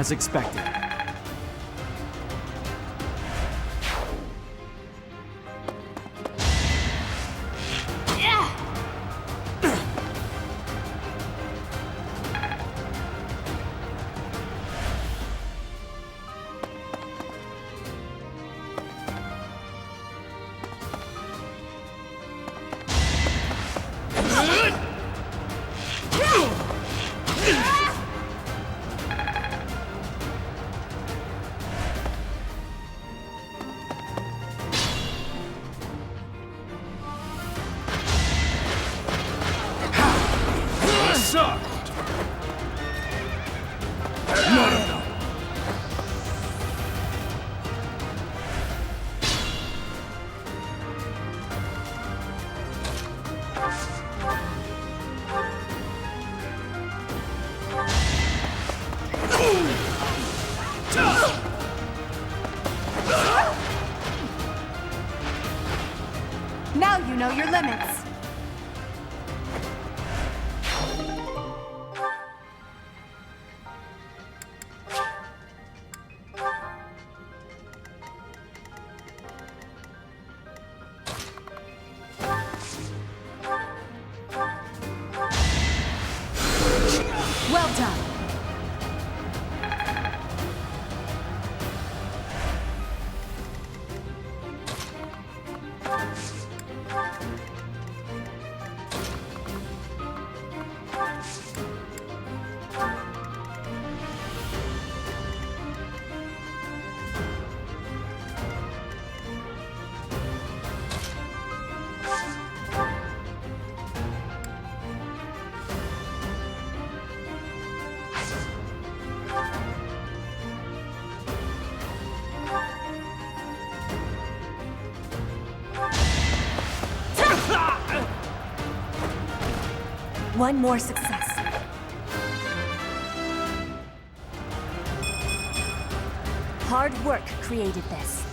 as expected. Sucked! Not enough! Now you know your limits. Well done. One more success. Hard work created this.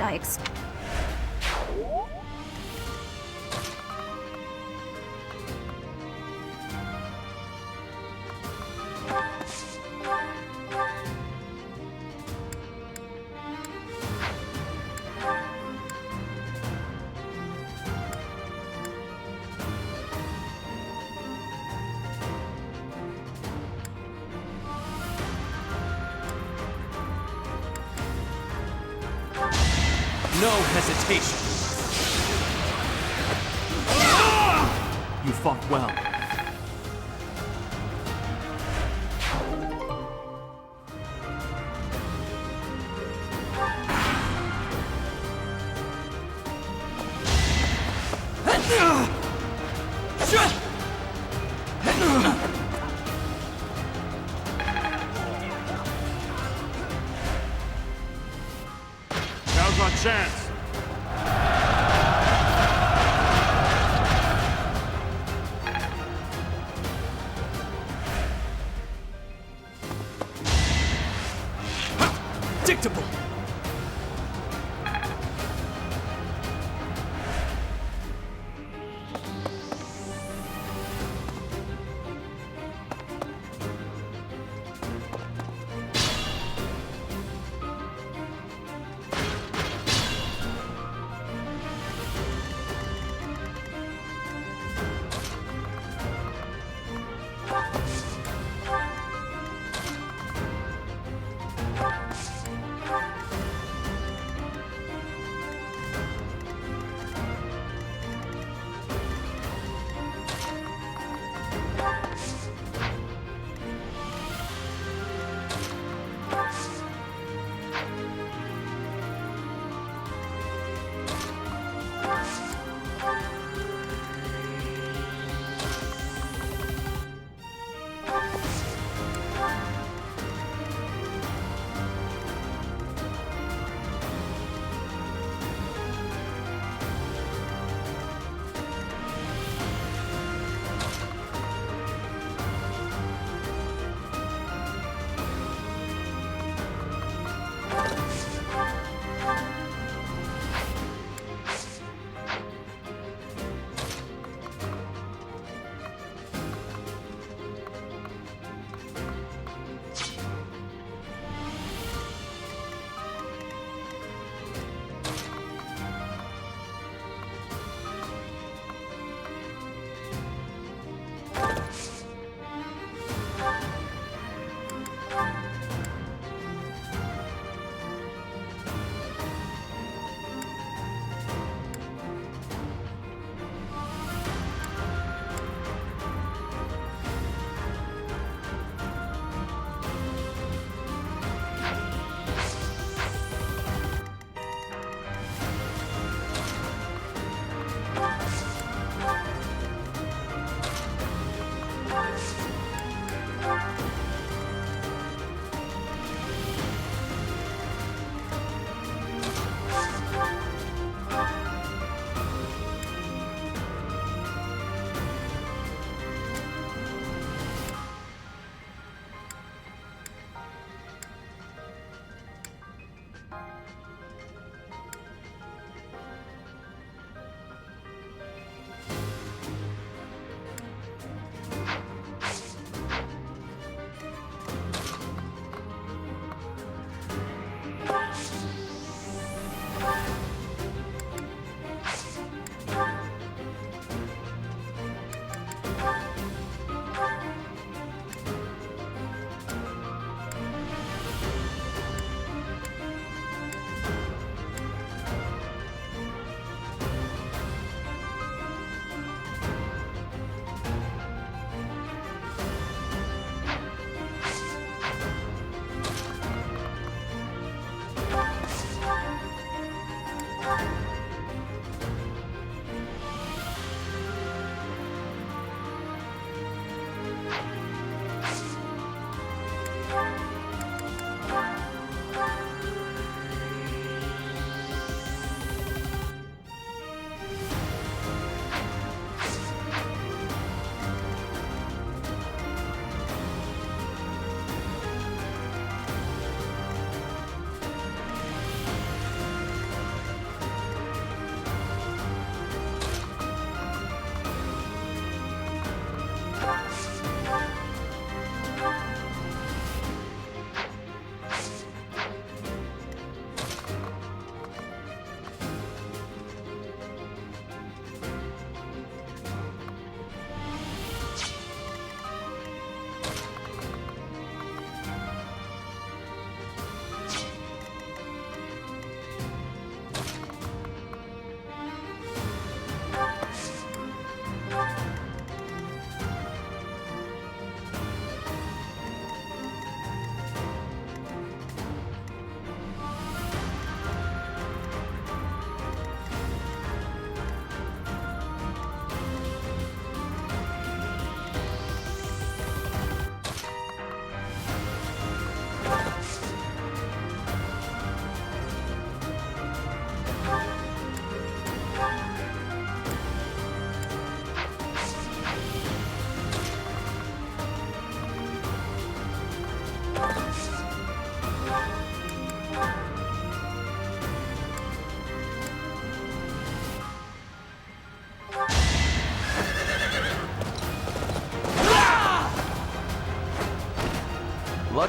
I No hesitation. You fought well. Now's our chance.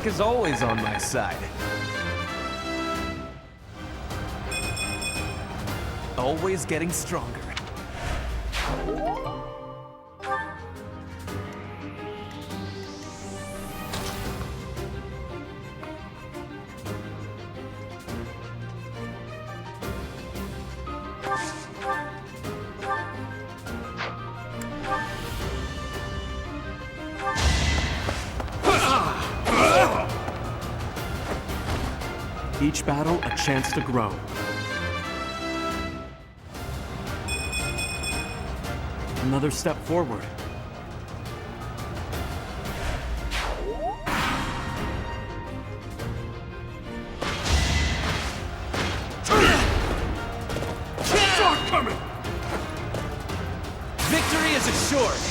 luck is always on my side. Always getting stronger. Each battle, a chance to grow. Another step forward. Shortcoming! Victory is assured!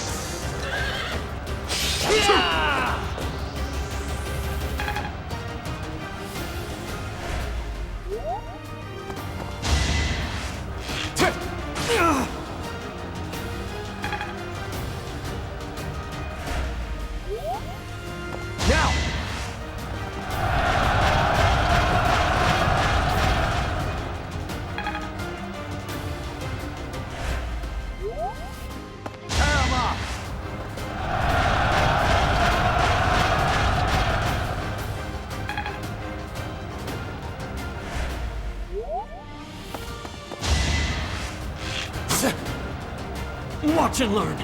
Watch and learn!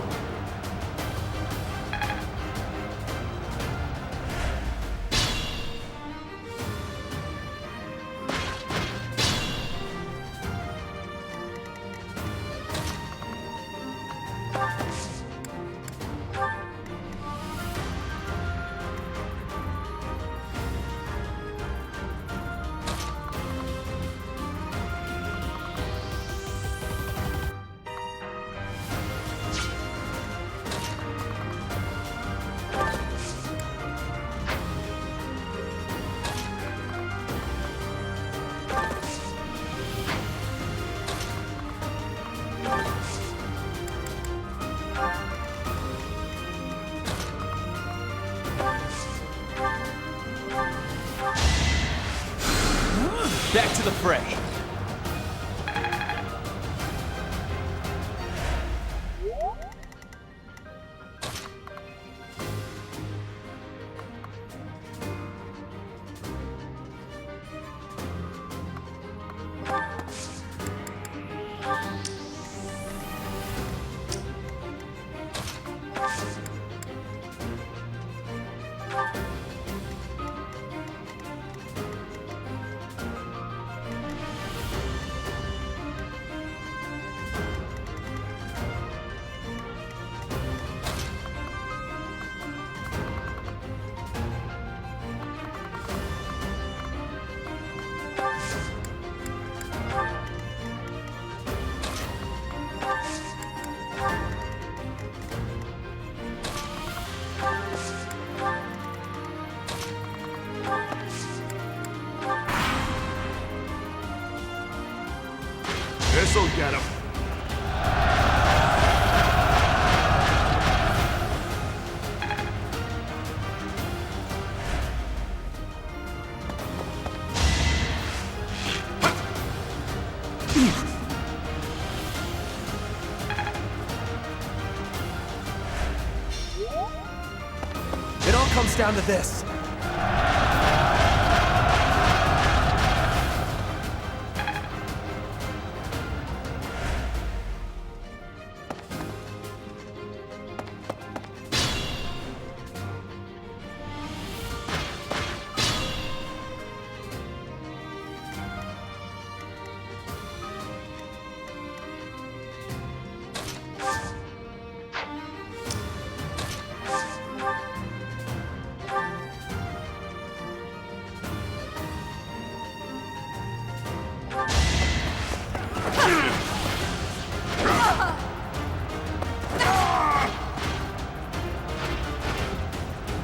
Back to the fray. This'll get him. It all comes down to this.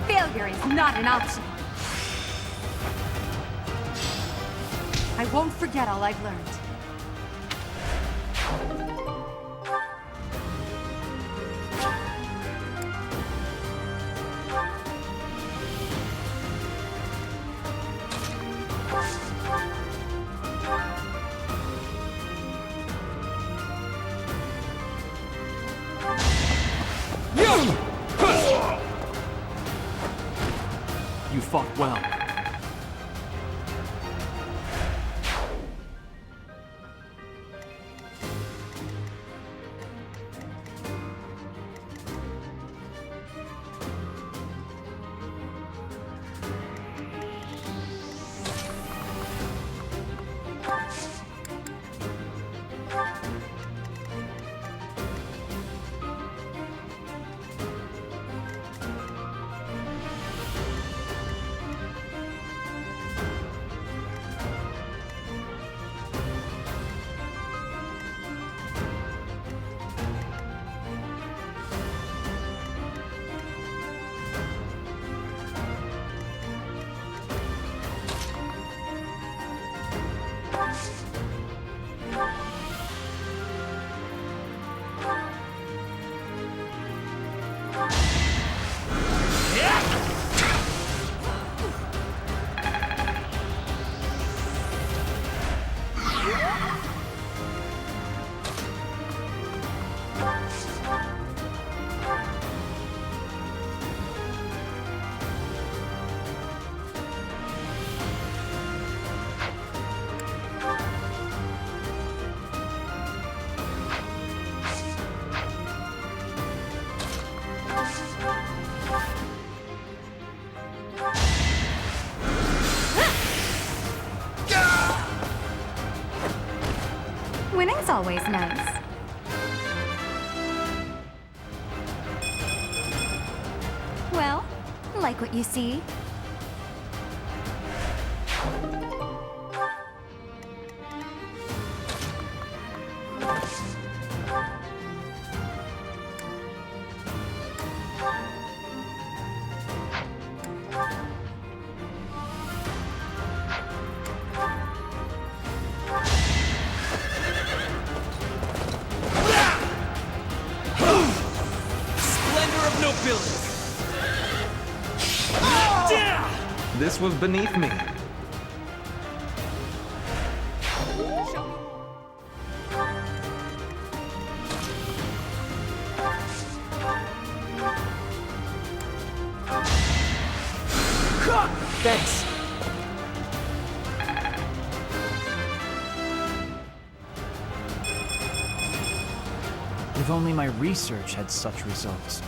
Failure is not an option. I won't forget all I've learned. You fought well. Winning's always nice. Well, like what you see? This was beneath me. Thanks. If only my research had such results.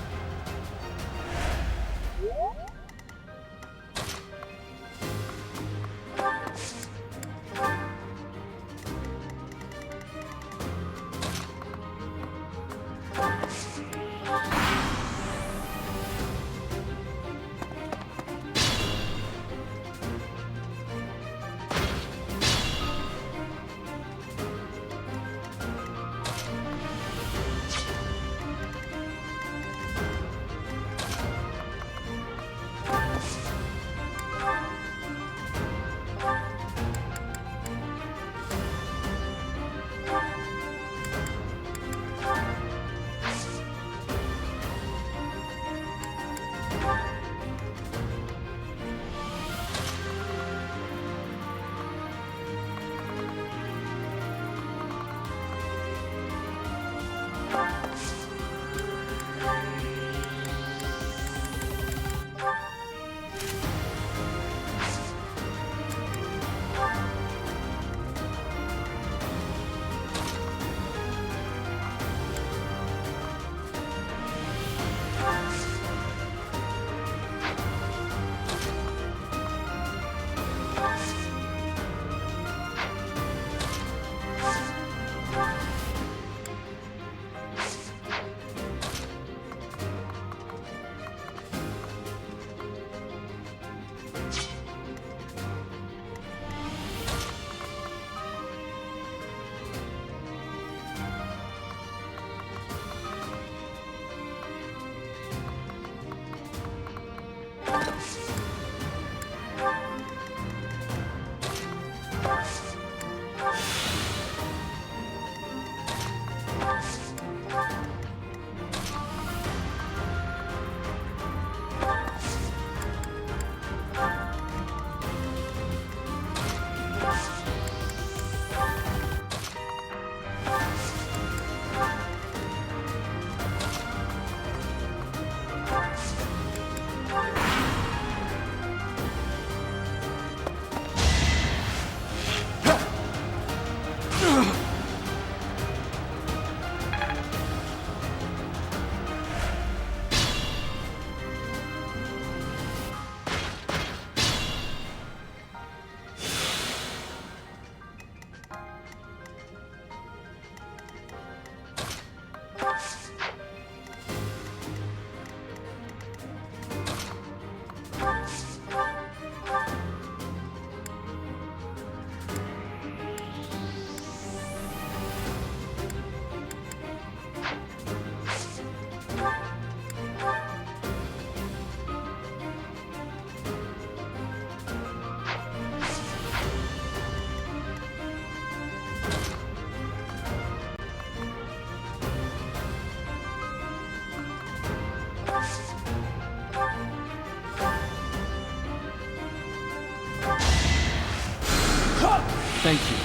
Thank you.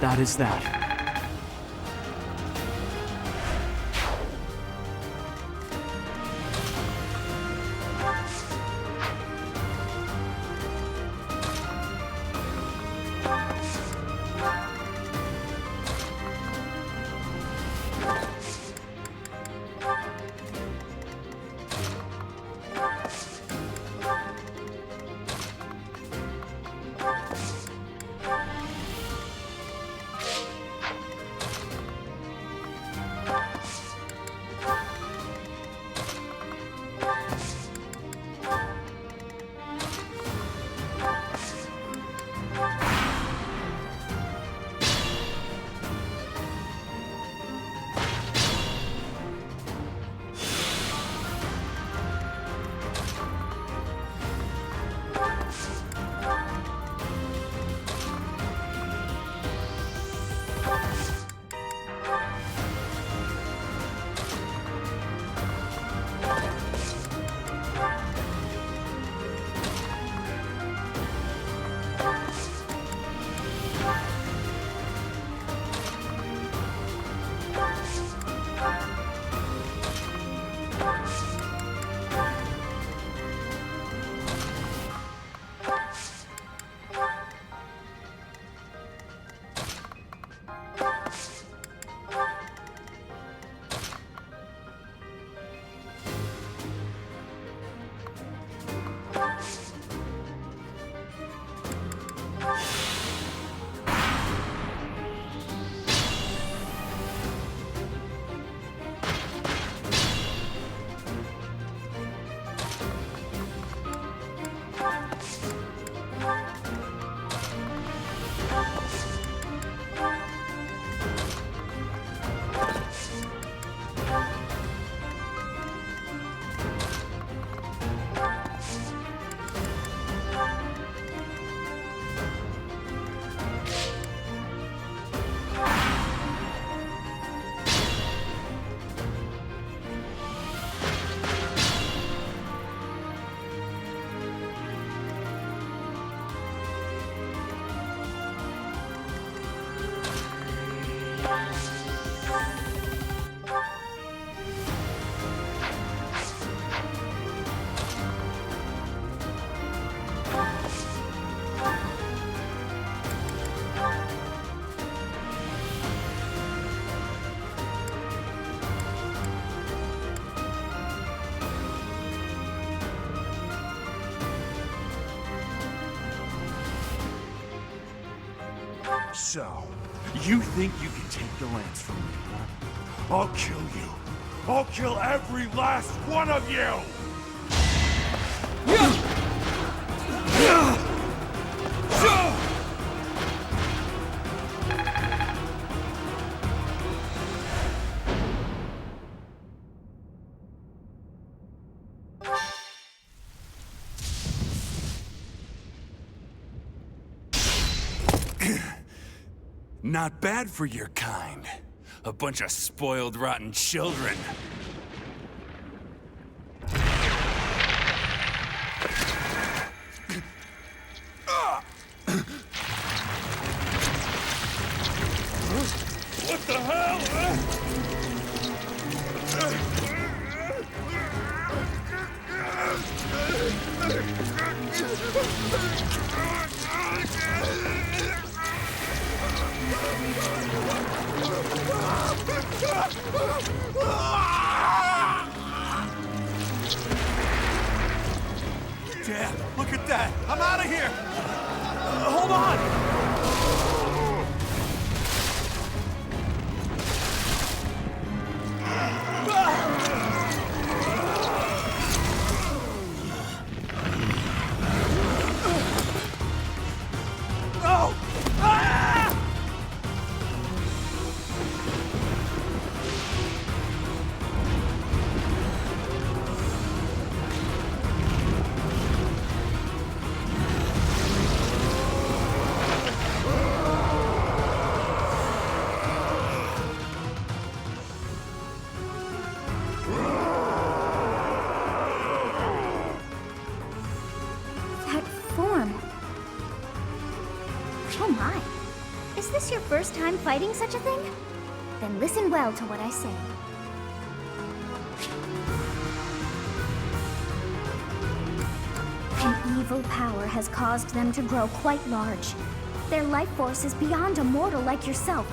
That is that. So, you think you can take the lance from me, huh? I'll kill you. I'll kill every last one of you! Not bad for your kind. A bunch of spoiled, rotten children. What the hell? Dad, look at that! I'm out of here! Hold on! Oh my. Is this your first time fighting such a thing? Then listen well to what I say. An evil power has caused them to grow quite large. Their life force is beyond a mortal like yourself.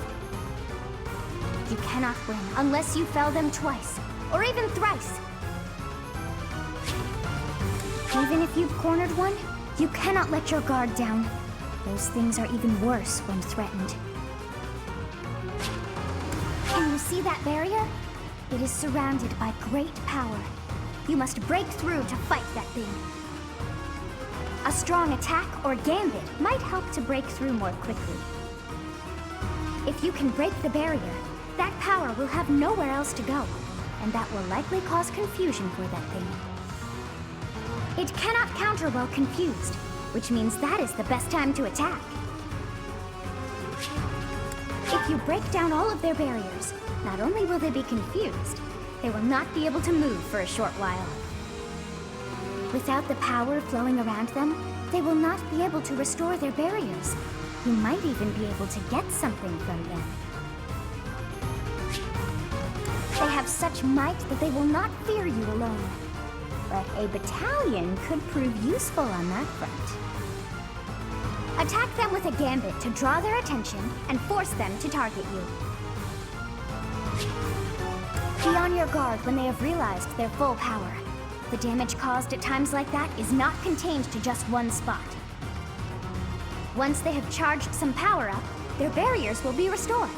You cannot win unless you fell them twice, or even thrice. Even if you've cornered one, you cannot let your guard down. Those things are even worse when threatened. Can you see that barrier? It is surrounded by great power. You must break through to fight that thing. A strong attack or gambit might help to break through more quickly. If you can break the barrier, that power will have nowhere else to go, and that will likely cause confusion for that thing. It cannot counter while confused, which means that is the best time to attack. If you break down all of their barriers, not only will they be confused, they will not be able to move for a short while. Without the power flowing around them, they will not be able to restore their barriers. You might even be able to get something from them. They have such might that they will not fear you alone. But a battalion could prove useful on that front. Attack them with a gambit to draw their attention and force them to target you. Be on your guard when they have realized their full power. The damage caused at times like that is not contained to just one spot. Once they have charged some power up, their barriers will be restored.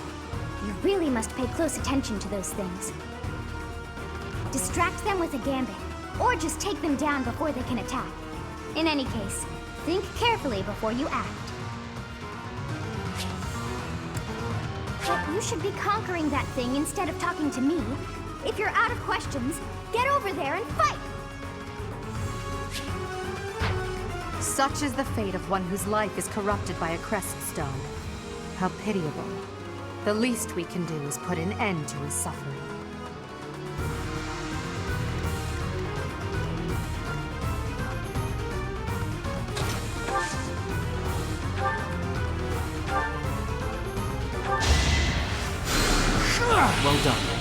You really must pay close attention to those things. Distract them with a gambit, or just take them down before they can attack. In any case, think carefully before you act. But you should be conquering that thing instead of talking to me. If you're out of questions, get over there and fight! Such is the fate of one whose life is corrupted by a crest stone. How pitiable. The least we can do is put an end to his suffering. Well done.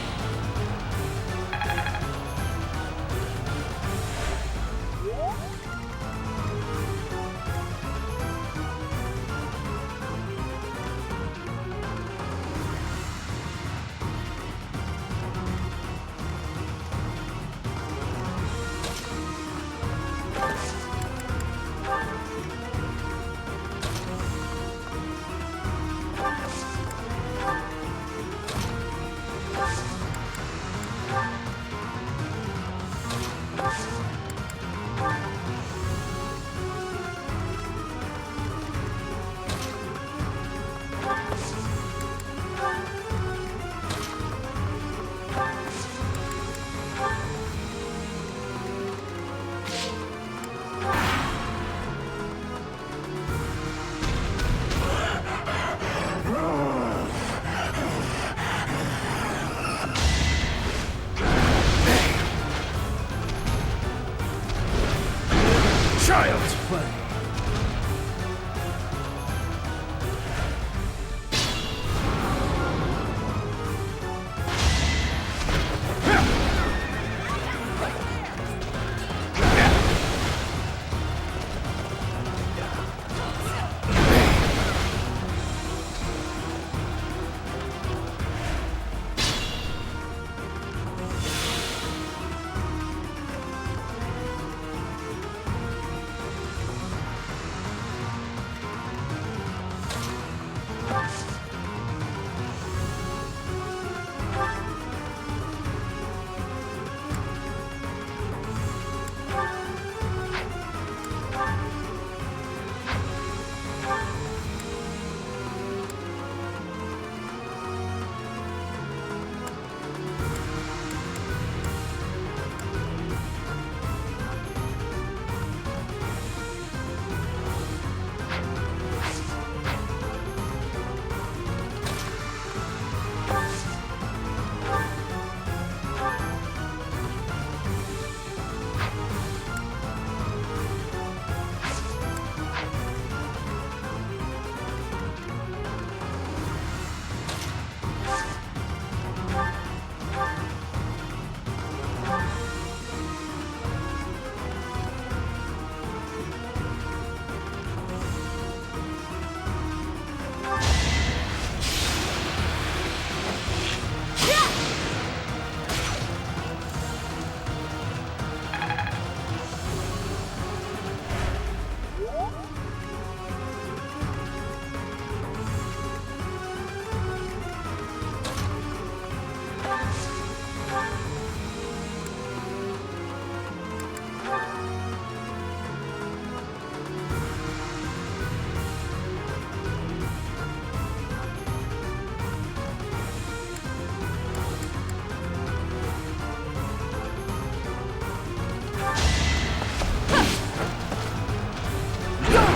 Go!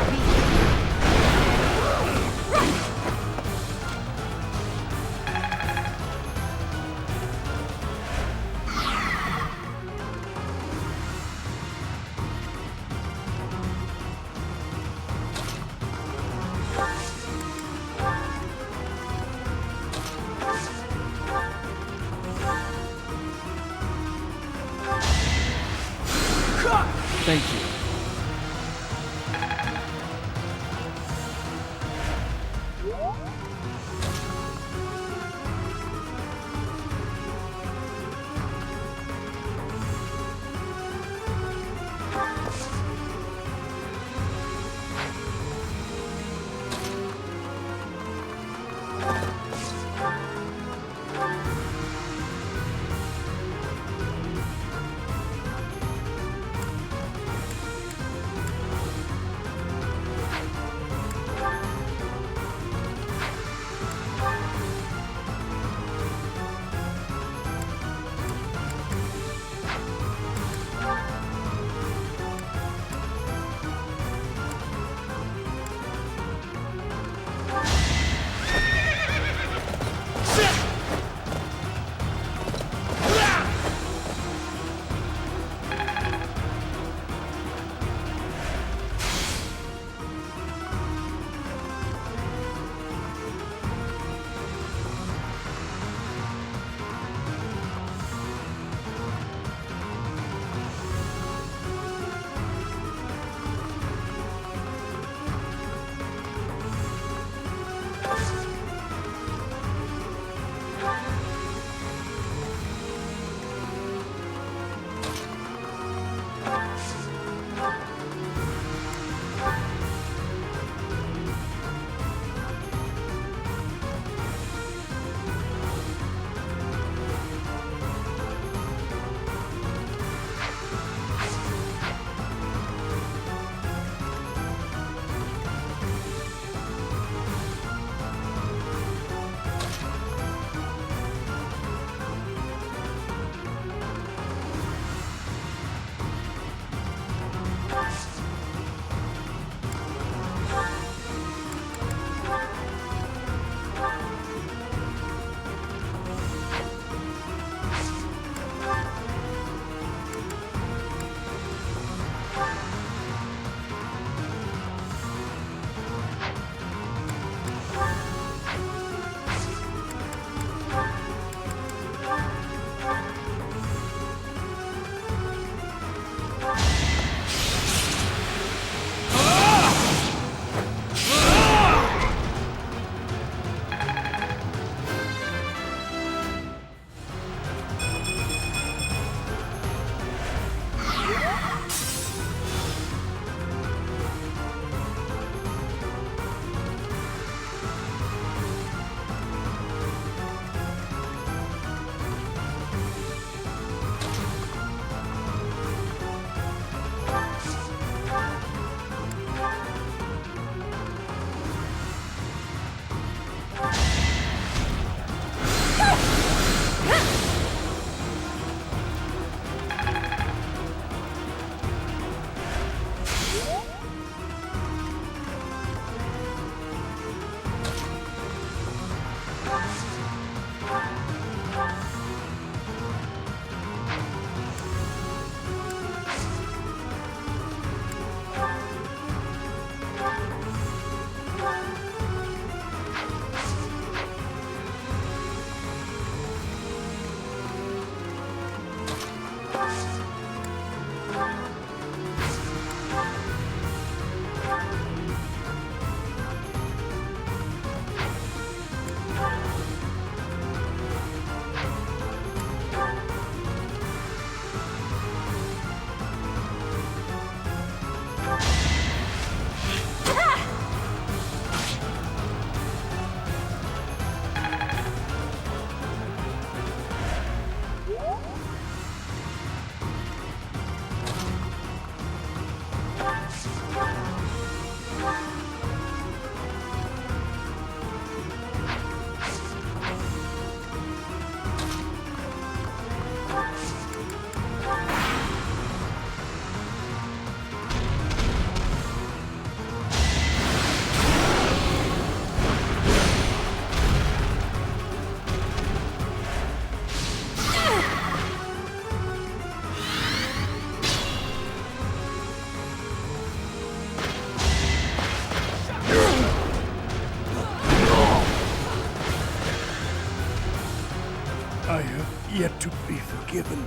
yet to be forgiven.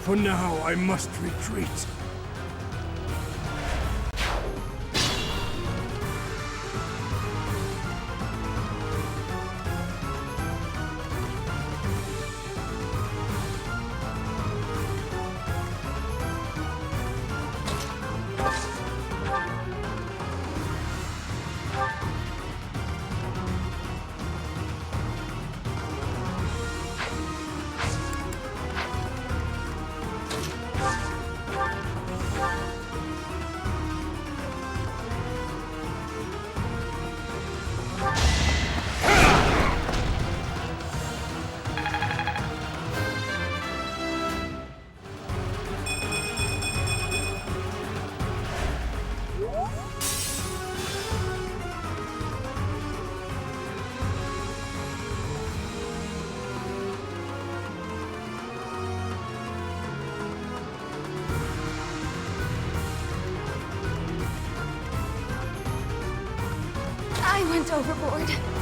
For now, I must retreat. I went overboard.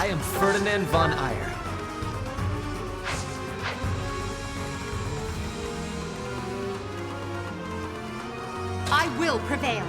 I am Ferdinand von Eyre. I will prevail.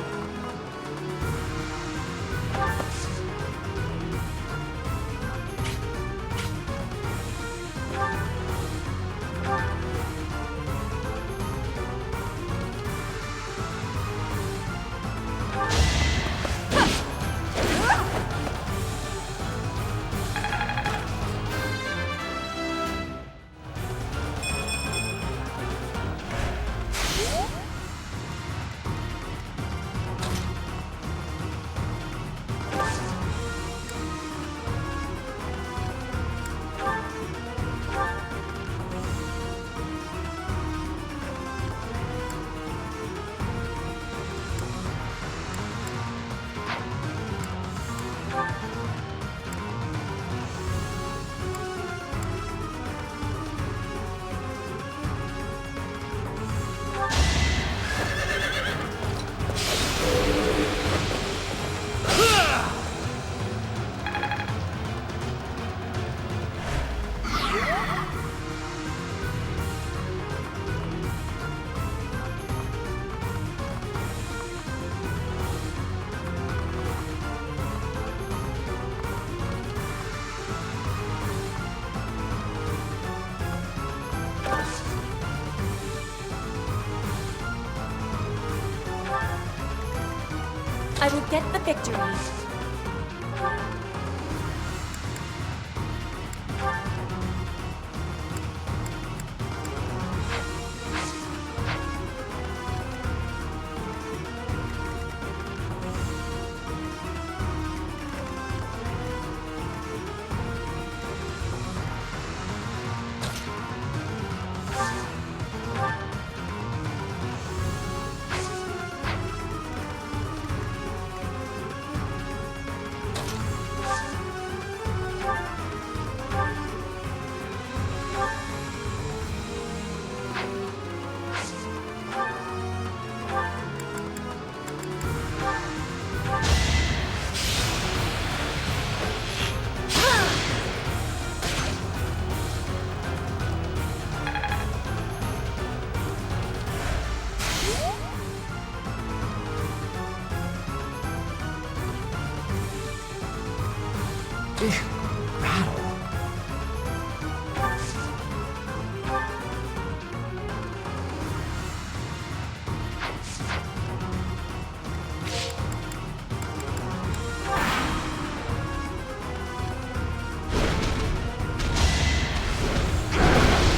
I will get the victory.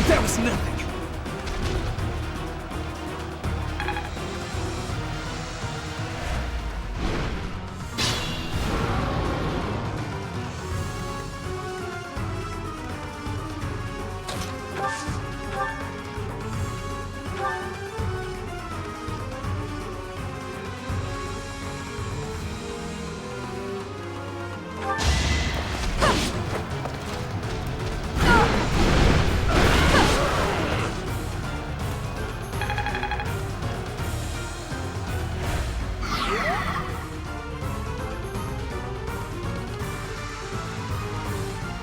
That was nothing.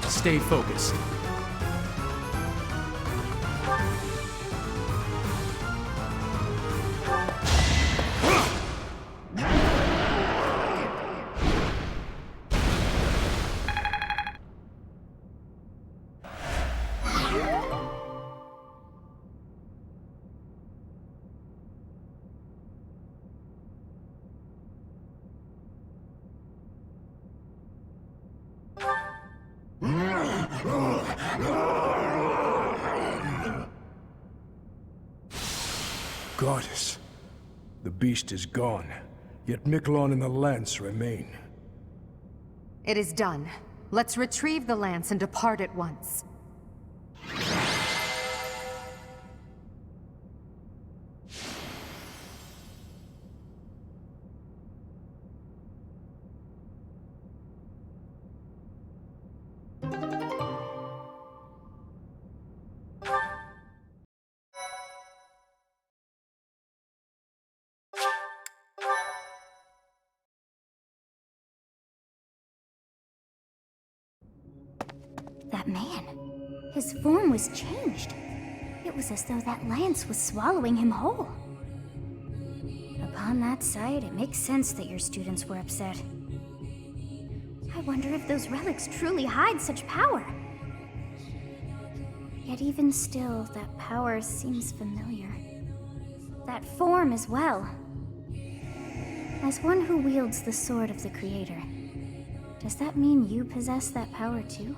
Stay focused. Goddess, the beast is gone, yet Miquelon and the lance remain. It is done. Let's retrieve the lance and depart at once. That man. His form was changed. It was as though that lance was swallowing him whole. Upon that sight, it makes sense that your students were upset. I wonder if those relics truly hide such power. Yet even still, that power seems familiar. That form as well. As one who wields the sword of the Creator, does that mean you possess that power too?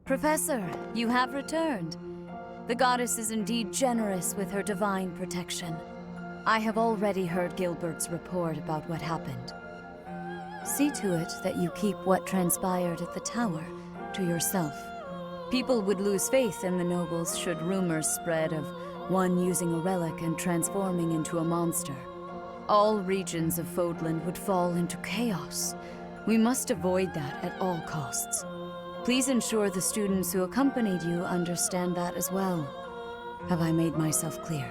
Professor, you have returned. The goddess is indeed generous with her divine protection. I have already heard Gilbert's report about what happened. See to it that you keep what transpired at the tower to yourself. People would lose faith in the nobles should rumors spread of one using a relic and transforming into a monster. All regions of Fodlan would fall into chaos. We must avoid that at all costs. Please ensure the students who accompanied you understand that as well. Have I made myself clear?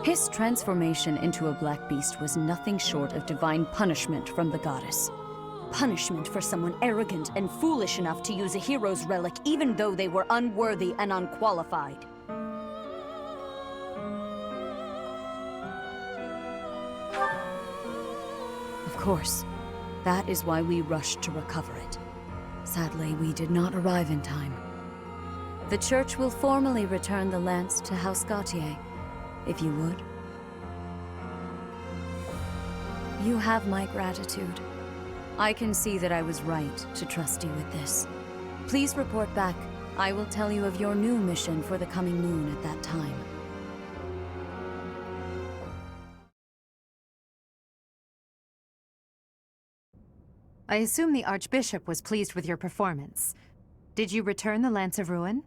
His transformation into a black beast was nothing short of divine punishment from the goddess. Punishment for someone arrogant and foolish enough to use a hero's relic even though they were unworthy and unqualified. Of course, that is why we rushed to recover it. Sadly, we did not arrive in time. The church will formally return the lance to House Gautier, if you would. You have my gratitude. I can see that I was right to trust you with this. Please report back. I will tell you of your new mission for the coming moon at that time. I assume the Archbishop was pleased with your performance. Did you return the Lance of Ruin?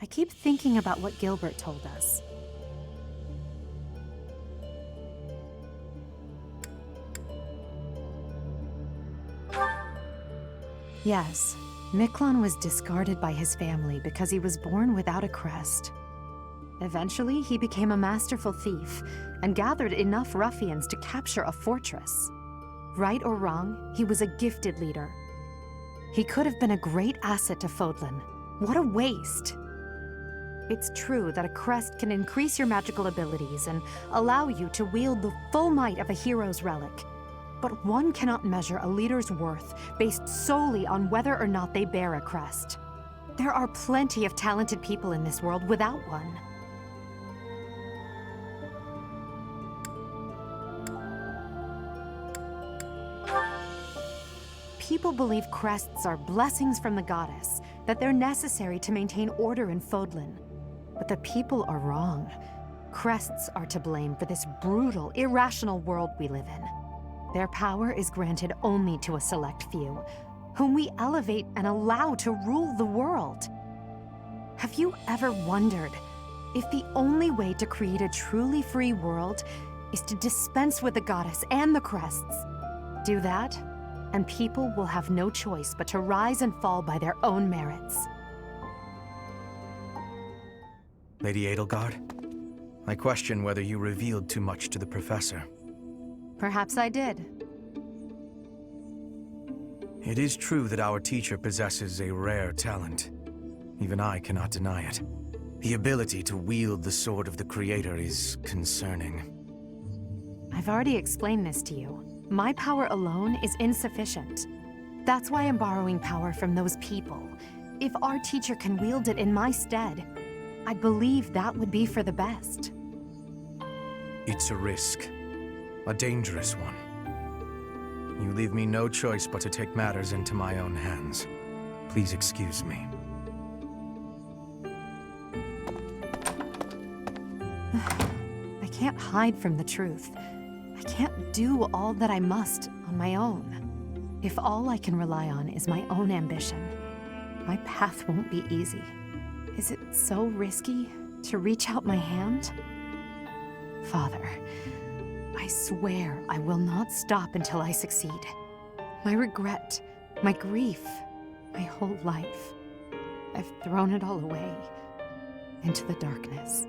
I keep thinking about what Gilbert told us. Yes, Miklon was discarded by his family because he was born without a crest. Eventually, he became a masterful thief and gathered enough ruffians to capture a fortress. Right or wrong, he was a gifted leader. He could have been a great asset to Fodlan. What a waste! It's true that a crest can increase your magical abilities and allow you to wield the full might of a hero's relic. But one cannot measure a leader's worth based solely on whether or not they bear a crest. There are plenty of talented people in this world without one. People believe crests are blessings from the goddess, that they're necessary to maintain order in Fodlan. But the people are wrong. Crests are to blame for this brutal, irrational world we live in. Their power is granted only to a select few, whom we elevate and allow to rule the world. Have you ever wondered if the only way to create a truly free world is to dispense with the goddess and the crests? Do that, and people will have no choice but to rise and fall by their own merits. Lady Edelgard, I question whether you revealed too much to the professor. Perhaps I did. It is true that our teacher possesses a rare talent. Even I cannot deny it. The ability to wield the sword of the Creator is concerning. I've already explained this to you. My power alone is insufficient. That's why I'm borrowing power from those people. If our teacher can wield it in my stead, I believe that would be for the best. It's a risk. A dangerous one. You leave me no choice but to take matters into my own hands. Please excuse me. I can't hide from the truth. I can't do all that I must on my own. If all I can rely on is my own ambition, my path won't be easy. Is it so risky to reach out my hand? Father, I swear I will not stop until I succeed. My regret My grief, my whole life. I've thrown it all away into the darkness.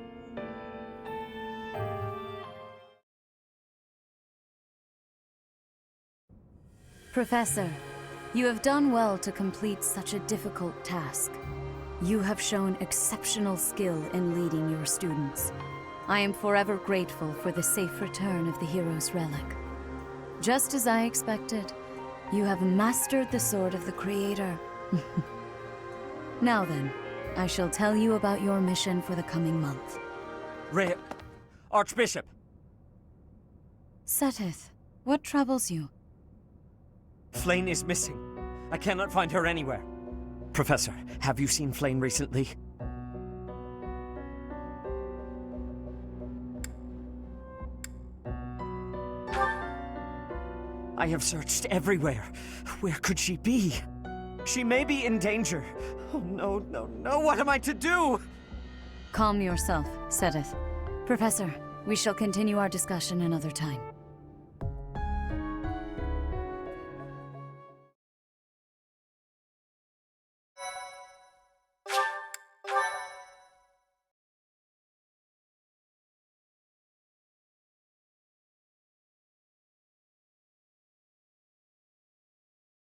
Professor, you have done well to complete such a difficult task. You have shown exceptional skill in leading your students. I am forever grateful for the safe return of the hero's relic. Just as I expected, you have mastered the Sword of the Creator. Now then, I shall tell you about your mission for the coming month. Archbishop! Seteth, what troubles you? Flayn is missing. I cannot find her anywhere. Professor, have you seen Flayn recently? I have searched everywhere. Where could she be? She may be in danger. Oh no, no, no, what am I to do? Calm yourself, Seteth. Professor, we shall continue our discussion another time.